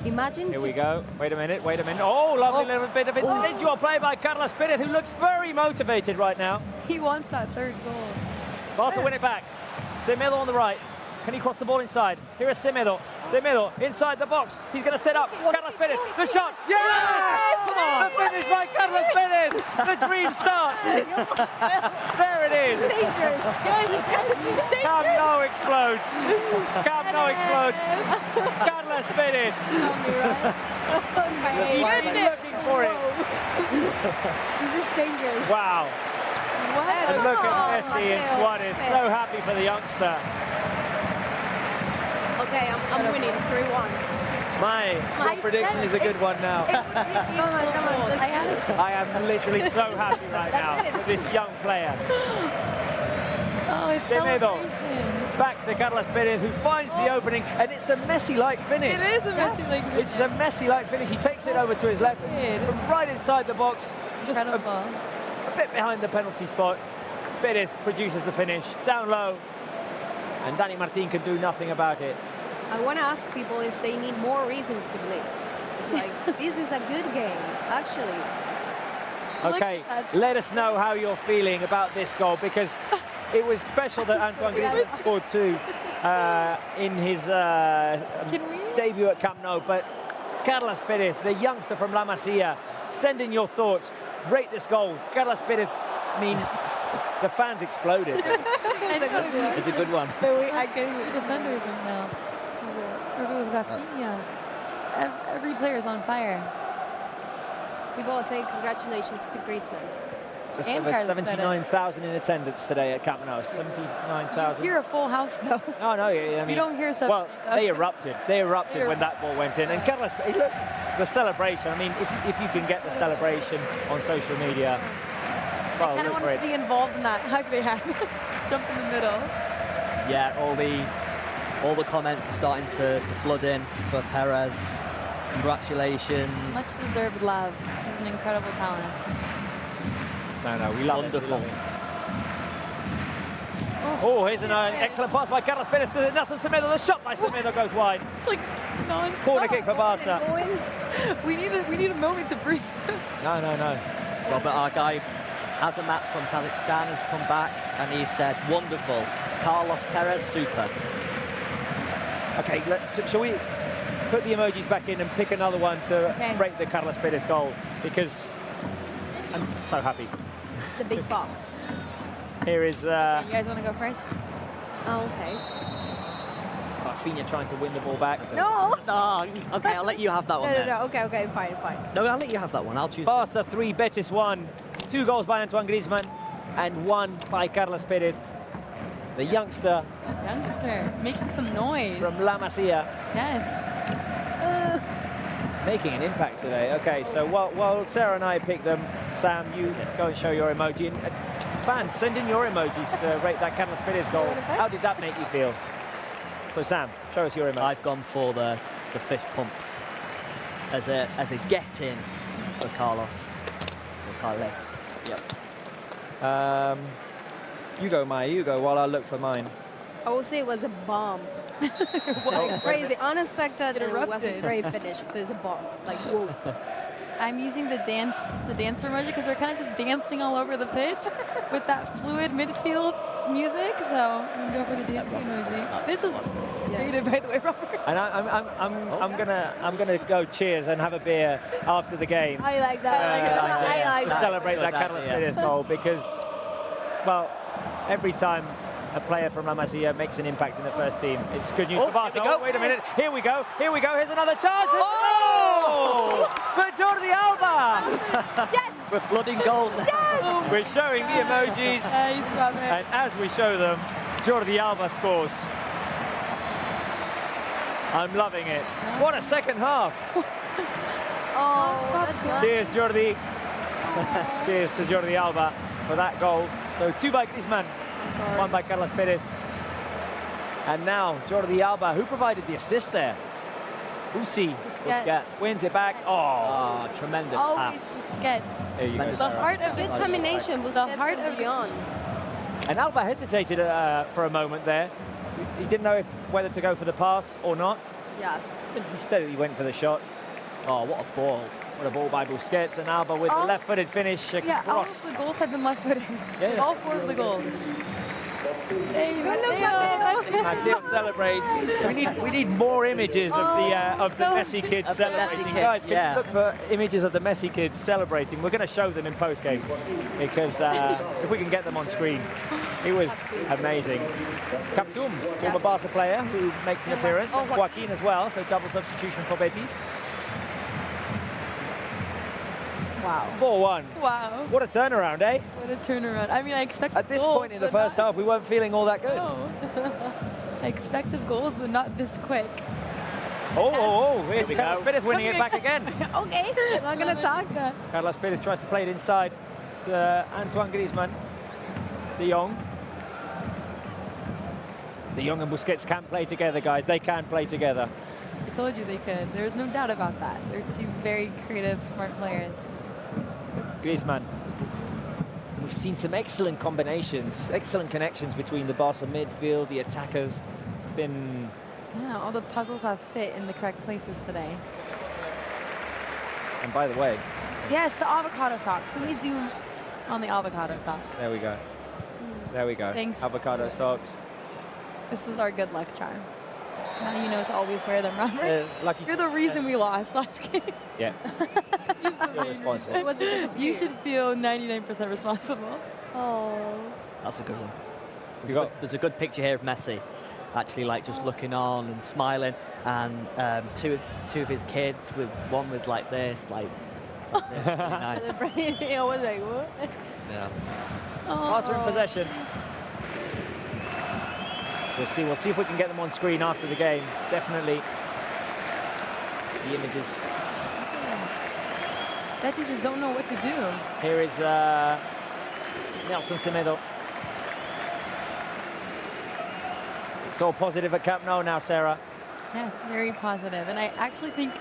Imagine. Here we go. Wait a minute, wait a minute. Oh, lovely little bit of individual play by Carlos Pérez, who looks very motivated right now. He wants that third goal. Barca win it back. Semedo on the right. Can he cross the ball inside? Here is Semedo. Semedo inside the box. He's going to set up. Carlos Pérez. The shot. Yes! Come on. The finish by Carlos Pérez. The dream start. There it is. dangerous. Camp Nou explodes. Camp Nou explodes. Carlos Pérez. He's looking for it. This is dangerous. Wow. And look at Messi and Suarez. So happy for the youngster. Okay, I'm winning 3-1. My prediction is a good one now. Come on. I am literally so happy right now with this young player. Oh, it's Semedo. celebration. Back to Carlos Pérez, who finds the opening, and it's a Messi-like finish. It is a Messi like It's a Messi-like finish. He takes it over to his left, from right inside the box, just incredible. a bit behind the penalty spot. Pérez produces the finish, down low, and Dani Martín can do nothing about it. I want to ask people if they need more reasons to believe. It's like, this is a good game, actually. Okay, at that. let us know how you're feeling about this goal, because it was special that Antoine Griezmann scored two in his debut at Camp Nou, but Carlos Pérez, the youngster from La Masia, send in your thoughts, rate this goal. Carlos Pérez, I mean, the fans exploded. It's a good one. I can defenders right now. Or if it was Rafinha. Every player is on fire. People say congratulations to Griezmann. Just And over Carlos Pérez. 79,000 in attendance today at Camp Nou. 79,000. You hear a full house though. No, I mean, You don't hear well, 70,000. they erupted. They erupted when that ball went in. And Carlos, look, the celebration. I mean, if you can get the celebration on social media, well, I kind of look for wanted to it. be involved in that hug they had. Jump in the middle. Yeah, all the comments are starting to flood in for Perez. Congratulations. Much deserved love. He's an incredible talent. No, we love Wonderful. it. Oh, here's an excellent pass by Carlos Pérez to Nelson Semedo. The shot by Semedo goes wide. Like non-stop. Corner kick for Barca. We need a moment to breathe. No. Robert, our guy, Azamat from Kazakhstan, has come back and he said, wonderful. Carlos Perez, super. Okay, shall we put the emojis back in and pick another one to rate the Carlos Pérez goal? Because I'm so happy. The big box. Here is You guys want to go first? Oh, okay. Rafinha trying to win the ball back. No! No, okay, I'll let you have that one then. No. Okay, fine. No, I'll let you have that one. I'll choose. Barca 3, Betis 1. 2 goals by Antoine Griezmann and 1 by Carlos Pérez, the youngster Making some noise. from La Masia, Yes. making an impact today. Okay, so while Sarah and I pick them, Sam, you go and show your emoji. And fans, send in your emojis to rate that Carlos Perez goal. How did that make you feel? So Sam, show us your emoji. I've gone for the fist pump as a get-in for Carlos. Or Carles. Yep. You go, Maya, you go, while I look for mine. I would say it was a bomb. Like crazy, unexpected, and it was a erupted. great finish. So it's a bomb. Like, whoa. I'm using the dancer emoji because they're kind of just dancing all over the pitch with that fluid midfield music. So I'm gonna go for the dancing emoji. This is creative, by the way, Robert. And I'm gonna go cheers and have a beer after the game. I like that. I like To that. celebrate that Carlos Perez goal because, well, every time a player from La Masia makes an impact in the first team, it's good news for Barça. Here we go. Oh, wait a minute. Here we go. Here's another chance. Oh! For Jordi Alba. Yes! We're flooding goals. Yes! We're showing the emojis. Nice, Robert. And as we show them, Jordi Alba scores. I'm loving it. What a second half. Oh, that's nice. Cheers, Jordi. Cheers to Jordi Alba for that goal. So 2 by Griezmann, I'm sorry. 1 by Carlos Perez. And now Jordi Alba, who provided the assist there? Uzi Busquets. wins it back. Oh, Oh, tremendous Always pass. Busquets. there you go, The Sarah. heart of Good it. combination. The heart of beyond. And Alba hesitated for a moment there. He didn't know whether to go for the pass or not. Yes. He steadily went for the shot. Oh, what a ball. What a ball by Busquets, and Alba with the Oh. left-footed finish Yeah, all across. of the goals have been left-footed. Yeah. All 4 of the goals. Hey, Mateo celebrates. We need more images of the Messi kids Of the celebrating. Messi kids, Guys, can yeah. you look for images of the Messi kids celebrating? We're going to show them in post-game because if we can get them on screen, it was amazing. Captum, former Barca player who makes an appearance. Oh, Joaquin as well, so double substitution for Betis. Wow. 4-1. Wow, What a turnaround, eh? what a turnaround. I mean, I expected At this goals, point in the but first not- half, we weren't feeling all that good. No. I expected goals, but not this quick. Here's Carlos Perez winning it back again. Okay. I'm not going to talk. Carlos Perez tries to play it inside to Antoine Griezmann. De Jong. De Jong and Busquets can play together, guys. They can play together. I told you they could. There's no doubt about that. They're 2 very creative, smart players. Griezmann. We've seen some excellent combinations, excellent connections between the Barca midfield, the attackers. It's been... Yeah, all the puzzles have fit in the correct places today. And by the way, Yes, the avocado socks. Can we zoom on the avocado sock? there we go. There we go. Thanks. Avocado socks. This was our good luck charm. Now you know to always wear them, Robert. Lucky You're the reason we lost last game. Yeah. You're responsible. It was because of You should feel 99% responsible. Oh. That's a good one. You got- There's a good picture here of Messi, actually like just looking on and smiling, and two of his kids with one with like this, like this, really nice. I was like, what? Yeah. Barca in possession. We'll see if we can get them on screen after the game. Definitely. The images. Betis just don't know what to do. Here is Nelson Semedo. It's all positive at Camp Nou now, Sarah. Yes, very positive. And I actually think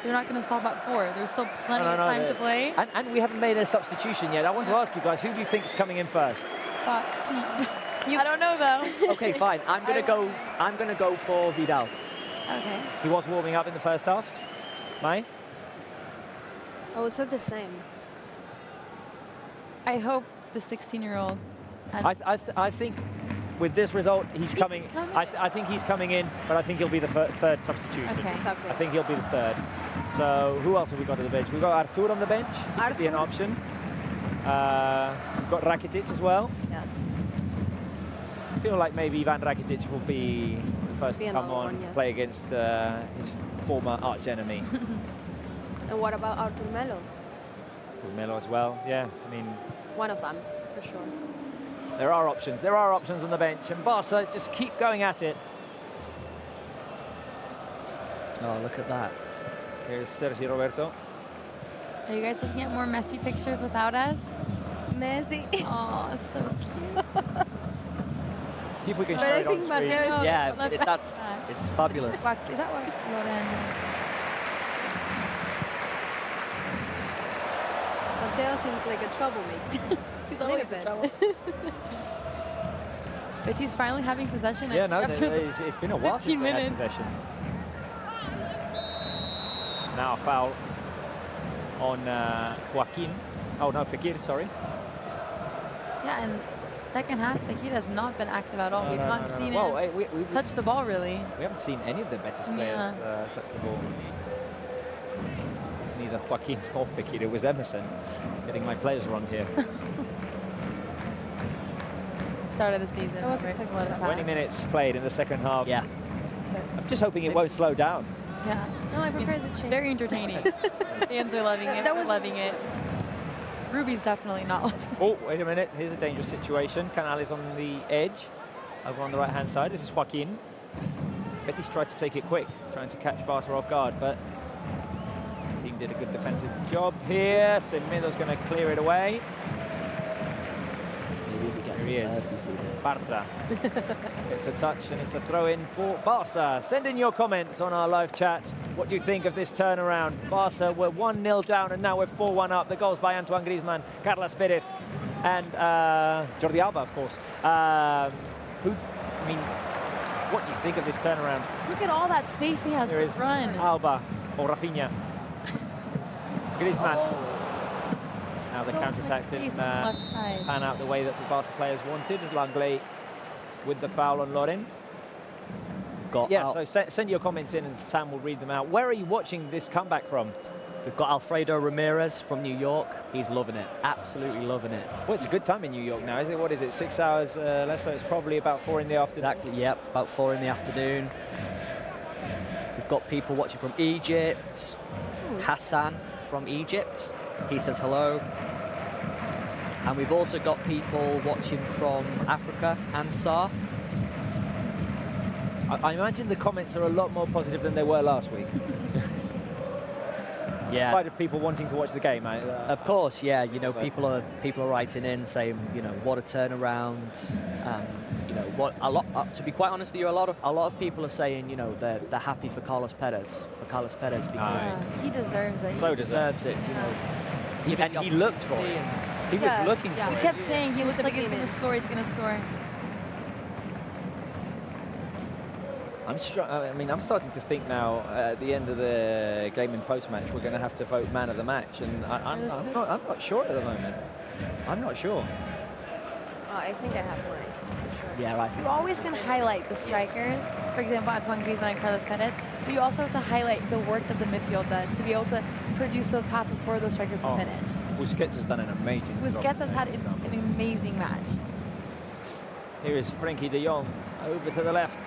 they're not going to stop at 4. There's still plenty of time to play. And we haven't made a substitution yet. I want to ask you guys, who do you think is coming in first? I don't know though. Okay, fine. I'm gonna go for Vidal. Okay. He was warming up in the first half. Mai? I would say the same. I hope the 16-year-old. I think with this result, he's coming. I think he's coming in, but I think he'll be the third substitution. Okay. Exactly. I think he'll be the third. So who else have we got on the bench? We've got Artur on the bench. He could be an Artur. option. We've got Rakitic as well. Yes. I feel like maybe Ivan Rakitic will be the first Be to come another on, one, yes. play against his former arch enemy. And what about Artur Melo? Melo as well. Yeah, I mean, One of them, for sure. there are options. There are options on the bench, and Barca just keep going at it. Oh, look at that. Here's Sergi Roberto. Are you guys looking at more messy pictures without us? Messi. Oh, so cute. See if we can But show I it on think screen. Mateo's- Yeah, Look, it's fabulous. Is that what Loren? Mateo seems like a troublemaker. He's Little always in bit. trouble. But he's finally having possession. Yeah, no, after it's been a while 15 since they had minutes. possession. Now a foul on Joaquin. Oh no, Fekir, sorry. Yeah, and second half, Fekir has not been active at all. We've not seen him Well, we touch the ball really. haven't seen any of the Betis players Yeah. touch the ball. It's neither Joaquin or Fekir, it was Emerson. Getting my players wrong here. Start of the season. That was a right, quick let it pass. 20 pass. minutes played in the second half. Yeah. I'm just hoping it won't slow down. Yeah. No, I prefer the change. Very entertaining. Fans are loving it. That We're was- loving it. Ruby's definitely not loving it. Oh, wait a minute. Here's a dangerous situation. Canal is on the edge, over on the right-hand side. This is Joaquin. Betis tried to take it quick, trying to catch Barca off guard, but the team did a good defensive job here. Semedo's going to clear it away. Maybe we get Here he to is. third, we see this. Bartra. It's a touch and it's a throw-in for Barca. Send in your comments on our live chat. What do you think of this turnaround? Barca were 1-0 down and now we're 4-1 up. The goals by Antoine Griezmann, Carlos Perez, and Jordi Alba, of course. What do you think of this turnaround? Look at all that space he has Here to is run. Alba or Rafinha. Griezmann. Oh. Now the So much counter-attack space didn't on the left side. pan out the way that the Barca players wanted. Langley with the foul on Loren. Got Yeah, Al- so send your comments in and Sam will read them out. Where are you watching this comeback from? We've got Alfredo Ramirez from New York. He's loving it. Absolutely loving it. Well, it's a good time in New York now, is it? What is it, 6 hours less, so it's probably about 4 in the afternoon. Exactly, yep, about 4 in the afternoon. We've got people watching from Egypt. Hassan from Egypt. He says hello. And we've also got people watching from Africa, Ansar. I imagine the comments are a lot more positive than they were last week. In Yeah, spite of people wanting to watch the game. of course, yeah. You know, But- people are writing in saying, you know, what a turnaround. You know, what a lot. To be quite honest with you, a lot of people are saying, you know, they're happy for Carlos Perez, because Yeah, he deserves it. So he deserves it. You know, given And the he looked for opportunity it. and- He Yeah, was looking yeah. for He it. kept saying he looks the like he's going to beginning. score, he's going to score. I'm starting to think now. At the end of the game in post-match, we're going to have to vote man of the match, and I'm not sure at the moment. I'm not sure. Oh, I think I have mine. for sure. Yeah, right. You always can highlight the strikers, for example, Antoine Griezmann and Carlos Perez, but you also have to highlight the work that the midfield does to be able to produce those passes for those strikers to Oh. finish. Busquets has done an amazing job. Busquets has had an amazing match. Here is Frenkie de Jong over to the left.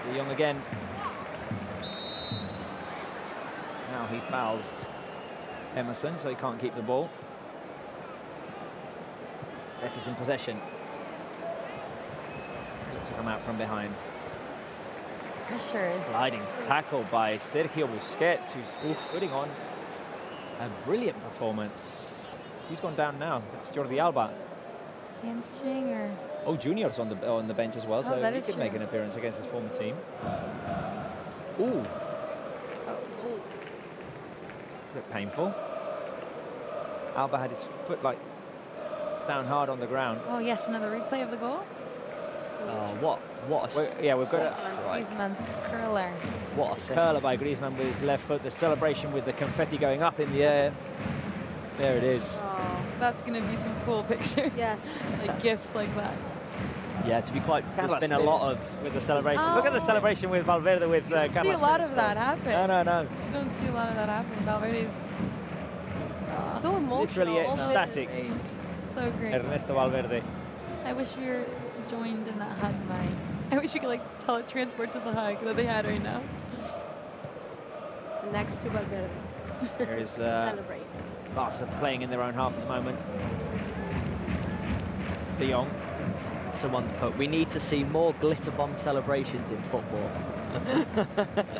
De Jong again. Now he fouls Emerson, so he can't keep the ball. Betis in possession. Look to come out from behind. Pressure is Sliding tackle by Sergio Busquets, who's putting on a brilliant performance. Who's gone down now? It's Jordi Alba. hamstring or... Oh, Junior's on the bench as well, so that he is could make true. an appearance against his former team. Ooh, a bit painful. Alba had his foot down hard on the ground. Oh yes, another replay of the goal. Oh, what a We've got a strike. Griezmann's curler. What a thing. curler by Griezmann with his left foot. The celebration with the confetti going up in the air. There it is. Oh, That's going to be some cool pictures. yes. Like gifts like that. Yeah, to be quite. There's Carlos been a lot of. with the celebration. Look at the celebration with Valverde with You don't see Carlos a lot Perez of that goal. happen. No. You don't see a lot of that happen. Valverde's So emotional. Literally almost. ecstatic. great. So great. Ernesto Valverde. I wish we were joined in that hug, Mike. I wish we could teletransport to the hug that they had right now. Next to Valverde. Here is Celebrate. Barca playing in their own half at the moment. De Jong. Someone's put. We need to see more glitter bomb celebrations in football.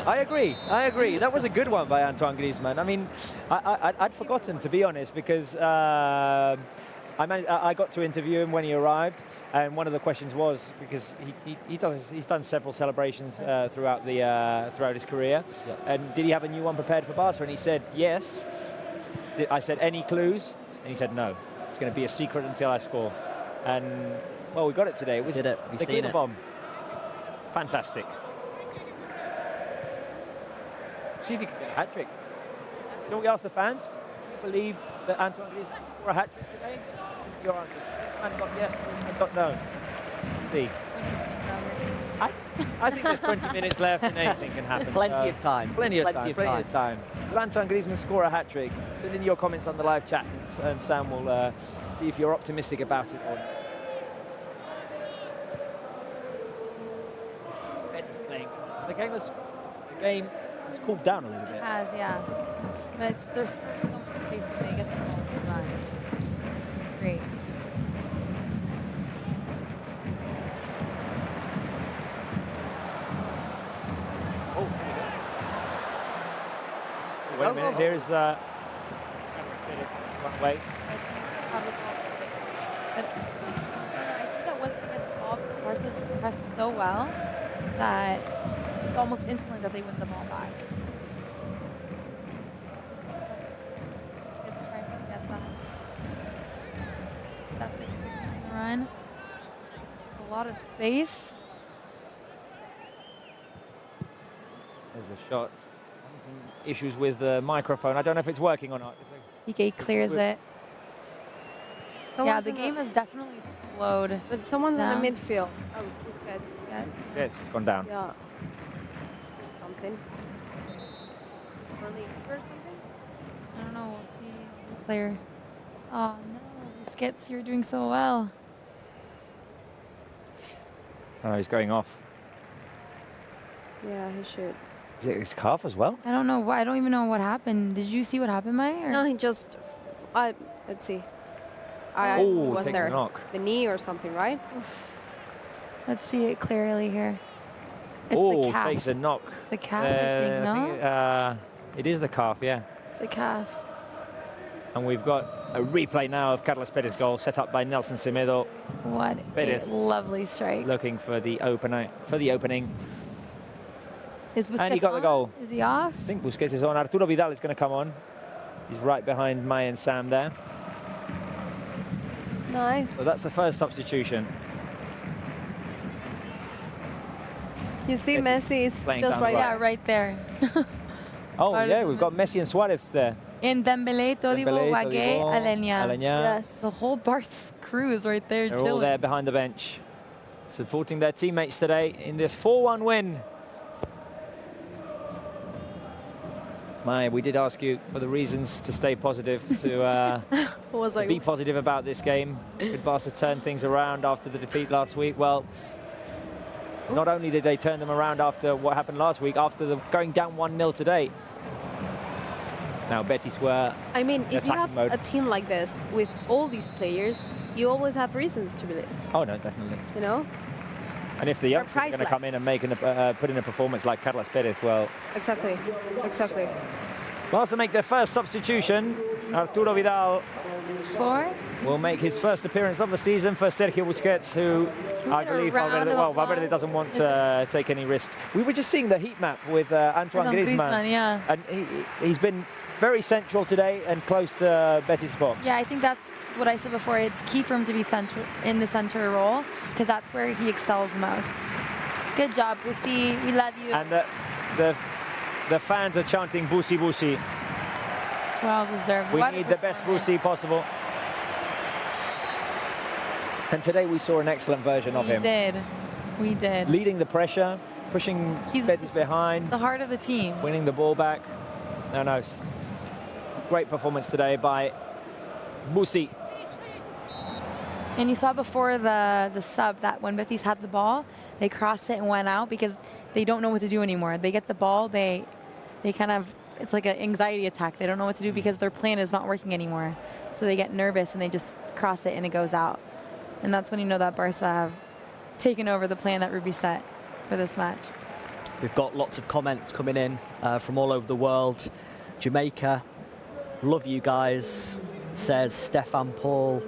I agree. That was a good one by Antoine Griezmann. I mean, I'd forgotten, to be honest, because I got to interview him when he arrived, and one of the questions was, because he's done several celebrations throughout his career, and did he have a new one prepared for Barca? And he said yes. I said, any clues? And he said no. It's going to be a secret until I score. And well, we got it today. It was the Keeper bomb. Fantastic. See if he can get a hat-trick. Don't we ask the fans? Do you believe that Antoine Griezmann will score a hat-trick today? Your answer. Man got yes, man got no. Let's see. I think there's 20 minutes left and anything can happen. Plenty of time. Plenty of time. Will Antoine Griezmann score a hat-trick? Send in your comments on the live chat, and Sam will see if you're optimistic about it or not. Betis playing. The game has cooled down a little bit. It has, yeah. But there's still so much space when they get the ball to run. Great. Wait a minute, here's one way. But I think that once they get the ball, Barca just press so well that it's almost instantly that they win the ball back. It's trying to get that. That's it. Run. A lot of space. There's the shot. Some issues with the microphone. I don't know if it's working or not. PK clears it. Yeah, the game has definitely slowed. But someone's down. in the midfield. Oh, Busquets. Yes. Yes, it's gone down. Yeah. Something. Early or something? I don't know. We'll see. The player. Oh no, Busquets, you're doing so well. Oh, he's going off. Yeah, he should. Is it his calf as well? I don't know. I don't even know what happened. Did you see what happened, Maya? No, he just. Let's see. Oh, was takes there a knock. the knee or something, right? Let's see it clearly here. It's Oh, the calf. takes a knock. It's the calf, I think, no? It is the calf, yeah. It's the calf. And we've got a replay now of Carlos Perez's goal, set up by Nelson Semedo. What Perez a lovely strike. looking for the opening. Is Busquets And he got the on? goal. Is he off? I think Busquets is on. Arturo Vidal is going to come on. He's right behind Maya and Sam there. Nice. So that's the first substitution. You see, Betis Messi is playing just down right the Yeah, there. right there. Oh, Part yeah, of we've got Messi and Suarez there. And Dembele, Todibo, Dembele, Wagué, Todibo, Alenia. Alenia. Yes. The whole Barca crew is right there They're chilling. all there behind the bench, supporting their teammates today in this 4-1 win. Maya, we did ask you for the reasons to stay positive, to Was like, be positive about this game. Could Barca turn things around after the defeat last week? Well, not only did they turn them around after what happened last week, after going down 1-0 today. Now, Betis were I mean, if you have attacking mode. a team like this with all these players, you always have reasons to believe. Oh, no, definitely. You know? And if the youngsters are going to come in and put in a performance like Carlos Perez, well... Exactly. Exactly. Barca make their first substitution. Arturo Vidal will make his first appearance of the season for Sergio Busquets, who I get a believe round of Valverde applause? doesn't want to take any risks. We were just seeing the heat map with Antoine Griezmann. Yeah. And he's been very central today and close to Betis' box. Yeah, I think that's what I said before. It's key for him to be in the center role, because that's where he excels most. Good job, Busi. We love you. And the fans are chanting Busi Busi. Well deserved. We What a need the best performance. Busi possible. And today we saw an excellent version of him. We did. Leading the pressure, pushing He's Betis behind, the heart of the team. winning the ball back. No. Great performance today by Busi. And you saw before the sub that when Betis had the ball, they crossed it and went out because they don't know what to do anymore. They get the ball, they kind of, it's like an anxiety attack. They don't know what to do because their plan is not working anymore. So they get nervous and they just cross it and it goes out. And that's when you know that Barca have taken over the plan that Ruby set for this match. We've got lots of comments coming in from all over the world. Jamaica, love you guys, says Stefan Paul.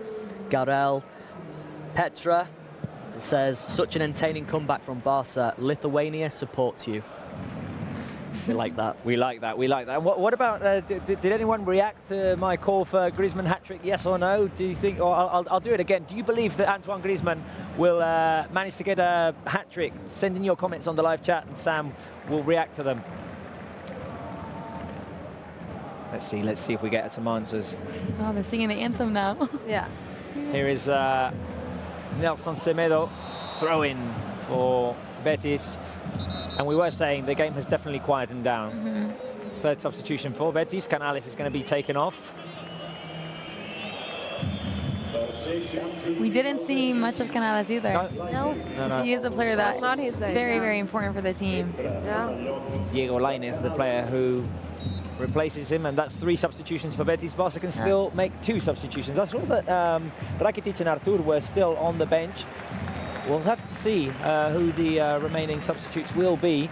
Garel. Petra says, such an entertaining comeback from Barca. Lithuania supports you. We like that. We like that. We like that. What about, did anyone react to my call for Griezmann hat-trick, yes or no? Do you think, or I'll do it again. Do you believe that Antoine Griezmann will manage to get a hat-trick? Send in your comments on the live chat and Sam will react to them. Let's see if we get some answers. Oh, they're singing the anthem now. Yeah. Here is Nelson Semedo throw-in for Betis. And we were saying the game has definitely quietened down. Third substitution for Betis. Canales is going to be taken off. We didn't see much of Canales either. No. He is a player that's not his day, very, yeah. very important for the team. Yeah. Diego Lainez, the player who replaces him, and that's 3 substitutions for Betis. Barca can still make 2 substitutions. I saw that Rakitic and Artur were still on the bench. We'll have to see who the remaining substitutes will be.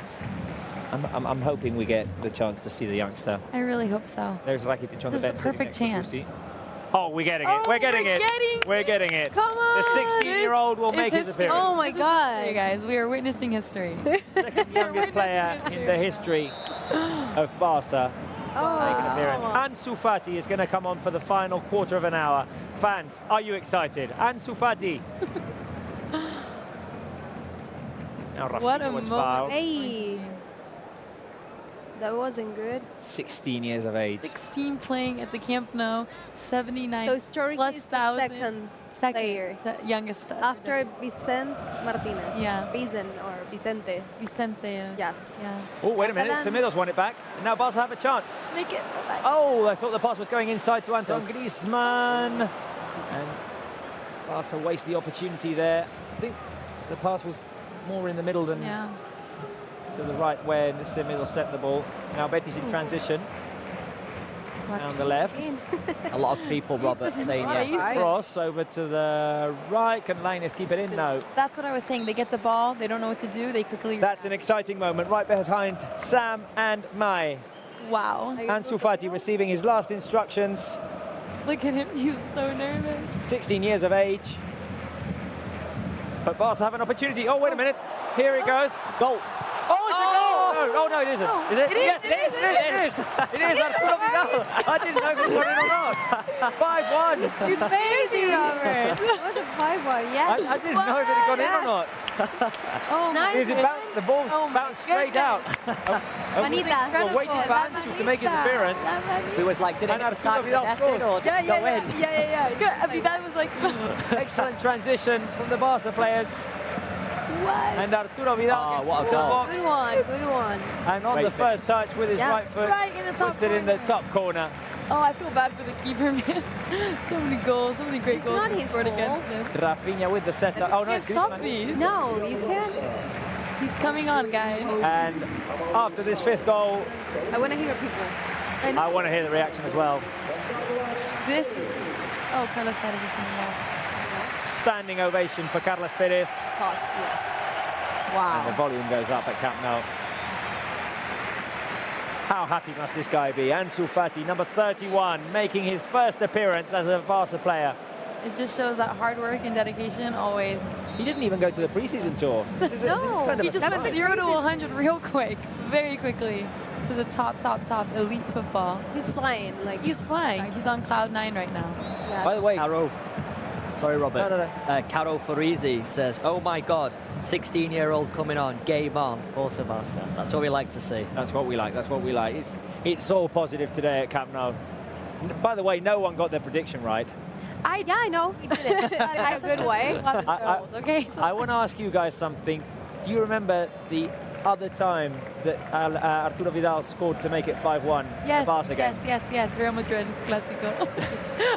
I'm hoping we get the chance to see the youngster. I really hope so. There's Rakitic on the This is bench. the perfect sitting next to chance. Busi. Oh, we're getting it. We're getting it. We're getting it. Come on. The 16-year-old will make his appearance. Oh my God. Hey guys, we are witnessing history. Second youngest player in the history of Barca. Make an appearance. Ansu Fati is going to come on for the final quarter of an hour. Fans, are you excited? Ansu Fati. Now What a Rafinha was moment. fouled. Hey. That wasn't good. 16 years of age. 16 playing at the Camp Nou, 79 So Sturridge plus is the thousand. second player. Youngest. After Vicente Martinez. Yeah. Vicente. Vicente. Yes. Yeah. Oh, wait a minute. Catalan. Semedo's won it back. And now Barca have a chance. Make it. Bye-bye. Oh, I thought the pass was going inside to Antoine Griezmann. And Barca waste the opportunity there. I think the pass was more in the middle than to the right where Semedo set the ball. Now Betis in transition. Down the left. A lot of people, Robert, saying yes. Cross over to the right. Can Lainez keep it in? No. That's what I was saying. They get the ball. They don't know what to do. They quickly. That's an exciting moment right behind Sam and Mai. Wow. Ansu Fati receiving his last instructions. Look at him. He's so nervous. 16 years of age. But Barca have an opportunity. Oh, wait a minute. Here it goes. Goal. Oh, it's a goal! No, it isn't. Is it? It is, Yes, it is, it is. It is. Arturo Vidal. I didn't know if it got in or not. 5-1. He's crazy, Robert. What a 5-1, yeah. I didn't know if it had gone in or not. Oh, Nice. The ball bounced straight out. Manita. We're waiting for Ansu to make his appearance. He was like, did it And hit the Arturo side of the Vidal net scores. or did it go in? Yeah. Vidal was like, Excellent transition from the Barca players. what? And Arturo Vidal gets what a into the goal. box. Good one. And on the first touch with his right foot, Right in the top puts it in the corner. top corner. Oh, I feel bad for the keeper, man. So many goals, so many great It's goals not we his scored fault. against him. Rafinha with the setup. Oh no, Can't it's stop Griezmann. these. No, you can't. He's coming on, guys. And after this 5th goal, I want to hear people. And I want to hear the reaction as well. this. Oh, Carlos Perez is coming out. Standing ovation for Carlos Perez. Pause, yes. And the volume goes up at Camp Nou. How happy must this guy be? Ansu Fati, number 31, making his first appearance as a Barca player. It just shows that hard work and dedication always. He didn't even go to the preseason tour. This is kind of He a just surprise. went 0 to 100 real quick, very quickly, to the top elite football. He's flying. Like, He's flying. He's on cloud 9 right now. yeah. By the way, Caro. Sorry, Robert. No. Caro Farizi says, oh my God, 16-year-old coming on, game on, Forza Barca. That's what we like to see. that's what we like. That's what we like. It's all positive today at Camp Nou. By the way, no one got their prediction right. I know. He did it in a good way. Okay. I want to ask you guys something. Do you remember the other time that Arturo Vidal scored to make it 5-1 in the Yes, Barca game? yes. Real Madrid Clásico.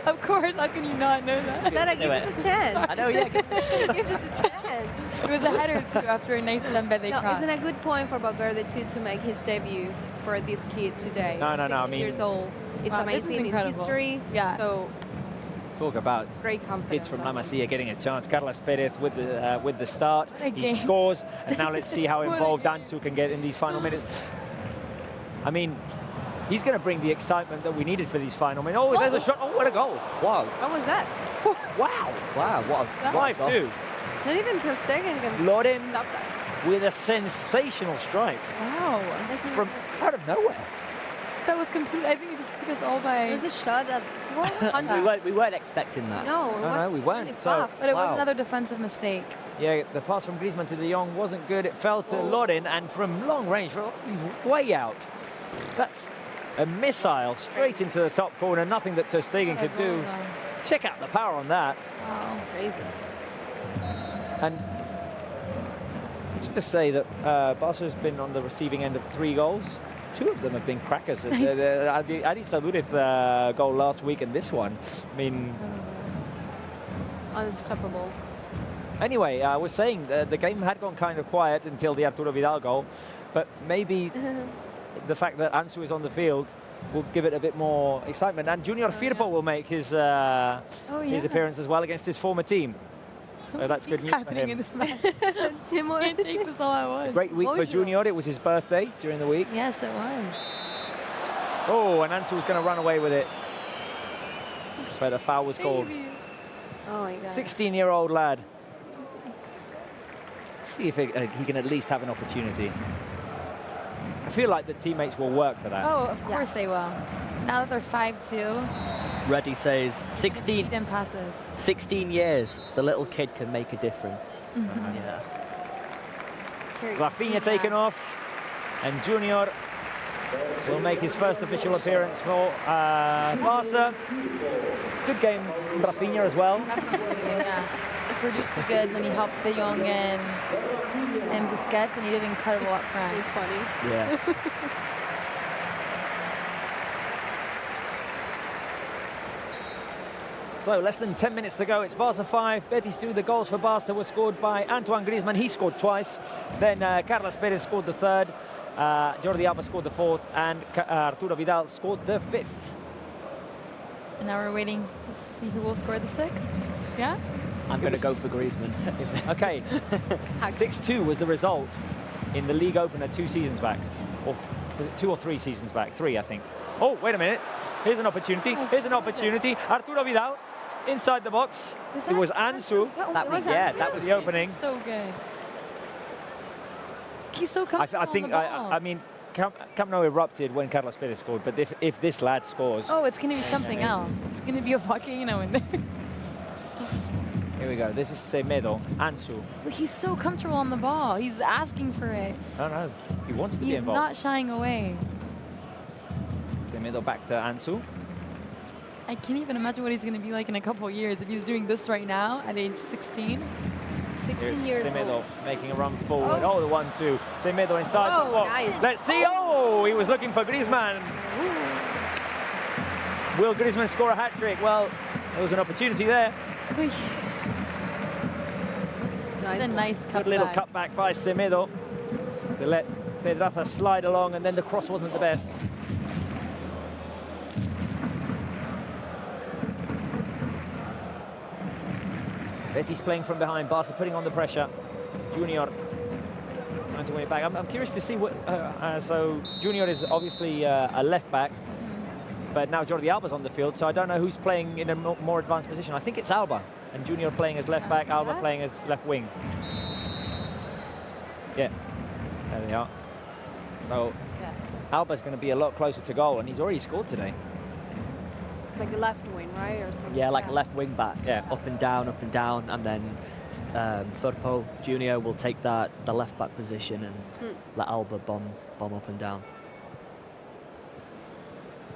Of course, how can you not know that? Sara, give us a chance. I know, yeah. Give us a chance. It was a header too after a nice Dembele No, it cross. isn't a good point for Valverde too to make his debut for this kid today. No, I 16 mean- years old. It's Wow, this is amazing in incredible. history. Yeah. Talk about Great confidence. hits from La Masia getting a chance. Carlos Perez with the start. What a He game. scores, and now let's see how What a involved game. Ansu can get in these final minutes. I mean, he's going to bring the excitement that we needed for these final minutes. Oh, there's a shot. Oh, what a goal. Wow. What was that? Wow. Wow, what a 5-2. Not even Ter Stegen can Loren stop that. with a sensational strike Wow. from out of nowhere. That was complete. I think it just took us all by. It was a shot at we weren't expecting that. No, it No, was we weren't. really So- fast. But it was Wow. another defensive mistake. Yeah, the pass from Griezmann to De Jong wasn't good. It fell to Loren, and from long range, he's way out. That's a missile straight into the top corner. Nothing that Ter Stegen could do. Check out the power on that. Wow. Crazy. And just to say that Barca has been on the receiving end of 3 goals. 2 of them have been crackers. Adi Saludez goal last week and this one. I mean, Unstoppable. anyway, I was saying the game had gone kind of quiet until the Arturo Vidal goal, but maybe the fact that Ansu is on the field will give it a bit more excitement. And Junior Firpo will make his appearance as well against his former team. So that's good news for happening him. in this match. Timor. Can't take this all at once. Great week for Emotional. Junior. It was his birthday during the week. Yes, it was. Oh, and Ansu was going to run away with it. But a foul was called. Baby. Oh my god. 16-year-old lad. See if he can at least have an opportunity. I feel like the teammates will work for that. Oh, of course they will. Now that they're 5-2, Reddy says 16 speed and passes. 16 years, the little kid can make a difference. Yeah. Rafinha taken off, and Junior will make his first official appearance for Barca. Good game, Rafinha as well. Yeah. He produced the goods and he helped De Jong and Busquets, and he did incredible up front. It's funny. Yeah. So less than 10 minutes to go. It's Barca 5, Betis 2. The goals for Barca were scored by Antoine Griezmann. He scored twice. Then Carlos Perez scored the 3rd. Jordi Alba scored the 4th, and Arturo Vidal scored the 5th. And now we're waiting to see who will score the 6th. Yeah? I'm going to go for Griezmann. Okay, 6-2 was the result in the league opener 2 seasons back. Or was it 2 or 3 seasons back? 3, I think. Oh, wait a minute. Here's an opportunity. Here's an opportunity. Arturo Vidal inside the box. It was Ansu. That was that was the opening. So good. He's so comfortable I think, on the ball. I mean, Camp Nou erupted when Carlos Perez scored, but if this lad scores... Oh, it's going to be something else. It's going to be a volcano in there. Here we go. This is Semedo. Ansu. But he's so comfortable on the ball. He's asking for it. No, he wants to be He's involved. not shying away. Semedo back to Ansu. I can't even imagine what he's going to be like in a couple of years if he's doing this right now at age 16. 16 Here's years Semedo old. making a run forward. Oh, the 1-2. Semedo inside the Oh, box. nice. Let's see. Oh, he was looking for Griezmann. Will Griezmann score a hat-trick? Well, there was an opportunity there. Nice A one. nice Good little cutback. cutback by Semedo to let Pedraza slide along, and then the cross wasn't the best. Betis playing from behind, Barca putting on the pressure. Junior trying to win it back. I'm curious to see what... so Junior is obviously a left back, but now Jordi Alba's on the field, so I don't know who's playing in a more advanced position. I think it's Alba, and Junior playing as left back, Alba playing as left wing. Yeah, there they are. So Alba's going to be a lot closer to goal, and he's already scored today. Like a left wing, right? Or something. Yeah, like a left wing back. Yeah. Up and down, and then Firpo Junior will take the left back position and let Alba bomb up and down.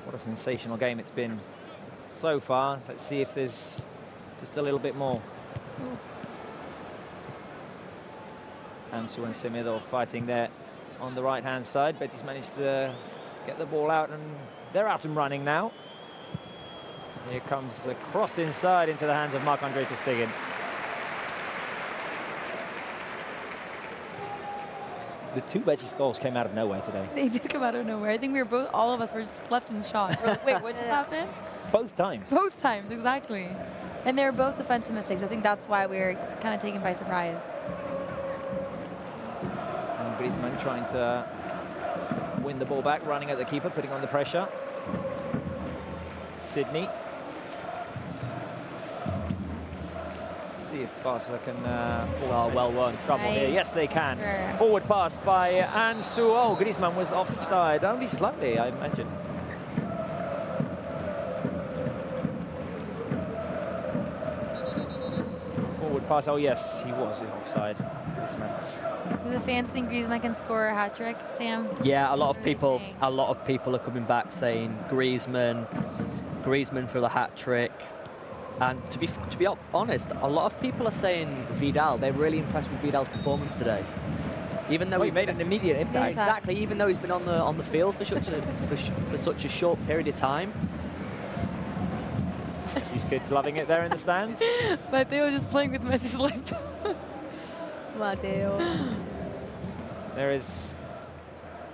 What a sensational game it's been so far. Let's see if there's just a little bit more. Ansu and Semedo fighting there on the right-hand side. Betis managed to get the ball out, and they're out and running now. Here comes a cross inside into the hands of Marc-Andre Ter Stegen. The 2 Betis goals came out of nowhere today. They did come out of nowhere. I think all of us were just left in shock. We're like, wait, what just happened? Both times. Both times, exactly. And they were both defensive mistakes. I think that's why we were kind of taken by surprise. And Griezmann trying to win the ball back, running at the keeper, putting on the pressure. Sydney. See if Barca can well won. Trouble here. Nice. Yes, they can. Sure. Forward pass by Ansu. Oh, Griezmann was offside, only slightly, I imagine. Forward pass. Oh, yes, he was offside. Griezmann. Do the fans think Griezmann can score a hat trick, Sam? Yeah, a lot of What are they people saying? are coming back saying Griezmann for the hat trick. And to be honest, a lot of people are saying Vidal. They're really impressed with Vidal's performance today. Even though he made an immediate impact. Exactly, even though he's been on the field for such a short period of time. These kids loving it there in the stands. But they were just playing with Messi's lip. Mateo. There is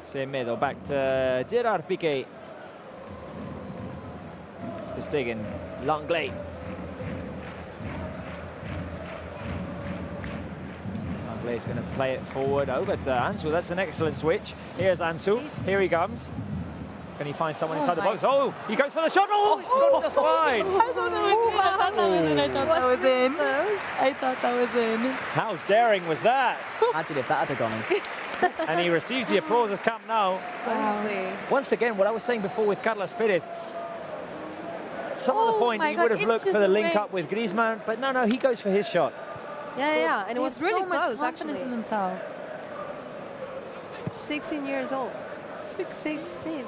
Semedo back to Gerard Piqué. To Stegen. Langley. Langley's going to play it forward over to Ansu. That's an excellent switch. Here's Ansu. Here he comes. Can he find someone inside the box? Oh, he goes for the shot. Oh, it's gone just wide. I thought that was in. I thought that was in. How daring was that? Imagine if that had gone in. And he receives the applause of Camp Nou. Honestly. Once again, what I was saying before with Carlos Perez, at some of the point my he God, would have it's looked just for the link great. up with Griezmann, but no, he goes for his shot. Yeah, and it They was have really so much close, confidence actually. in themselves. 16 years old. 16.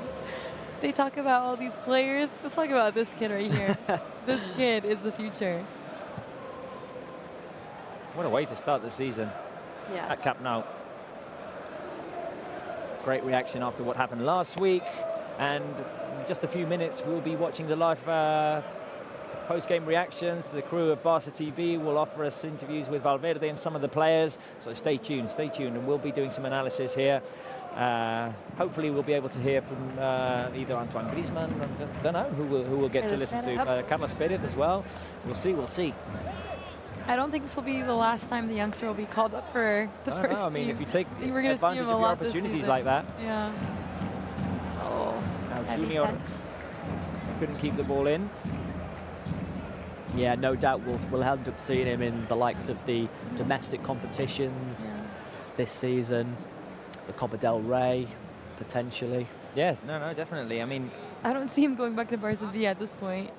They talk about all these players. Let's talk about this kid right here. This kid is the future. What a way to start the season Yes. at Camp Nou. Great reaction after what happened last week, and in just a few minutes we'll be watching the live post-game reactions. The crew of Barça TV will offer us interviews with Valverde and some of the players, so stay tuned, and we'll be doing some analysis here. Hopefully we'll be able to hear from either Antoine Griezmann, I don't know who we'll get to listen to, Carlos Perez as well. We'll see. I don't think this will be the last time the youngster will be called up for the first team. I mean, if you take We're gonna see advantage him of a your lot this opportunities season. like that. Yeah. Oh, Now heavy Junior touch. couldn't keep the ball in. Yeah, no doubt we'll end up seeing him in the likes of the domestic competitions this season, the Copa del Rey, potentially. Yes, no, definitely. I mean, I don't see him going back to Barca V at this point.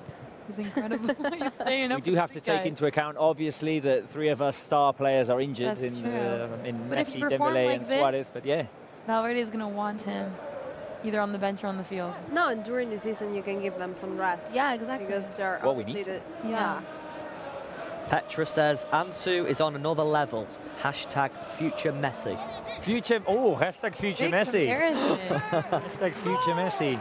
He's incredible. He's staying up. we do have to take into account, obviously, that three of us star players are injured That's in But if he Messi, performed Dembele, like and this- Suarez. But yeah, Valverde is going to want him either on the bench or on the field. No, and during the season you can give them some rest. Yeah, exactly. Because they're Well, we obviously need Yeah. Petra says Ansu is on another level. Hashtag future Messi. hashtag future Big Messi. comparison. Hashtag future Messi.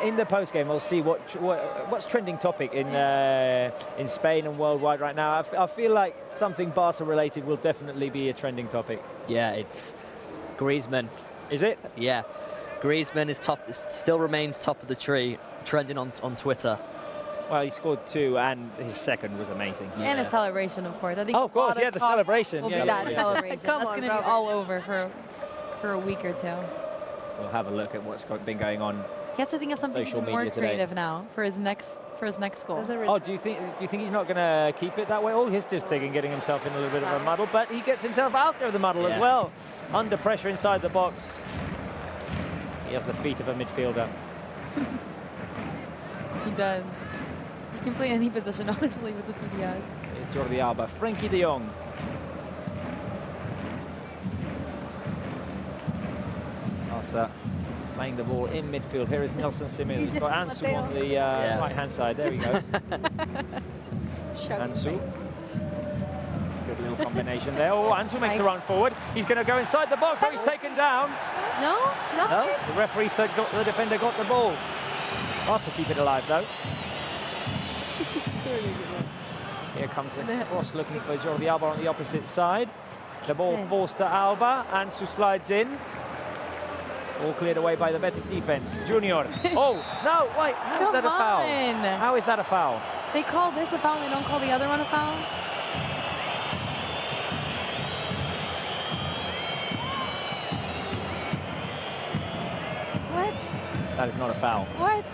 In the post game, we'll see what's trending topic in Spain and worldwide right now. I feel like something Barca related will definitely be a trending topic. Yeah, it's Griezmann. Is it? Yeah, Griezmann is still remains top of the tree, trending on Twitter. Well, he scored 2, and his second was amazing. And a celebration, of course. I think Oh, of course, a lot yeah, the talk celebration. will Yeah, be that yeah. celebration. Come That's on, going to be Robert. all over for a week or two. We'll have a look at what's been going on. He has to think of something Social even more media today. creative now for his next goal. Does it really Oh, do you think he's not going to keep it that way? All he's just taking, getting himself in a little bit of a muddle, but he gets himself out of the muddle as well. Under pressure inside the box. He has the feet of a midfielder. He does. He can play any position, honestly, with the feet he has. Here's Jordi Alba, Frenkie de Jong. Barca playing the ball in midfield. Here is Nelson Semedo. He's got Ansu on the right-hand side. There we go. Ansu. Good little combination there. Oh, Ansu makes a run forward. He's going to go inside the box. Oh, he's taken down. No? The referee said the defender got the ball. Barca keep it alive, though. Here comes the cross looking for Jordi Alba on the opposite side. The ball falls to Alba. Ansu slides in. All cleared away by the Betis defense. Junior. Oh, no, wait, how is that a foul? Come on. How is that a foul? They call this a foul, they don't call the other one a foul? What? That is not a foul. What?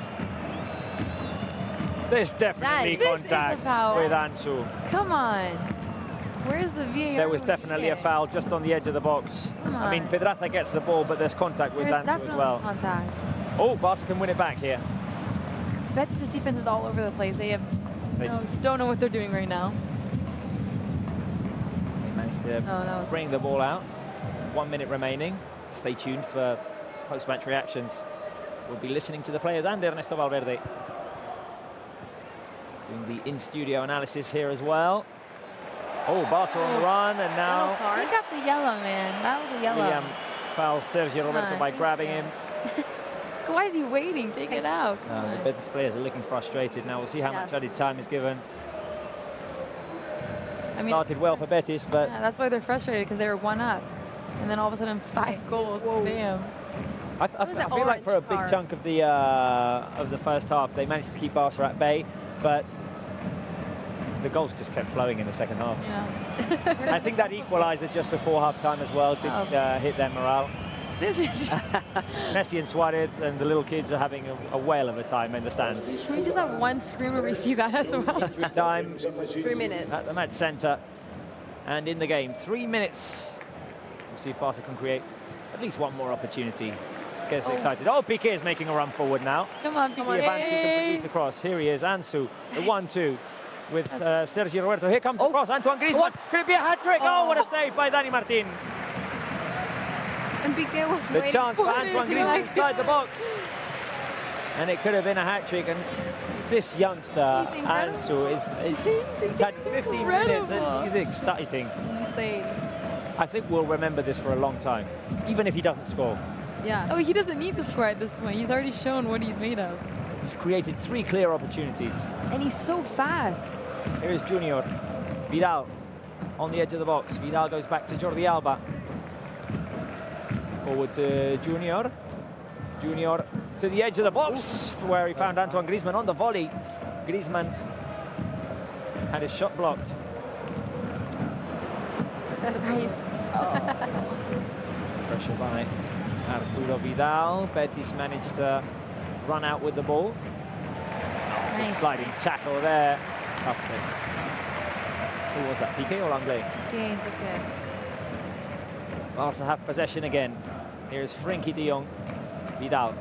There's definitely This is a contact foul. with Ansu. Come on. Where's the VAR? There was when we definitely need a it? foul just on the edge of the box. Come I mean, on. Pedraza gets the ball, but there's contact with There's Ansu definitely as well. contact. Oh, Barca can win it back here. Betis' defense is all over the place. They have don't know what they're doing right now. They managed to that was- bring the ball out. 1 minute remaining. Stay tuned for post-match reactions. We'll be listening to the players and Ernesto Valverde. Doing the in-studio analysis here as well. Oh, Barca on the run, and Yellow now card. He got the yellow, man. That was a yellow. William fouls Sergio Roberto on, by thank grabbing you. him. Why is he waiting? Take it out. Come The on. Betis players are looking frustrated. Now we'll see how much Yes. added time is given. I mean, Started well for Betis, but yeah, that's why they're frustrated, because they were 1 up. And then all of a sudden 5 goals. Bam. I was an feel like for a orange big card. chunk of the first half, they managed to keep Barca at bay, but the goals just kept flowing in the second half. Yeah. I think that equaliser just before half-time as well did hit their morale. This is Messi and Suarez and the little kids are having a whale of a time in the stands. Should we just have one screen where we see that as well? Time 3 minutes. at the match centre and in the game. 3 minutes. We'll see if Barca can create at least one more opportunity. Gets excited. Oh, Piqué is making a run forward now. Come on, See if Ansu can produce the cross. Here he is, Ansu, the 1-2 with Sergio Roberto. Here comes the cross. Antoine Griezmann. Could it be a hat-trick? Oh, what a save by Dani Martin. And Piqué was The waiting chance for for Antoine it. Griezmann inside the box. And it could have been a hat-trick. And this youngster, Ansu, he's had 15 minutes and he's exciting. Insane. I think we'll remember this for a long time, even if he doesn't score. Yeah. Oh, he doesn't need to score at this point. He's already shown what he's made of. He's created 3 clear opportunities. And he's so fast. Here is Junior. Vidal on the edge of the box. Vidal goes back to Jordi Alba. Forward to Junior. Junior to the edge of the box where he found Antoine Griezmann on the volley. Griezmann had his shot blocked. Nice. Pressure by Arturo Vidal. Betis managed to run out with the ball. Nice. Sliding tackle there. Fantastic. Who was that? Piqué or Langlais? Okay. Barca have possession again. Here's Frenkie de Jong. Vidal.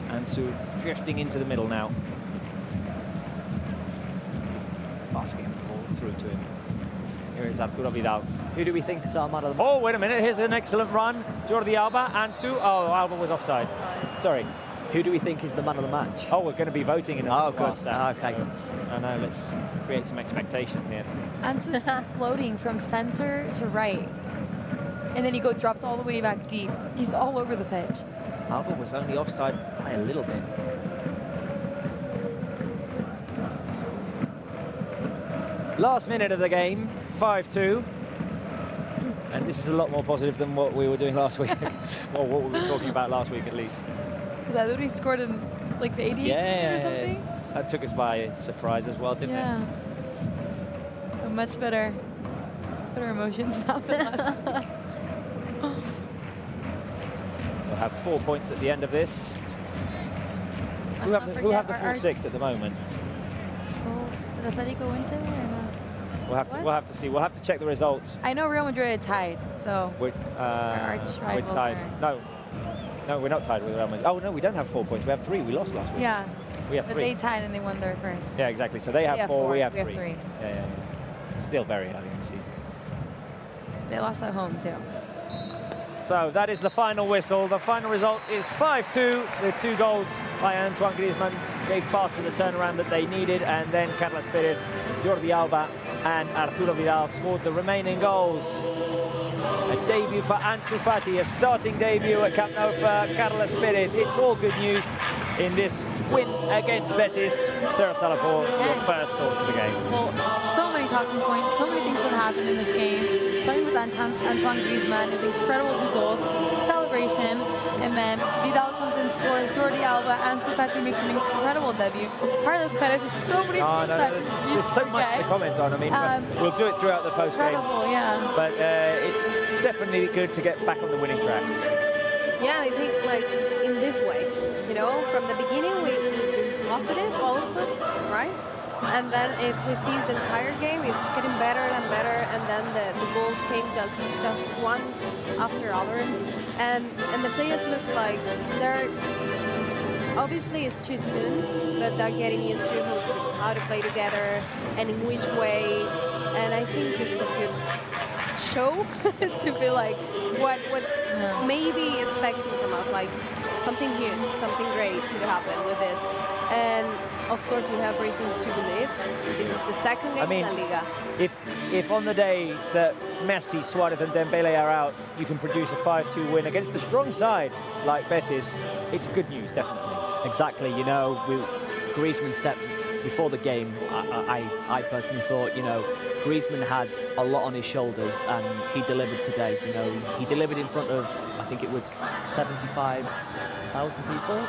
Ansu drifting into the middle now. Basking the ball through to him. Here is Arturo Vidal. Who do we think is our man of the Oh, wait a minute. Here's an excellent run. Jordi Alba. Ansu. Oh, Alba was offside. Sorry. Who do we think is the man of the match? Oh, we're going to be voting in a Oh, minute, good. Barca. Okay. I know. Let's create some expectation here. Ansu floating from center to right. And then he drops all the way back deep. He's all over the pitch. Alba was only offside by a little bit. Last minute of the game, 5-2. And this is a lot more positive than what we were doing last week. Or what we were talking about last week, at least. Because I literally scored in like the 88th minute or something. That took us by surprise as well, didn't it? Yeah. So much better emotions now than last week. We'll have 4 points at the end of this. Who have the full 6 at the moment? Does Atletico win today or not? We'll have to see. We'll have to check the results. I know Real Madrid tied, so We're arch-rivals tied. are- No, we're not tied with Real Madrid. Oh no, we don't have 4 points. We have 3. We lost last week. yeah. We have But 3. they tied and they won their first. Yeah, exactly. So they have 4. We have 3. 3. Yeah. Still very early in the season. They lost at home too. So that is the final whistle. The final result is 5-2. The 2 goals by Antoine Griezmann gave Barca the turnaround that they needed, and then Carlos Perez, Jordi Alba and Arturo Vidal scored the remaining goals. A debut for Ansu Fati, a starting debut at Camp Nou for Carlos Perez. It's all good news in this win against Betis. Sarah Salahpour, your first thoughts of the game? Well, so many talking points, so many things have happened in this game. Starting with Antoine Griezmann, his incredible 2 goals, celebration, and then Vidal comes in, scores, Jordi Alba, and Fati makes an incredible debut. Carlos Perez, there's so many things that there's so much to comment on. I mean, we'll do it throughout the post-game. Incredible, yeah. But it's definitely good to get back on the winning track. Yeah, I think like in this way, you know, from the beginning we've been positive, all of it, right? And then if we see the entire game, it's getting better and better, and then the goals came just one after other, and the players look like they're obviously it's too soon, but they're getting used to how to play together and in which way, and I think this is a good show to feel like what's maybe expecting from us, like something huge, something great could happen with this. And of course we have reasons to believe this is the second game in La Liga. If on the day that Messi, Suarez and Dembele are out, you can produce a 5-2 win against a strong side like Betis, it's good news, definitely. Exactly, you know, Griezmann stepped before the game. I personally thought, you know, Griezmann had a lot on his shoulders, and he delivered today. You know, he delivered in front of, I think it was 75,000 people.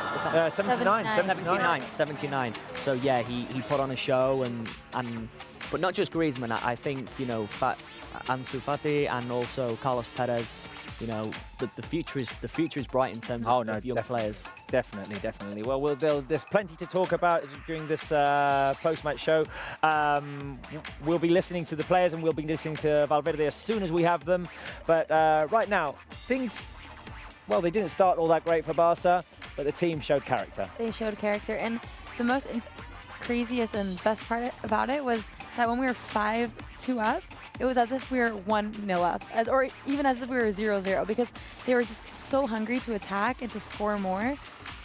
79. So yeah, he put on a show, and but not just Griezmann. I think, you know, Ansu Fati and also Carlos Perez. You know, the future is bright in terms of young players. Definitely. Well, there's plenty to talk about during this post-match show. We'll be listening to the players, and we'll be listening to Valverde as soon as we have them. But right now, things, well, they didn't start all that great for Barca, but the team showed character. They showed character, and the most craziest and best part about it was that when we were 5-2 up, it was as if we were 1-0 up, or even as if we were 0-0, because they were just so hungry to attack and to score more.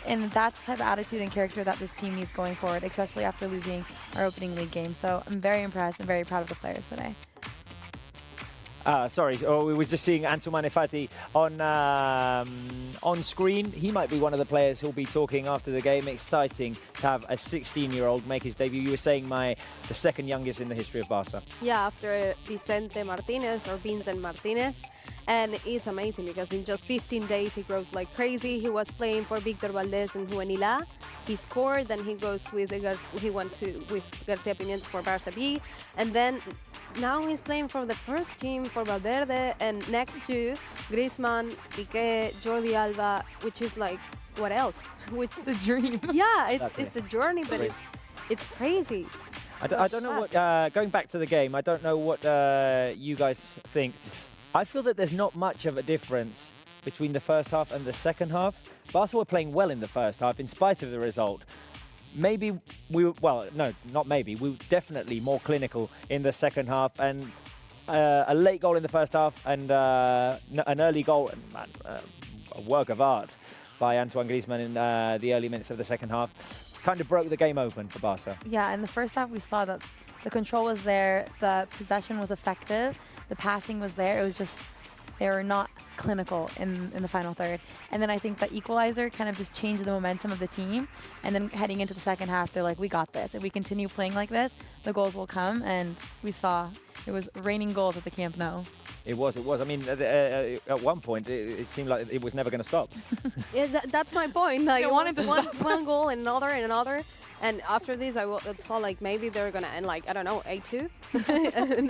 And that's the type of attitude and character that this team needs going forward, especially after losing our opening league game. So I'm very impressed and very proud of the players today. We were just seeing Antoine Griezmann on screen. He might be one of the players who'll be talking after the game. Exciting to have a 16-year-old make his debut. You were saying the second youngest in the history of Barca. Yeah, after Vincent Martinez. And it's amazing because in just 15 days he grows like crazy. He was playing for Victor Valdés and Juvenila. He scored, then he goes with García Pimienta for Barça B, and then now he's playing for the first team for Valverde, and next to Griezmann, Piqué, Jordi Alba, which is like, what else? It's the dream. Yeah, it's a journey, but it's crazy. I don't know what, going back to the game, I don't know what you guys think. I feel that there's not much of a difference between the first half and the second half. Barca were playing well in the first half in spite of the result. Maybe we were, well, no, not maybe, we were definitely more clinical in the second half, and a late goal in the first half and an early goal, a work of art by Antoine Griezmann in the early minutes of the second half, kind of broke the game open for Barca. Yeah, in the first half we saw that the control was there, the possession was effective, the passing was there. It was just, they were not clinical in the final third. And then I think the equalizer kind of just changed the momentum of the team. And then heading into the second half, they're like, we got this. If we continue playing like this, the goals will come. And we saw it was raining goals at the Camp Nou. It was. I mean, at one point, it seemed like it was never going to stop. Yeah, that's my point. Like, They wanted to one goal and another. And after this, I thought like maybe they're going to end like, I don't know, 8-2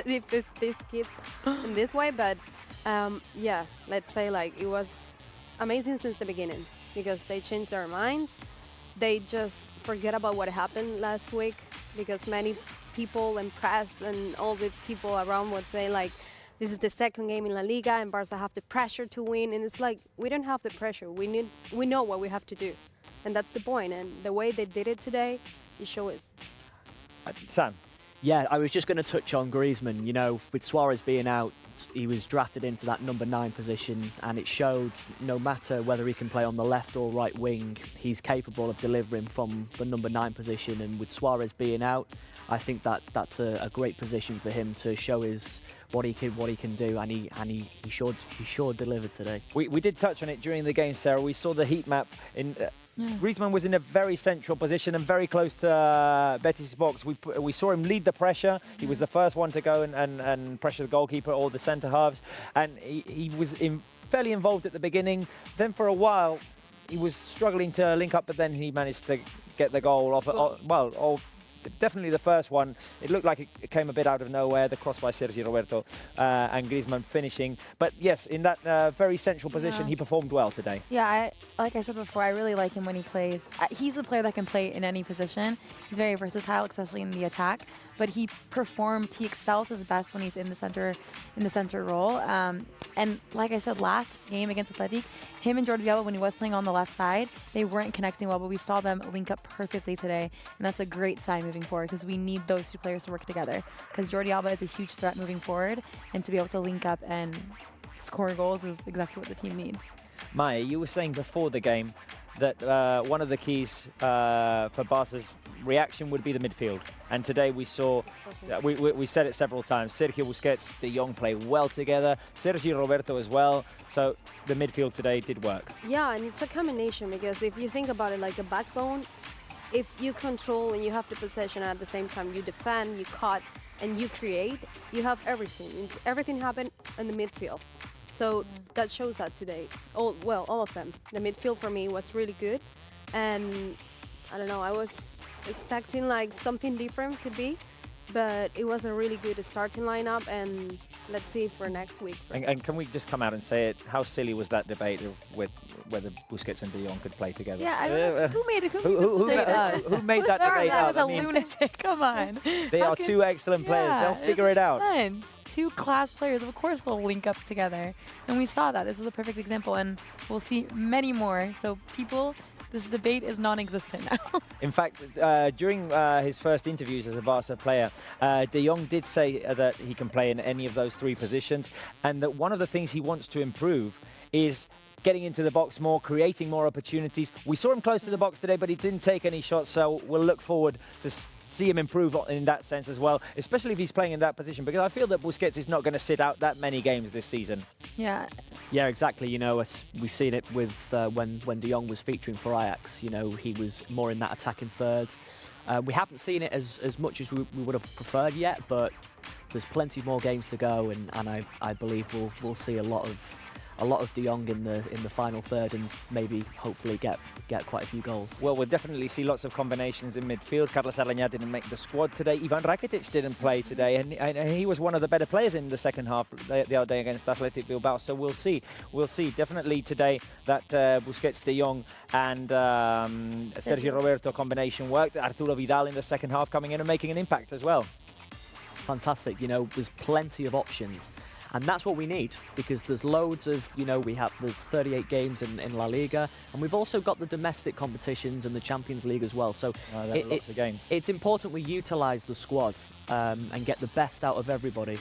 if this keep in this way. But yeah, let's say like it was amazing since the beginning because they changed their minds. They just forget about what happened last week because many people and press and all the people around would say like, this is the second game in La Liga and Barca have the pressure to win. And it's like, we don't have the pressure. We know what we have to do. And that's the point. And the way they did it today, it shows. Sam? Yeah, I was just going to touch on Griezmann. You know, with Suarez being out, he was drafted into that number 9 position, and it showed no matter whether he can play on the left or right wing, he's capable of delivering from the number 9 position. And with Suarez being out, I think that's a great position for him to show what he can do, and he sure delivered today. We did touch on it during the game, Sarah. We saw the heat map. Griezmann was in a very central position and very close to Betis' box. We saw him lead the pressure. He was the first one to go and pressure the goalkeeper or the centre halves, and he was fairly involved at the beginning. Then for a while, he was struggling to link up, but then he managed to get the goal off. Definitely the first one. It looked like it came a bit out of nowhere, the cross by Sergi Roberto and Griezmann finishing. But yes, in that very central position, he performed well today. Yeah, like I said before, I really like him when he plays. He's a player that can play in any position. He's very versatile, especially in the attack. But he excels his best when he's in the center role. And like I said, last game against Athletic, him and Jordi Alba, when he was playing on the left side, they weren't connecting well, but we saw them link up perfectly today. And that's a great sign moving forward, because we need those two players to work together. Because Jordi Alba is a huge threat moving forward, and to be able to link up and score goals is exactly what the team needs. Maya, you were saying before the game that one of the keys for Barca's reaction would be the midfield. And today we saw, we said it several times, Sergio Busquets, De Jong play well together, Sergi Roberto as well. So the midfield today did work. Yeah, and it's a combination, because if you think about it like a backbone, if you control and you have the possession, and at the same time you defend, you cut, and you create, you have everything. Everything happened in the midfield. So that shows that today. All of them. The midfield for me was really good. And I don't know, I was expecting like something different could be, but it was a really good starting lineup, and let's see for next week. And can we just come out and say it? How silly was that debate with whether Busquets and De Jong could play together? Yeah, I don't know. Who made that debate up? That was a lunatic. Come on. They are two excellent players. They'll figure it out. Two class players. Of course they'll link up together. And we saw that. This was a perfect example. And we'll see many more. So people, this debate is non-existent now. In fact, during his first interviews as a Barca player, De Jong did say that he can play in any of those three positions, and that one of the things he wants to improve is getting into the box more, creating more opportunities. We saw him close to the box today, but he didn't take any shots, so we'll look forward to see him improve in that sense as well, especially if he's playing in that position, because I feel that Busquets is not going to sit out that many games this season. Yeah. Yeah, exactly. You know, we've seen it with when De Jong was featuring for Ajax. You know, he was more in that attacking third. We haven't seen it as much as we would have preferred yet, but there's plenty more games to go, and I believe we'll see a lot of De Jong in the final third, and maybe hopefully get quite a few goals. Well, we'll definitely see lots of combinations in midfield. Carlos Arañá didn't make the squad today. Ivan Rakitic didn't play today, and he was one of the better players in the second half the other day against Athletic Bilbao. So we'll see definitely today that Busquets, De Jong and Sergio Roberto combination worked. Arturo Vidal in the second half coming in and making an impact as well. Fantastic. You know, there's plenty of options. And that's what we need, because there's loads of, you know, there's 38 games in La Liga, and we've also got the domestic competitions and the Champions League as well. So lots of games. It's important we utilise the squad and get the best out of everybody.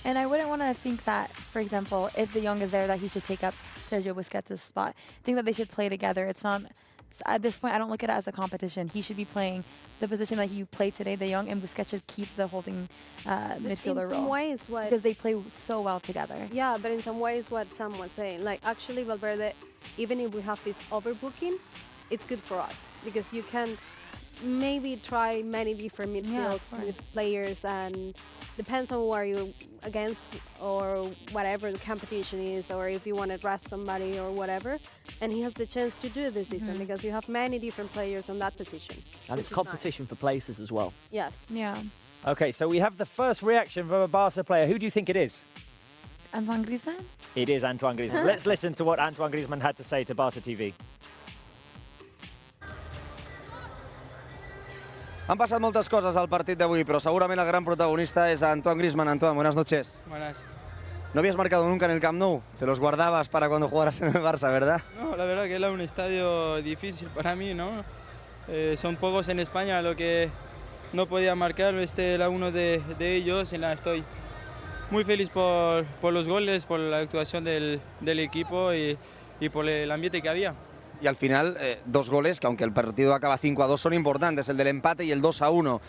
And I wouldn't want to think that, for example, if De Jong is there, that he should take up Sergio Busquets' spot. I think that they should play together. It's not, at this point, I don't look at it as a competition. He should be playing the position that he played today, De Jong, and Busquets should keep the holding midfielder role. In some ways, because they play so well together. Yeah, but in some ways, what Sam was saying, like actually Valverde, even if we have this overbooking, it's good for us, because you can maybe try many different midfields with players, and depends on where you're against or whatever the competition is, or if you want to rest somebody or whatever. And he has the chance to do it this season, because you have many different players on that position. And it's competition for places as well. Yes. Yeah. Okay, so we have the first reaction from a Barca player. Who do you think it is? Antoine Griezmann? It is Antoine Griezmann. Let's listen to what Antoine Griezmann had to say to Barca TV. Han passat moltes coses al partit d'avui, però segurament el gran protagonista és Antoine Griezmann. Antoine, buenas noches. Buenas. No habías marcado nunca en el Camp Nou, te los guardabas para cuando jugaras en el Barça, ¿verdad? No, la verdad que era un estadio difícil para mí, ¿no? Son pocos en España lo que no podía marcar, este era uno de ellos, y estoy muy feliz por los goles, por la actuación del equipo y por el ambiente que había. Y al final, dos goles que aunque el partido acaba 5-2 son importantes, el del empate y el 2-1,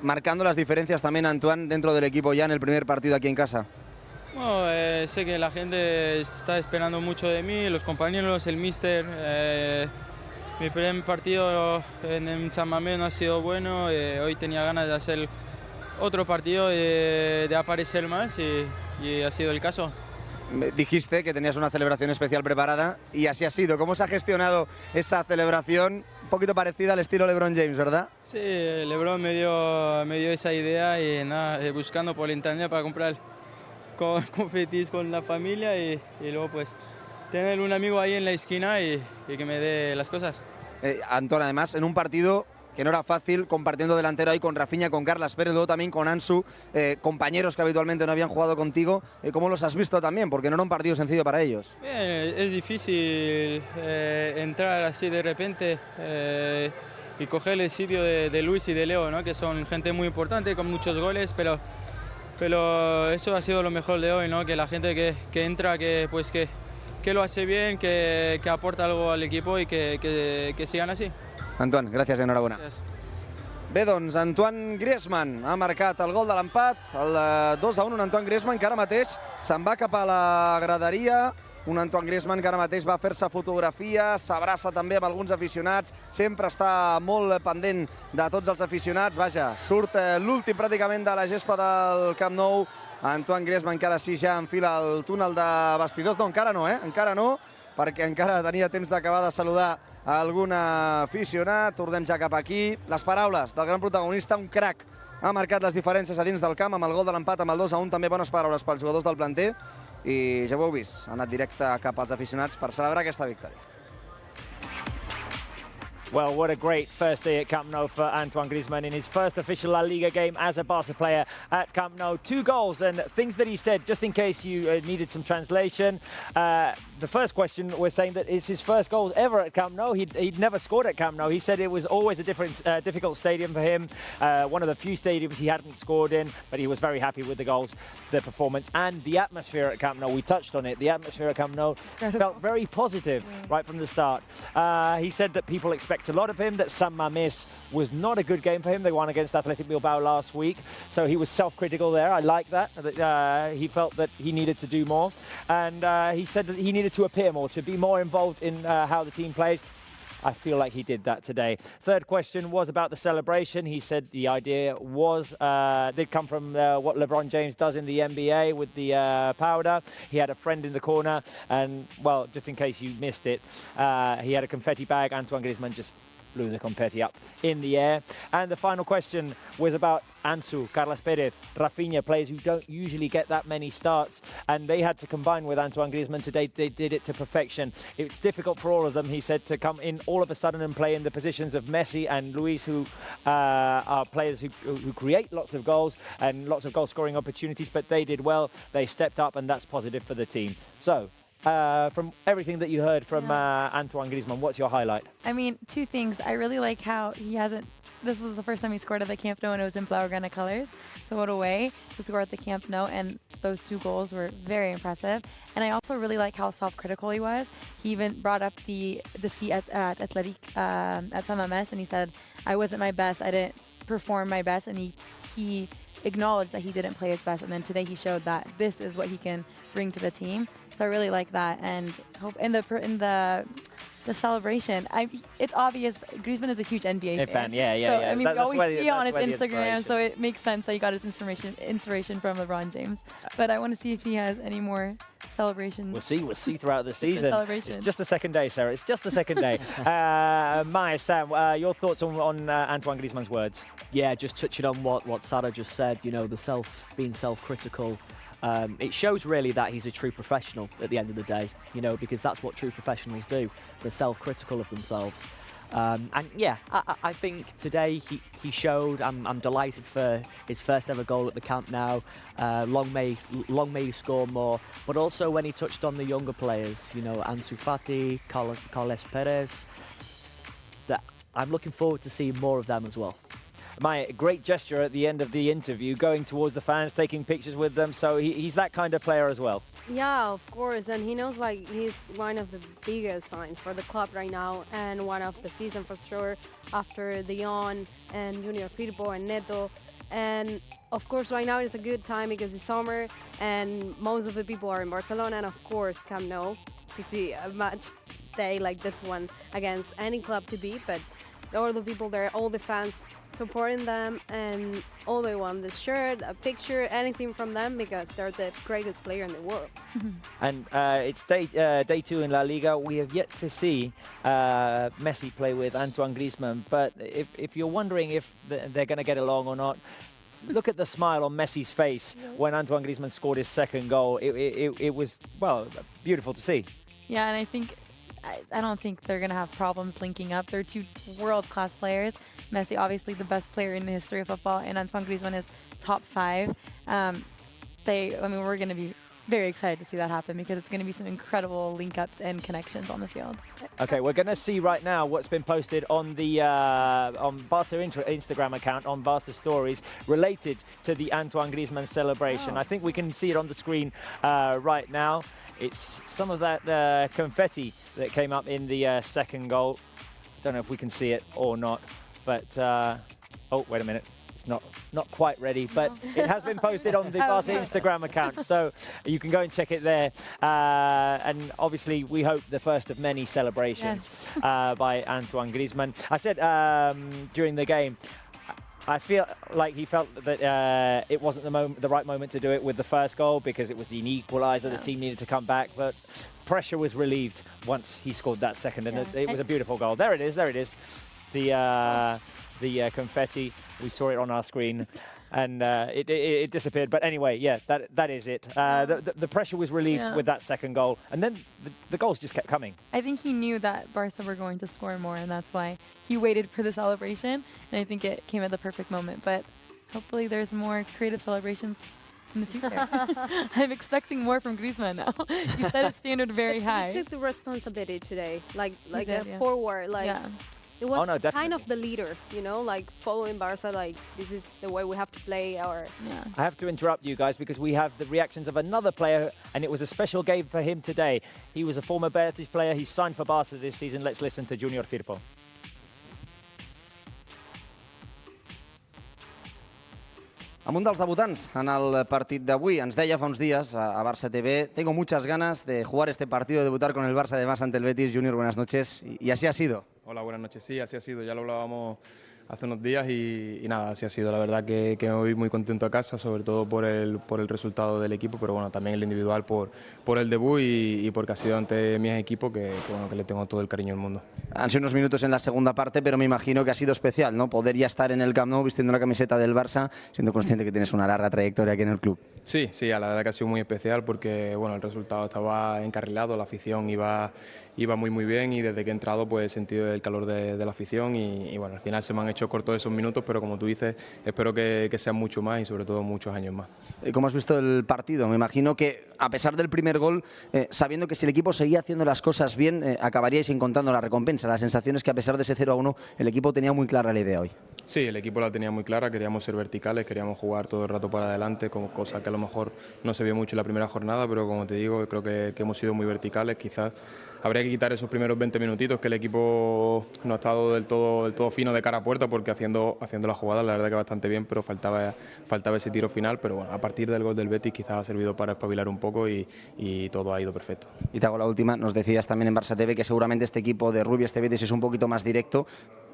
marcando las diferencias también, Antoine, dentro del equipo ya en el primer partido aquí en casa. Bueno, sé que la gente está esperando mucho de mí, los compañeros, el míster. Mi primer partido en San Mamés no ha sido bueno, hoy tenía ganas de hacer otro partido, de aparecer más, y ha sido el caso. Me dijiste que tenías una celebración especial preparada y así ha sido. ¿Cómo se ha gestionado esa celebración? Un poquito parecida al estilo LeBron James, ¿verdad? Sí, LeBron me dio esa idea y nada, buscando por internet para comprar confetis con la familia y luego pues tener un amigo ahí en la esquina y que me dé las cosas. Antoine, además, en un partido que no era fácil, compartiendo delantero ahí con Rafinha, con Carles Pérez, luego también con Ansu, compañeros que habitualmente no habían jugado contigo. ¿Cómo los has visto también? Porque no era un partido sencillo para ellos. Bien, es difícil entrar así de repente y coger el sitio de Luis y de Leo, ¿no? Que son gente muy importante, con muchos goles, pero eso ha sido lo mejor de hoy, ¿no? Que la gente que entra, que lo hace bien, que aporta algo al equipo y que sigan así. Antoine, gràcies i enhorabona. Gràcies. Bé, doncs, Antoine Griezmann ha marcat el gol de l'empat, el 2-1, un Antoine Griezmann que ara mateix se'n va cap a la graderia, un Antoine Griezmann que ara mateix va fer-se fotografies, s'abraça també amb alguns aficionats, sempre està molt pendent de tots els aficionats, vaja, surt l'últim pràcticament de la gespa del Camp Nou, Antoine Griezmann que ara sí ja enfila el túnel de vestidors, no, encara no, encara no, perquè encara tenia temps d'acabar de saludar a algun aficionat. Tornem ja cap aquí. Les paraules del gran protagonista, un crac. Ha marcat les diferències a dins del camp amb el gol de l'empat, amb el 2-1, també bones paraules pels jugadors del planter. I ja ho heu vist, ha anat directe cap als aficionats per celebrar aquesta victòria. Well, what a great first day at Camp Nou for Antoine Griezmann in his first official La Liga game as a Barca player at Camp Nou. 2 goals and things that he said, just in case you needed some translation. The first question was saying that it's his first goals ever at Camp Nou. He'd never scored at Camp Nou. He said it was always a difficult stadium for him, one of the few stadiums he hadn't scored in, but he was very happy with the goals, the performance, and the atmosphere at Camp Nou. We touched on it. The atmosphere at Camp Nou felt very positive right from the start. He said that people expect a lot of him, that San Mamés was not a good game for him. They won against Athletic Bilbao last week, so he was self-critical there. I like that. He felt that he needed to do more, and he said that he needed to appear more, to be more involved in how the team plays. I feel like he did that today. Third question was about the celebration. He said the idea did come from what LeBron James does in the NBA with the powder. He had a friend in the corner, and, well, just in case you missed it, he had a confetti bag. Antoine Griezmann just blew the confetti up in the air. And the final question was about Ansu, Carles Pérez, Rafinha, players who don't usually get that many starts, and they had to combine with Antoine Griezmann today. They did it to perfection. It's difficult for all of them, he said, to come in all of a sudden and play in the positions of Messi and Luis, who are players who create lots of goals and lots of goal-scoring opportunities, but they did well. They stepped up, and that's positive for the team. So, from everything that you heard from Antoine Griezmann, what's your highlight? I mean, 2 things. I really like how this was the first time he scored at the Camp Nou, and it was in Blaugrana colors. So what a way to score at the Camp Nou, and those 2 goals were very impressive. And I also really like how self-critical he was. He even brought up the defeat at Athletic at San Mamés, and he said, I wasn't my best, I didn't perform my best, and he acknowledged that he didn't play his best, and then today he showed that this is what he can bring to the team. So I really like that, and hope in the celebration, it's obvious Griezmann is a huge NBA fan. Yeah. So, I mean, we always see it on his Instagram, so it makes sense that he got his inspiration from LeBron James. But I want to see if he has any more celebrations. We'll see throughout the season. It's just the second day, Sarah. It's just the second day. Maya, Sam, your thoughts on Antoine Griezmann's words? Yeah, just touching on what Sarah just said, you know, being self-critical. It shows really that he's a true professional at the end of the day, you know, because that's what true professionals do. They're self-critical of themselves. And yeah, I think today he showed. I'm delighted for his first ever goal at the Camp Nou. Long may he score more. But also when he touched on the younger players, you know, Ansu Fati, Carles Pérez, that I'm looking forward to seeing more of them as well. My great gesture at the end of the interview, going towards the fans, taking pictures with them. So he's that kind of player as well. Yeah, of course, and he knows like he's one of the biggest signs for the club right now, and one of the season for sure after De Jong and Junior Firpo and Neto. And of course, right now it's a good time because it's summer and most of the people are in Barcelona, and of course Camp Nou to see a match day like this one against any club to beat. But all the people there, all the fans supporting them, and all they want the shirt, a picture, anything from them, because they're the greatest player in the world. And it's day 2 in La Liga. We have yet to see Messi play with Antoine Griezmann, but if you're wondering if they're going to get along or not, look at the smile on Messi's face when Antoine Griezmann scored his second goal. It was, well, beautiful to see. Yeah, and I don't think they're going to have problems linking up. They're two world-class players. Messi, obviously the best player in the history of football, and Antoine Griezmann is top 5. We're going to be very excited to see that happen, because it's going to be some incredible link-ups and connections on the field. Okay, we're going to see right now what's been posted on the on Barca Instagram account, on Barca stories, related to the Antoine Griezmann celebration. I think we can see it on the screen right now. It's some of that confetti that came up in the second goal. Don't know if we can see it or not, but oh, wait a minute. It's not quite ready, but it has been posted on the Barca Instagram account, so you can go and check it there. And obviously, we hope the first of many celebrations by Antoine Griezmann. I said during the game, I feel like he felt that it wasn't the right moment to do it with the first goal, because it was an equaliser. The team needed to come back, but pressure was relieved once he scored that second, and it was a beautiful goal. There it is. The confetti. We saw it on our screen, and it disappeared. But anyway, yeah, that is it. The pressure was relieved with that second goal, and then the goals just kept coming. I think he knew that Barca were going to score more, and that's why he waited for the celebration. And I think it came at the perfect moment. But hopefully there's more creative celebrations in the future. I'm expecting more from Griezmann now. He set his standard very high. He took the responsibility today, like forward, It was kind of the leader, like following Barca, like this is the way we have to play our... I have to interrupt you guys, because we have the reactions of another player, and it was a special game for him today. He was a former Betis player. He signed for Barca this season. Let's listen to Junior Firpo. Amb un dels debutants en el partit d'avui. Ens deia fa uns dies a Barça TV: tengo muchas ganas de jugar este partido, de debutar con el Barça, además ante el Betis. Junior, buenas noches. Y así ha sido. Hola, buenas noches. Sí, así ha sido. Ya lo hablábamos hace unos días y nada, así ha sido. La verdad que me voy muy contento a casa, sobre todo por el resultado del equipo, pero bueno, también el individual por el debut y porque ha sido ante mi equipo que le tengo todo el cariño del mundo. Han sido unos minutos en la segunda parte, pero me imagino que ha sido especial, ¿no? Poder ya estar en el Camp Nou vistiendo la camiseta del Barça, siendo consciente que tienes una larga trayectoria aquí en el club. Sí, la verdad que ha sido muy especial porque bueno, el resultado estaba encarrilado, la afición iba muy bien, y desde que he entrado pues he sentido el calor de la afición y bueno, al final se me han hecho cortos esos minutos, pero como tú dices, espero que sean mucho más y sobre todo muchos años más. ¿Cómo has visto el partido? Me imagino que a pesar del primer gol, sabiendo que si el equipo seguía haciendo las cosas bien, acabaríais encontrando la recompensa. La sensación es que a pesar de ese 0-1, el equipo tenía muy clara la idea hoy. Sí, el equipo la tenía muy clara, queríamos ser verticales, queríamos jugar todo el rato para adelante, como cosa que a lo mejor no se vio mucho en la primera jornada, pero como te digo, creo que hemos sido muy verticales. Quizás habría que quitar esos primeros 20 minutitos que el equipo no ha estado del todo fino de cara a puerta, porque haciendo la jugada la verdad que bastante bien, pero faltaba ese tiro final. Pero bueno, a partir del gol del Betis quizás ha servido para espabilar un poco y todo ha ido perfecto. Y te hago la última. Nos decías también en Barça TV que seguramente este equipo de Rubi, este Betis, es un poquito más directo,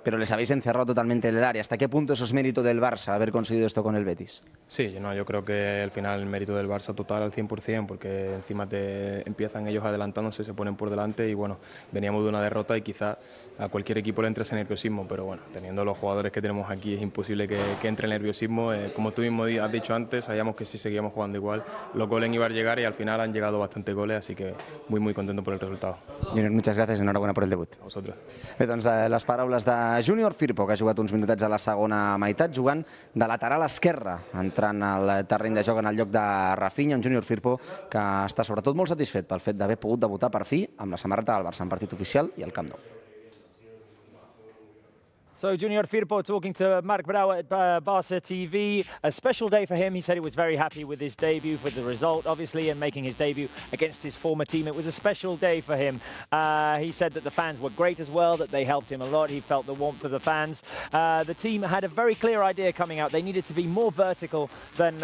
pero les habéis encerrado totalmente en el área. ¿Hasta qué punto eso es mérito del Barça, haber conseguido esto con el Betis? Sí, yo creo que al final el mérito del Barça total al 100%, porque encima empiezan ellos adelantándose, se ponen por delante y bueno, veníamos de una derrota y quizás a cualquier equipo le entre ese nerviosismo, pero bueno, teniendo los jugadores que tenemos aquí es imposible que entre el nerviosismo. Como tú mismo has dicho antes, sabíamos que si seguíamos jugando igual, los goles iban a llegar y al final han llegado bastantes goles, así que muy contento por el resultado. Junior, muchas gracias, enhorabuena por el debut. A vosaltres. Bé, doncs les paraules de Junior Firpo, que ha jugat uns minutets a la segona meitat, jugant de lateral esquerre, entrant al terreny de joc en el lloc de Rafinha, un Junior Firpo que està sobretot molt satisfet pel fet d'haver pogut debutar per fi amb la samarreta del Barça en partit oficial i al Camp Nou. So Junior Firpo talking to Marc Brau at Barça TV. A special day for him. He said he was very happy with his debut, with the result, obviously, and making his debut against his former team. It was a special day for him. He said that the fans were great as well, that they helped him a lot. He felt the warmth of the fans. The team had a very clear idea coming out. They needed to be more vertical than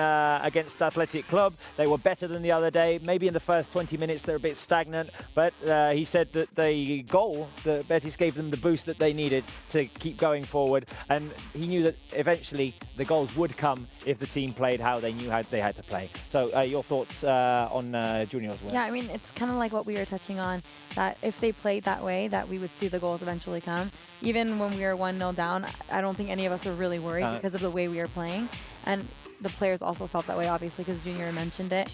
against Athletic Club. They were better than the other day. Maybe in the first 20 minutes they're a bit stagnant, but he said that the goal, the Betis gave them the boost that they needed to keep going forward, and he knew that eventually the goals would come if the team played how they knew how they had to play. So your thoughts on Junior's win? Yeah, I mean, it's kind of like what we were touching on, that if they played that way, that we would see the goals eventually come. Even when we were 1-0 down, I don't think any of us were really worried because of the way we were playing. And the players also felt that way, obviously, because Junior mentioned it.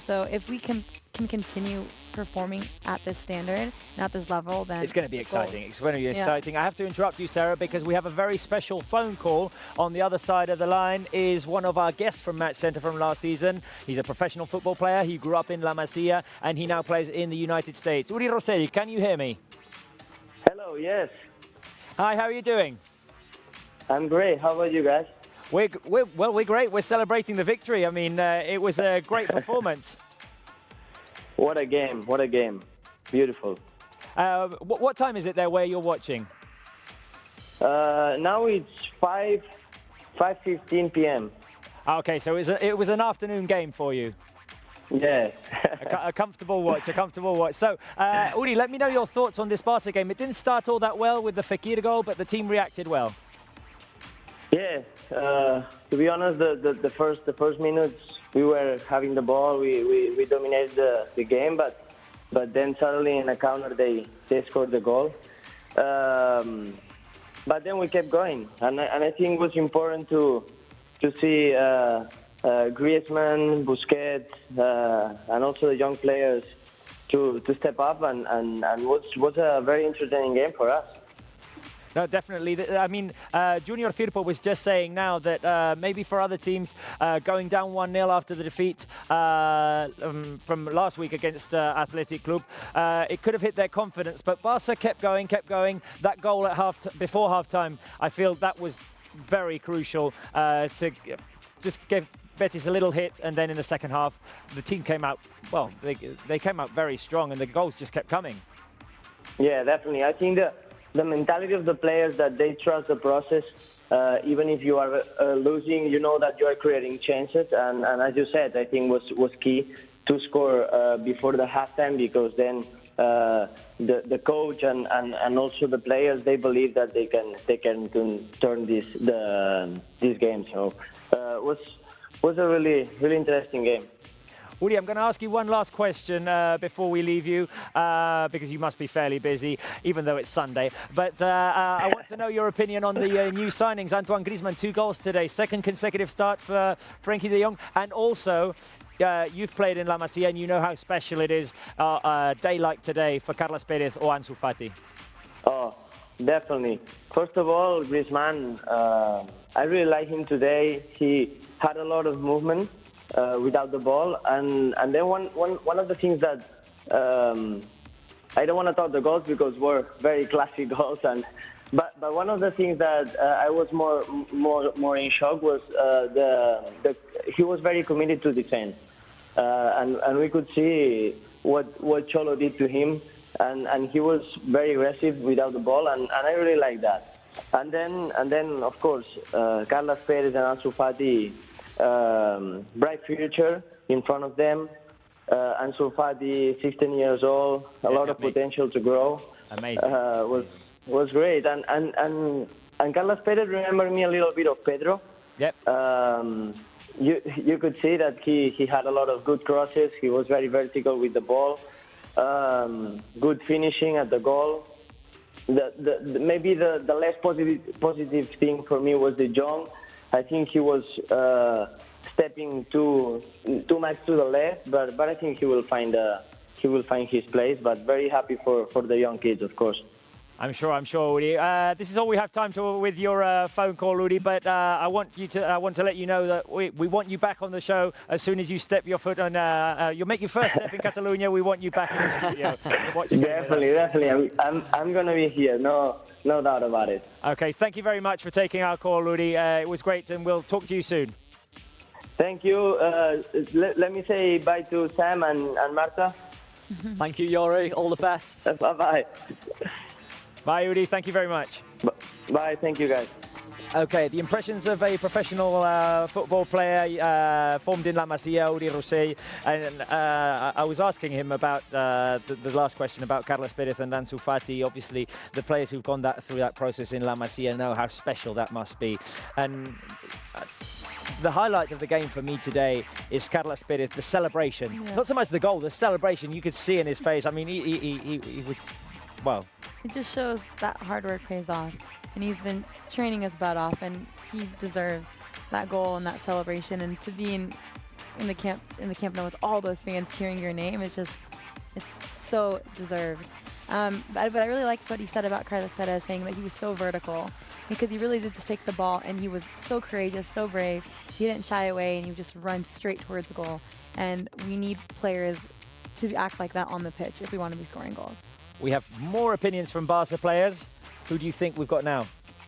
So if we can continue performing at this standard and at this level, then it's going to be exciting. It's going to be exciting. I have to interrupt you, Sarah, because we have a very special phone call. On the other side of the line is one of our guests from Match Center from last season. He's a professional football player. He grew up in La Masia, and he now plays in the United States. Uri Rosselli, can you hear me? Hello, yes. Hi, how are you doing? I'm great. How about you guys? We're great. We're celebrating the victory. I mean, it was a great performance. What a game. What a game. Beautiful. What time is it there where you're watching? Now it's 5:15 p.m. Okay, so it was an afternoon game for you. Yeah. a comfortable watch, a comfortable watch. So, Uri, let me know your thoughts on this Barca game. It didn't start all that well with the Fekir goal, but the team reacted well. Yeah. To be honest, the first minutes we were having the ball, we dominated the game, but then suddenly in a counter they scored the goal. But then we kept going, and I think it was important to see Griezmann, Busquets, and also the young players to step up, and was a very entertaining game for us. No, definitely. I mean, Junior Firpo was just saying now that maybe for other teams, going down 1-0 after the defeat from last week against Athletic Club, it could have hit their confidence. But Barca kept going. That goal at before half-time, I feel that was very crucial to just give Betis a little hit, and then in the second half, the team came out, well, they came out very strong, and the goals just kept coming. Yeah, definitely. I think the mentality of the players, that they trust the process, even if you are losing, you know that you are creating chances, and as you said, I think was key to score before the halftime, because then the coach and also the players, they believe that they can turn this game. So was a really interesting game. Uri, I'm going to ask you one last question before we leave you, because you must be fairly busy, even though it's Sunday. But I want to know your opinion on the new signings. Antoine Griezmann, 2 goals today, second consecutive start for Frenkie de Jong. And also, you've played in La Masia, and you know how special it is a day like today for Carlos Perez or Ansu Fati. Oh, definitely. First of all, Griezmann, I really like him today. He had a lot of movement without the ball, and then one of the things that I don't want to talk the goals because were very classic goals, but one of the things that I was more in shock was he was very committed to defense, and we could see what Cholo did to him, and he was very aggressive without the ball, and I really like that. And then of course Carlos Perez and Ansu Fati. Bright future in front of them. Ansu Fati, 16 years old, a lot of potential to grow. Amazing. Was great. And Carlos Perez remembered me a little bit of Pedro. Yep. You could see that he had a lot of good crosses. He was very vertical with the ball. Good finishing at the goal. Maybe the less positive thing for me was De Jong. I think he was stepping too much to the left, but I think he will find his place. But very happy for the young kids, of course. I'm sure, Udi. This is all we have time to with your phone call, Udi. But I want to let you know that we want you back on the show as soon as you step your foot on. You'll make your first step in Catalonia. We want you back in the studio. Definitely. I'm gonna be here. No doubt about it. Okay. Thank you very much for taking our call, Udi. It was great, and we'll talk to you soon. Thank you. Let me say bye to Sam and Marta. Thank you, Yori. All the best. Bye. Bye, Udi. Thank you very much. Bye. Thank you, guys. Okay, the impressions of a professional football player formed in La Masia, Udi Rossell. And I was asking him about the last question about Carles Perez and Ansu Fati. Obviously, the players who've gone through that process in La Masia know how special that must be. And the highlight of the game for me today is Carles Perez, the celebration. Yeah. Not so much the goal, the celebration. You could see in his face. I mean, he was, well. It just shows that hard work pays off. And he's been training his butt off, and he deserves that goal and that celebration. And to be in the Camp Nou with all those fans cheering your name is just, it's so deserved. But I really liked what he said about Carles Perez, saying that he was so vertical, because he really did just take the ball, and he was so courageous, so brave. He didn't shy away, and he just run straight towards the goal. And we need players to act like that on the pitch if we want to be scoring goals. We have more opinions from Barca players. Who do you think we've got now?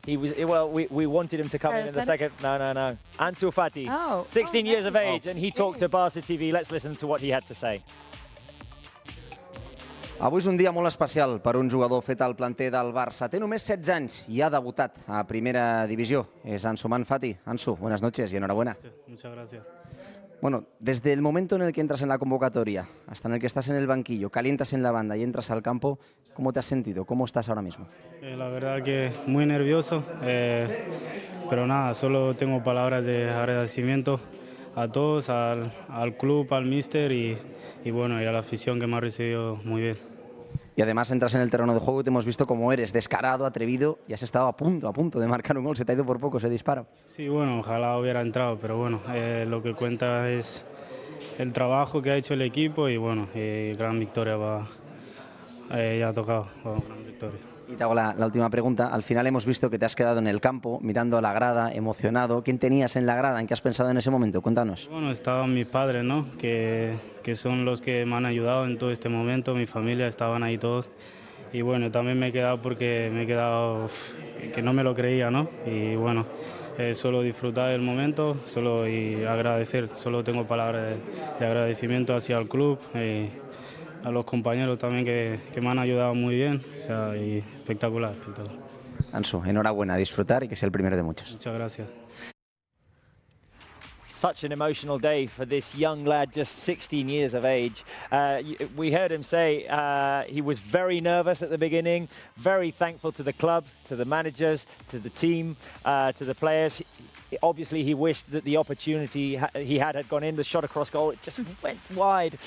We wanted him to come in the second. No. Ansu Fati, 16 years of age, and he talked to Barça TV. Let's listen to what he had to say. Avui és un dia molt especial per un jugador fet al planter del Barça. Té només 16 anys i ha debutat a primera divisió. És Ansu Fati. Ansu, buenas noches y enhorabuena. Muchas gracias. Bueno, desde el momento en el que entras en la convocatoria hasta en el que estás en el banquillo, calientas en la banda y entras al campo, ¿cómo te has sentido? ¿Cómo estás ahora mismo? La verdad que muy nervioso, pero nada, solo tengo palabras de agradecimiento a todos, al club, al míster y bueno, y a la afición que me ha recibido muy bien. Y además entras en el terreno de juego y te hemos visto como eres, descarado, atrevido, y has estado a punto de marcar un gol. Se te ha ido por poco ese disparo. Sí, bueno, ojalá hubiera entrado, pero bueno, lo que cuenta es el trabajo que ha hecho el equipo y bueno, gran victoria ya ha tocado, gran victoria. Y te hago la última pregunta. Al final hemos visto que te has quedado en el campo, mirando a la grada, emocionado. ¿Quién tenías en la grada? ¿En qué has pensado en ese momento? Cuéntanos. Bueno, estaban mis padres, ¿no? Que son los que me han ayudado en todo este momento. Mi familia, estaban ahí todos. Y bueno, también me he quedado porque que no me lo creía, ¿no? Y bueno, solo disfrutar del momento y agradecer. Solo tengo palabras de agradecimiento hacia el club. A los compañeros también que me han ayudado muy bien, y espectacular. Ansu, enhorabuena, disfrutar y que sea el primero de muchos. Muchas gracias. Such an emotional day for this young lad, just 16 years of age. We heard him say he was very nervous at the beginning, very thankful to the club, to the managers, to the team, to the players. Obviously, he wished that the opportunity he had gone in. The shot across goal, it just went wide.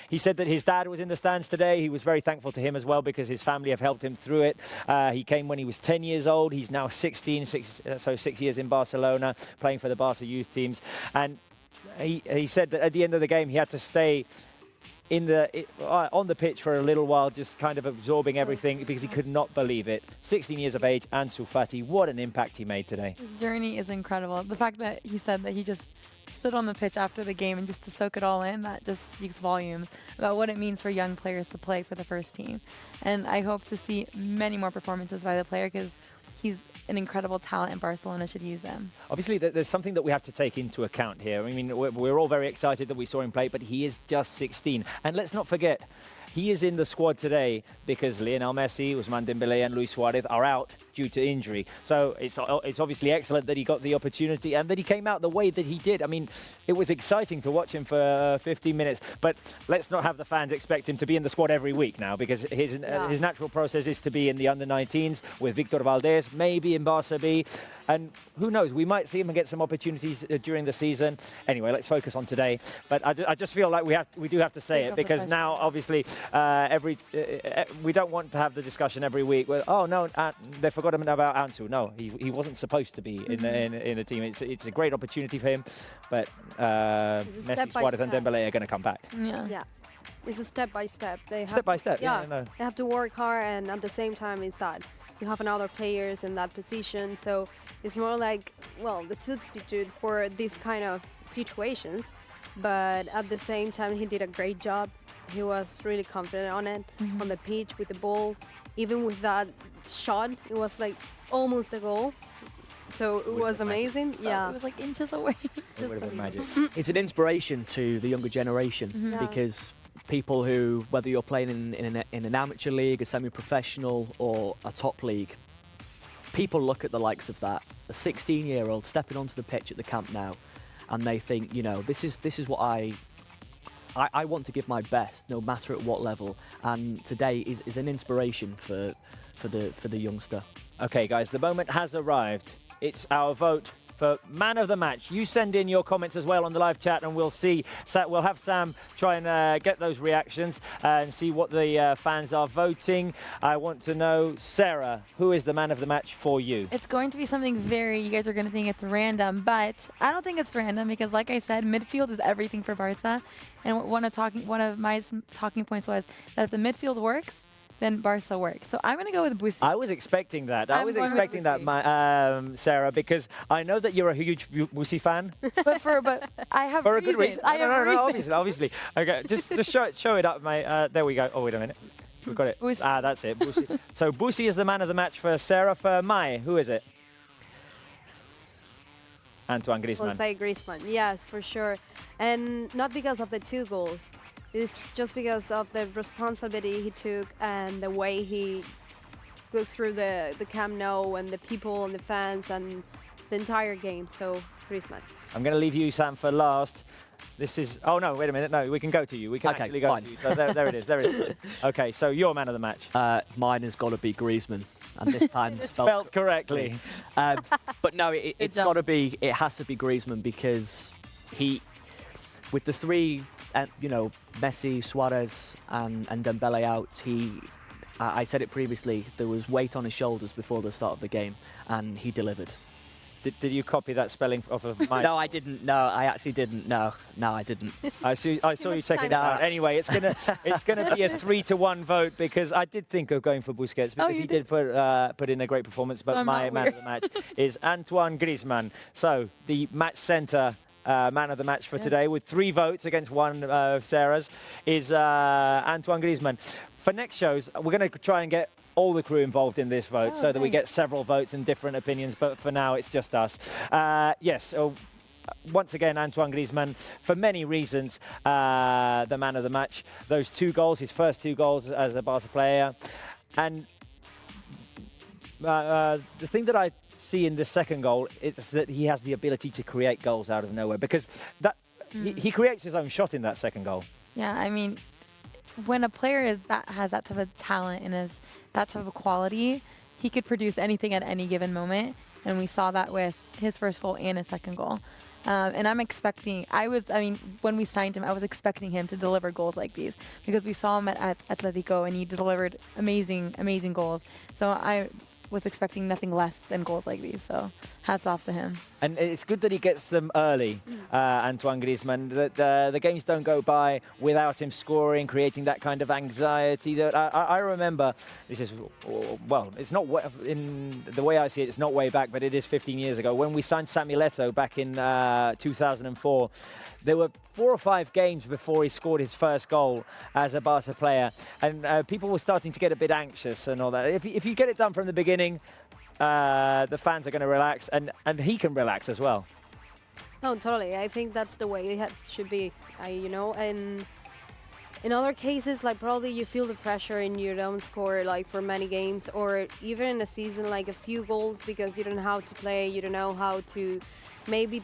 He said that his dad was in the stands today. He was very thankful to him as well because his family have helped him through it. He came when he was 10 years old. He's now 16, so 6 years in Barcelona, playing for the Barca youth teams. And he said that at the end of the game, he had to stay on the pitch for a little while, just kind of absorbing everything because he could not believe it. 16 years of age, Ansu Fati, what an impact he made today. His journey is incredible. The fact that he said that he just stood on the pitch after the game and just to soak it all in, that just speaks volumes about what it means for young players to play for the first team. And I hope to see many more performances by the player because he's an incredible talent and Barcelona should use them. Obviously, there's something that we have to take into account here. I mean, we're all very excited that we saw him play, but he is just 16. And let's not forget, he is in the squad today because Lionel Messi, Ousmane Dembélé and Luis Suarez are out due to injury. So it's obviously excellent that he got the opportunity and that he came out the way that he did. I mean, it was exciting to watch him for 15 minutes, but let's not have the fans expect him to be in the squad every week now because his natural process is to be in the under-19s with Victor Valdés, maybe in Barça B. And who knows, we might see him and get some opportunities during the season. Anyway, let's focus on today. But I just feel like we do have to say it because now, obviously, we don't want to have the discussion every week where, oh, no, they forgot about Ansu. No, he wasn't supposed to be in the team. It's a great opportunity for him, but Messi, Suarez and Dembélé are going to come back. Yeah. it's a step by step. They have Step by step, yeah, no. They have to work hard, and at the same time, is that you have another players in that position. So it's more like, well, the substitute for these kind of situations. But at the same time, he did a great job. He was really confident on it, on the pitch with the ball. Even with that shot, it was like almost a goal. So it was amazing. Yeah, It was like inches away. It would have been magic. It's an inspiration to the younger generation Yeah. because people who, whether you're playing in an amateur league, a semi-professional, or a top league, people look at the likes of that, a 16-year-old stepping onto the pitch at the Camp Nou, and they think, you know, this is what I want to give my best, no matter at what level. And today is an inspiration for the youngster. Okay, guys, the moment has arrived. It's our vote for man of the match. You send in your comments as well on the live chat, and we'll see. We'll have Sam try and get those reactions and see what the fans are voting. I want to know, Sarah, who is the man of the match for you? It's going to be something you guys are going to think it's random, but I don't think it's random because, like I said, midfield is everything for Barca. And one of my talking points was that if the midfield works, then Barca works. So I'm going to go with Busi. I was expecting that. I was expecting that, Sarah, because I know that you're a huge Busi fan. but I have For a good reasons. reason. I have No, reasons. obviously. Okay, just show it up, mate. There we go. Oh, wait a minute. We've got it. Busi. Ah, that's it. Busi. So Busi is the man of the match for Sarah. For Mai, who is it? Antoine Griezmann. We'll say Griezmann, yes, for sure. And not because of the 2 goals. It's just because of the responsibility he took and the way he goes through the Camp Nou and the people and the fans and the entire game. So, Griezmann. I'm going to leave you, Sam, for last. This is... Oh, no, wait a minute. No, we can go to you. We can actually go fine. to you. So there it is. There it is. Okay, so your man of the match. Mine has got to be Griezmann, and this time Spelled correctly. But no, it has to be Griezmann because with the 3, Messi, Suarez, and Dembele out, I said it previously, there was weight on his shoulders before the start of the game, and he delivered. Did you copy that spelling off of mine? No, I didn't. No, I actually didn't. No, I didn't. I saw you checking it out. Anyway, it's gonna be a 3-1 vote because I did think of going for Busquets because he did put in a great performance. But my man of the match is Antoine Griezmann. So the match centre. Man of the match for today with 3 votes against 1 of Sarah's is Antoine Griezmann. For next shows, we're going to try and get all the crew involved in this vote so that we get several votes and different opinions, but for now it's just us. Yes, once again, Antoine Griezmann, for many reasons, the man of the match. Those 2 goals, his first 2 goals as a Barca player. And the thing that I see in the second goal is that he has the ability to create goals out of nowhere because he creates his own shot in that second goal. Yeah, I mean, when a player has that type of talent and is that type of quality, he could produce anything at any given moment. And we saw that with his first goal and his second goal. And I'm expecting, when we signed him, I was expecting him to deliver goals like these because we saw him at Atletico and he delivered amazing, amazing goals. So I was expecting nothing less than goals like these, so hats off to him. And it's good that he gets them early, Antoine Griezmann. The games don't go by without him scoring, creating that kind of anxiety. That I remember, this is, well, it's not, in the way I see it, it's not way back, but it is 15 years ago. When we signed Samuel Eto'o back in 2004, there were 4 or 5 games before he scored his first goal as a Barca player, and people were starting to get a bit anxious and all that. If you get it done from the beginning, the fans are going to relax, and he can relax as well. No, totally. I think that's the way it should be. And in other cases, like probably you feel the pressure and you don't score like for many games, or even in a season like a few goals because you don't know how to play, you don't know how to maybe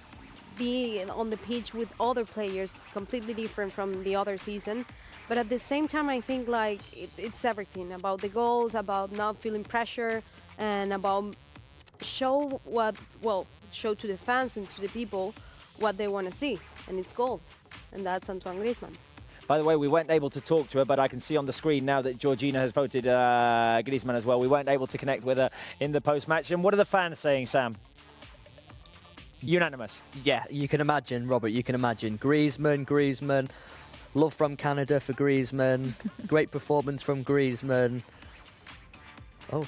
be on the pitch with other players completely different from the other season. But at the same time, I think like it's everything about the goals, about not feeling pressure, and about show to the fans and to the people what they want to see, and it's goals, and that's Antoine Griezmann. By the way, we weren't able to talk to her, but I can see on the screen now that Georgina has voted Griezmann as well. We weren't able to connect with her in the post-match. And what are the fans saying, Sam? Unanimous. Yeah, you can imagine, Robert, you can imagine. Griezmann. Love from Canada for Griezmann. Great performance from Griezmann. Oh,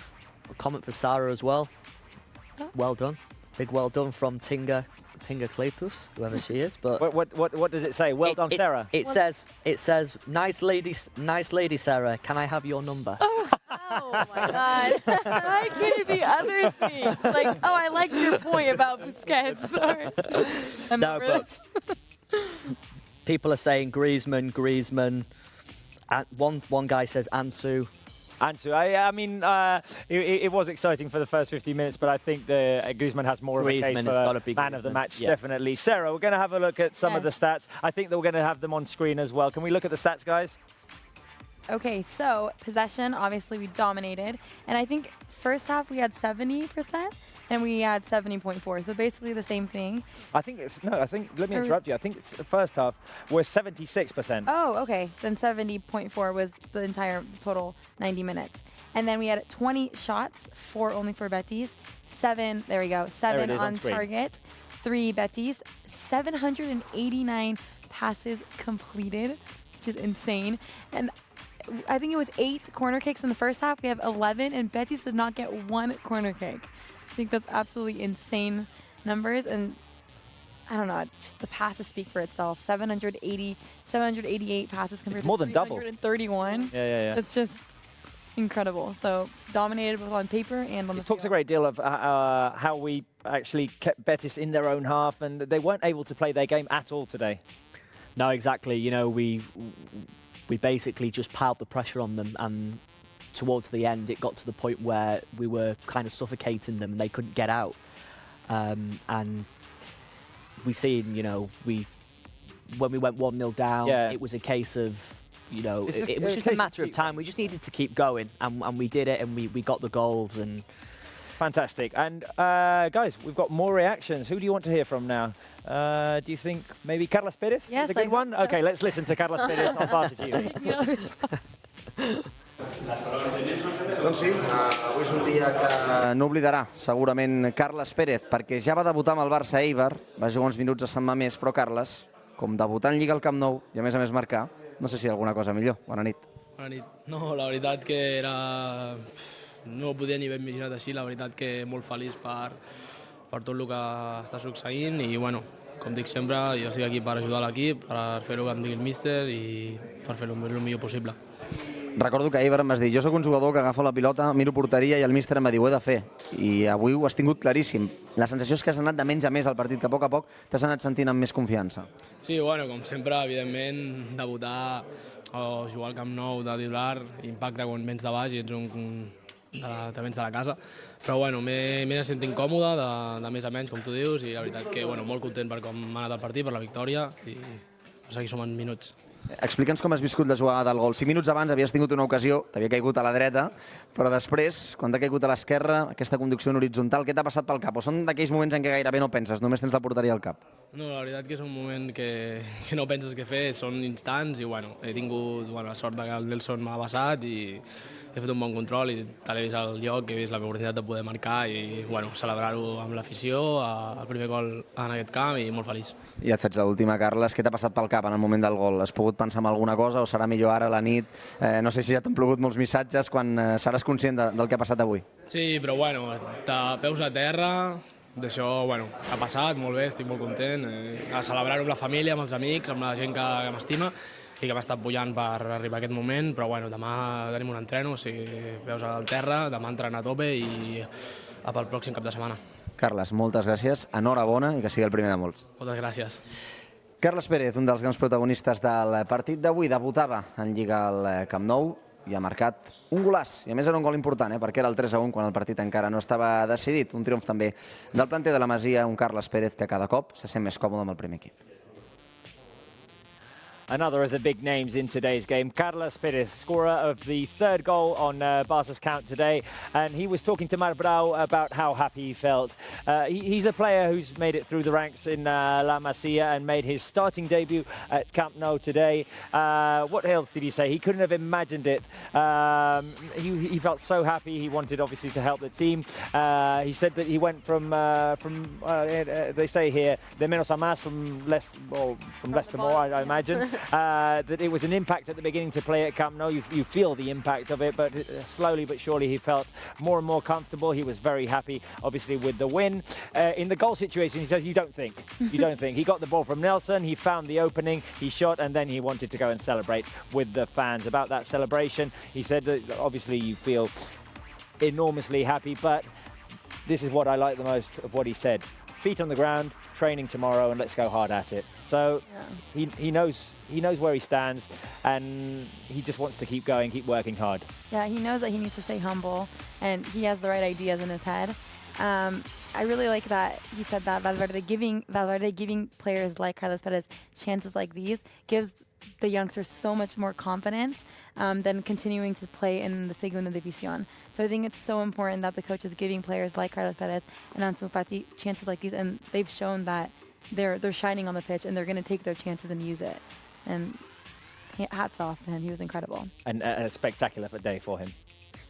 a comment for Sarah as well. Oh. Well done. Big well done from Tinga Cletus, whoever she is. But what does it say? Well done, Sarah. It says nice lady Sarah. Can I have your number? Oh my God. Why can't it be other things? Like, oh, I like your point about Busquets. Sorry. No, but people are saying Griezmann. One guy says Ansu. I mean, it was exciting for the first 50 minutes, but I think Griezmann has more of a case for man of the match, definitely. Sarah, we're going to have a look at some of the stats. I think that we're going to have them on screen as well. Can we look at the stats, guys? Okay, so possession, obviously we dominated. And I think first half we had 70% and we had 70.4. So basically the same thing. Let me interrupt you. I think it's the first half we're 76%. Oh, okay. Then 70.4 was the entire total 90 minutes. And then we had 20 shots, 4 only for Betis. 7 on target, 3 Betis. 789 passes completed, which is insane. And I think it was 8 corner kicks in the first half. We have 11, and Betis did not get 1 corner kick. I think that's absolutely insane numbers. And I don't know, just the passes speak for itself. 788 passes compared to 331. Yeah. That's just incredible. So dominated both on paper and on the field. Talks a great deal of how we actually kept Betis in their own half, and they weren't able to play their game at all today. No, exactly. You know, we basically just piled the pressure on them, and towards the end it got to the point where we were kind of suffocating them and they couldn't get out. And we seen, you know, when we went 1-0 down, it was a case of, you know, it was just a matter of time. We just needed to keep going, and we did it, and we got the goals. And fantastic. And guys, we've got more reactions. Who do you want to hear from now? Do you think maybe Carles Pérez is a good one? So. Okay, let's listen to Carles Pérez on Barça TV. Doncs sí, avui és un dia que no oblidarà segurament Carles Pérez, perquè ja va debutar amb el Barça Eibar, va jugar uns minuts a Sant Mamés, però Carles, com debutar en Lliga al Camp Nou i a més marcar, no sé si hi ha alguna cosa millor. Bona nit. Bona nit. No, la veritat que era... No ho podia ni haver imaginat així, la veritat que molt feliç per tot el que està succeint i, bueno, com dic sempre, jo estic aquí per ajudar l'equip, per fer el que em digui el míster i per fer-ho el millor possible. Recordo que Eibar em vas dir, jo sóc un jugador que agafo la pilota, miro porteria i el míster em va dir, ho he de fer. I avui ho has tingut claríssim. La sensació és que has anat de menys a més al partit, que a poc t'has anat sentint amb més confiança. Sí, bueno, com sempre, evidentment, debutar o jugar al Camp Nou de titular impacta quan vens de baix i ets de vens de la casa. Però bueno, m'he anat sentint còmode, de més a menys, com tu dius, i la veritat que molt content per com m'ha anat el partit, per la victòria, i aquí som en minuts. Explica'ns com has viscut la jugada del gol. 5 minuts abans havies tingut una ocasió, t'havia caigut a la dreta, però després, quan t'ha caigut a l'esquerra, aquesta conducció en horitzontal, què t'ha passat pel cap? O són d'aquells moments en què gairebé no penses, només tens la porteria al cap? No, la veritat que és un moment que no penses què fer, són instants i he tingut la sort que el Nelson m'ha passat i he fet un bon control i tal he vist el lloc, he vist l'oportunitat de poder marcar i celebrar-ho amb l'afició, el primer gol en aquest camp i molt feliç. I et faig l'última, Carles. Què t'ha passat pel cap en el moment del gol? Has pogut pensar en alguna cosa o serà millor ara a la nit? No sé si ja t'han plogut molts missatges quan seràs conscient del que ha passat avui. Sí, però de peus a terra, d'això ha passat molt bé, estic molt content. A celebrar-ho amb la família, amb els amics, amb la gent que m'estima i que m'ha estat pujant per arribar a aquest moment, però demà tenim un entreno, o sigui, peus al terra, demà entrenar a tope i pel pròxim cap de setmana. Carles, moltes gràcies, enhorabona i que sigui el primer de molts. Moltes gràcies. Carles Pérez, un dels grans protagonistes del partit d'avui, debutava en Lliga al Camp Nou i ha marcat un golaç. I a més era un gol important, perquè era el 3-1 quan el partit encara no estava decidit. Un triomf també del planter de la Masia, un Carles Pérez que cada cop se sent més còmode amb el primer equip. Another of the big names in today's game, Carles Pérez, scorer of the third goal on Barca's count today. And he was talking to Marc Brau about how happy he felt. He's a player who's made it through the ranks in La Masia and made his starting debut at Camp Nou today. What else did he say? He couldn't have imagined it. He felt so happy. He wanted, obviously, to help the team. He said that he went from they say here, de menos a más, from less to more, I imagine. that it was an impact at the beginning to play at Camp Nou. You feel the impact of it, but slowly but surely he felt more and more comfortable. He was very happy, obviously, with the win. In the goal situation, he says, you don't think. You don't think. He got the ball from Nelson, he found the opening, he shot, and then he wanted to go and celebrate with the fans. About that celebration, he said that obviously you feel enormously happy, but this is what I like the most of what he said. Feet on the ground, training tomorrow, and let's go hard at it. So he knows where he stands, and he just wants to keep going, keep working hard. Yeah, he knows that he needs to stay humble, and he has the right ideas in his head. I really like that he said that Valverde giving players like Carlos Perez chances like these gives the youngsters so much more confidence than continuing to play in the Segunda División. So I think it's so important that the coach is giving players like Carlos Perez and Ansu Fati chances like these, and they've shown that they're shining on the pitch and they're going to take their chances and use it. And hats off to him, he was incredible. And a spectacular day for him.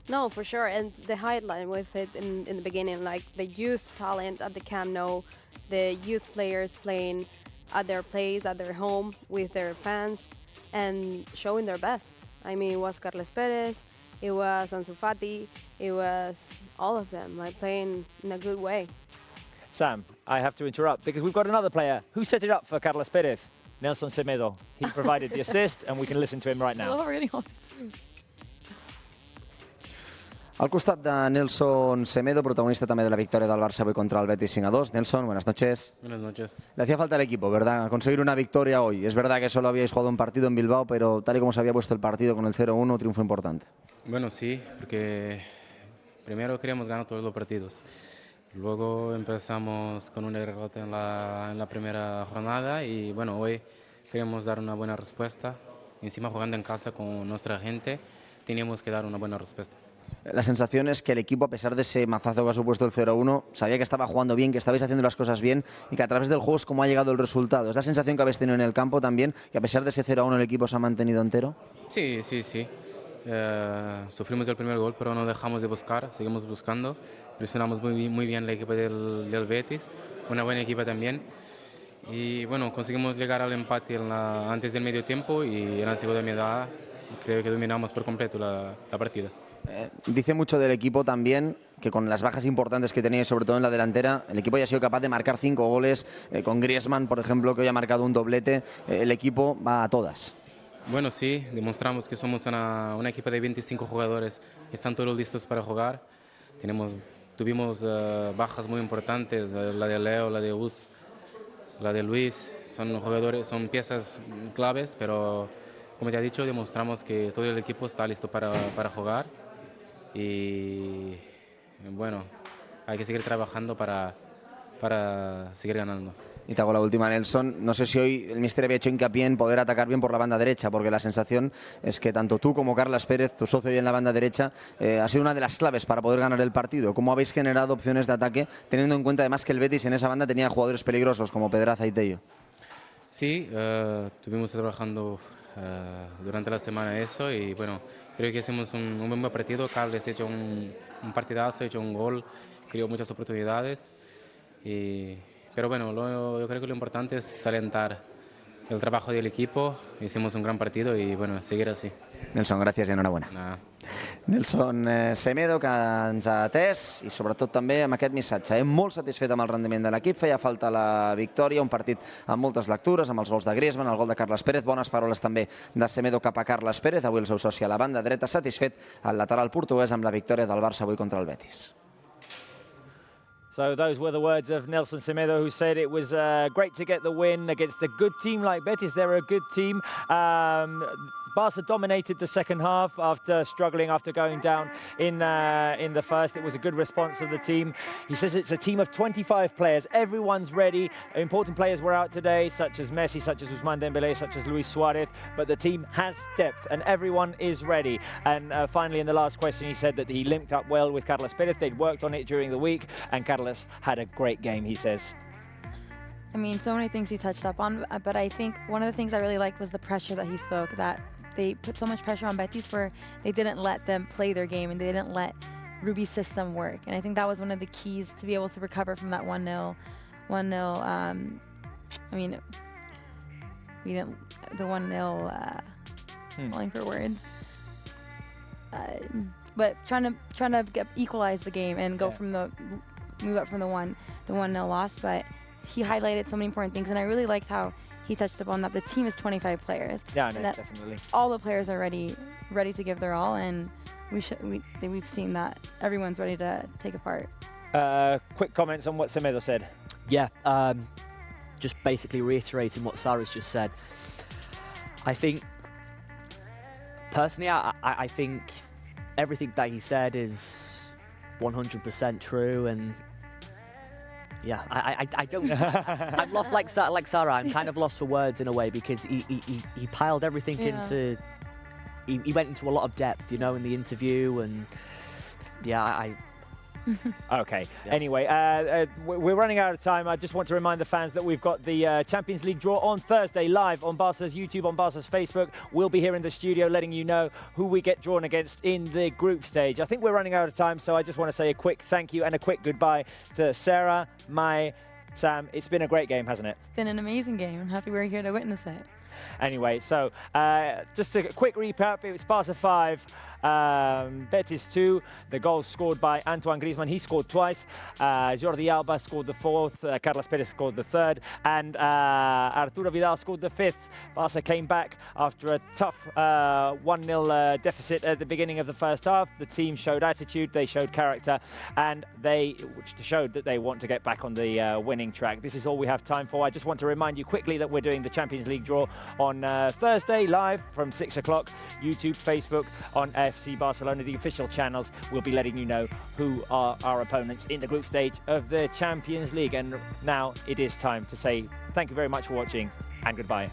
No, for sure. And the highlight with it in the beginning, like the youth talent at the Camp Nou, the youth players playing at their place, at their home, with their fans, and showing their best. I mean, it was Carlos Perez, it was Ansu Fati, it was all of them, like playing in a good way. Sam, I have to interrupt because we've got another player who set it up for Carlos Perez, Nelson Semedo. He provided the assist, and we can listen to him right now. Al costat de Nelson Semedo, protagonista también de la victoria del Barça hoy contra el Betis 5-2. Nelson, buenas noches. Buenas noches. Le hacía falta al equipo, ¿verdad? Conseguir una victoria hoy. Es verdad que solo habíais jugado un partido en Bilbao, pero tal y como se había puesto el partido con el 0-1, triunfo importante. Bueno, sí, porque primero queríamos ganar todos los partidos. Luego empezamos con una derrota en la primera jornada y bueno, hoy queremos dar una buena respuesta. Encima jugando en casa con nuestra gente, teníamos que dar una buena respuesta. La sensación es que el equipo, a pesar de ese mazazo que ha supuesto el 0-1, sabía que estaba jugando bien, que estabais haciendo las cosas bien y que a través del juego es como ha llegado el resultado. ¿Es la sensación que habéis tenido en el campo también, que a pesar de ese 0-1 el equipo se ha mantenido entero? Sí. Sufrimos el primer gol, pero no dejamos de buscar, seguimos buscando. Presionamos muy bien la equipa del Betis, una buena equipa también. Y bueno, conseguimos llegar al empate antes del medio tiempo y en la segunda mitad creo que dominamos por completo la partida. Dice mucho del equipo también que con las bajas importantes que teníais, sobre todo en la delantera, el equipo ya ha sido capaz de marcar 5 goles, con Griezmann, por ejemplo, que hoy ha marcado un doblete. El equipo va a todas. Bueno, sí, demostramos que somos una equipa de 25 jugadores que están todos listos para jugar. Tuvimos bajas muy importantes, la de Leo, la de Us, la de Luis. Son piezas claves, pero como te he dicho, demostramos que todo el equipo está listo para jugar. Y bueno, hay que seguir trabajando para seguir ganando. Y te hago la última, Nelson. No sé si hoy el míster había hecho hincapié en poder atacar bien por la banda derecha, porque la sensación es que tanto tú como Carlos Pérez, tu socio hoy en la banda derecha, ha sido una de las claves para poder ganar el partido. ¿Cómo habéis generado opciones de ataque, teniendo en cuenta además que el Betis en esa banda tenía jugadores peligrosos como Pedraza y Tello? Sí, estuvimos trabajando durante la semana eso y bueno, creo que hicimos un buen partido. Carles ha hecho un partidazo, ha hecho un gol, creó muchas oportunidades. Pero bueno, yo creo que lo importante es alentar el trabajo del equipo. Hicimos un gran partido y bueno, seguir así. Nelson, gràcies i enhorabona. Nelson Semedo, que ens ha atès i sobretot també amb aquest missatge. Molt satisfet amb el rendiment de l'equip, feia falta la victòria, un partit amb moltes lectures, amb els gols de Griezmann, el gol de Carlos Pérez, bones paraules també de Semedo cap a Carlos Pérez, avui el seu soci a la banda dreta, satisfet el lateral portuguès amb la victòria del Barça avui contra el Betis. So those were the words of Nelson Semedo, who said it was great to get the win against a good team like Betis. They're a good team. Barca dominated the second half after struggling, after going down in the first. It was a good response of the team. He says it's a team of 25 players. Everyone's ready. Important players were out today, such as Messi, such as Ousmane Dembélé, such as Luis Suarez. But the team has depth and everyone is ready. And finally, in the last question, he said that he linked up well with Carlos Pérez. They'd worked on it during the week, and Carlos had a great game, he says. I mean, so many things he touched up on, but I think one of the things I really liked was the pressure that he spoke, that they put so much pressure on Betis where they didn't let them play their game and they didn't let Rubi's system work. And I think that was one of the keys to be able to recover from that 1-0. I mean, we didn't the 1-0 falling for words. But trying to equalize the game and go from move up from the 1-0 loss. But he highlighted so many important things, and I really liked how he touched upon that the team is 25 players. Yeah, no, definitely. All the players are ready to give their all, and we've seen that everyone's ready to take a part. Quick comments on what Semedo said. Yeah, just basically reiterating what Sarah's just said. I think, personally, I think everything that he said is 100% true, and yeah, I don't. I'm lost like Sarah. I'm kind of lost for words in a way, because he piled everything into. He went into a lot of depth, you know, in the interview, and yeah, Okay. Yeah. Anyway, we're running out of time. I just want to remind the fans that we've got the Champions League draw on Thursday live on Barca's YouTube, on Barca's Facebook. We'll be here in the studio letting you know who we get drawn against in the group stage. I think we're running out of time, so I just want to say a quick thank you and a quick goodbye to Sarah, Mai, Sam. It's been a great game, hasn't it? It's been an amazing game. I'm happy we're here to witness it. Anyway, so just a quick recap. It was Barca 5, Betis 2. The goals scored by Antoine Griezmann. He scored twice. Jordi Alba scored the 4th. Carlos Perez scored the 3rd. And Arturo Vidal scored the 5th. Barca came back after a tough 1-0 deficit at the beginning of the first half. The team showed attitude. They showed character. And they showed that they want to get back on the winning track. This is all we have time for. I just want to remind you quickly that we're doing the Champions League draw on Thursday live from 6 o'clock. YouTube, Facebook, on FC Barcelona, the official channels. We'll be letting you know who are our opponents in the group stage of the Champions League. And now it is time to say thank you very much for watching, and goodbye.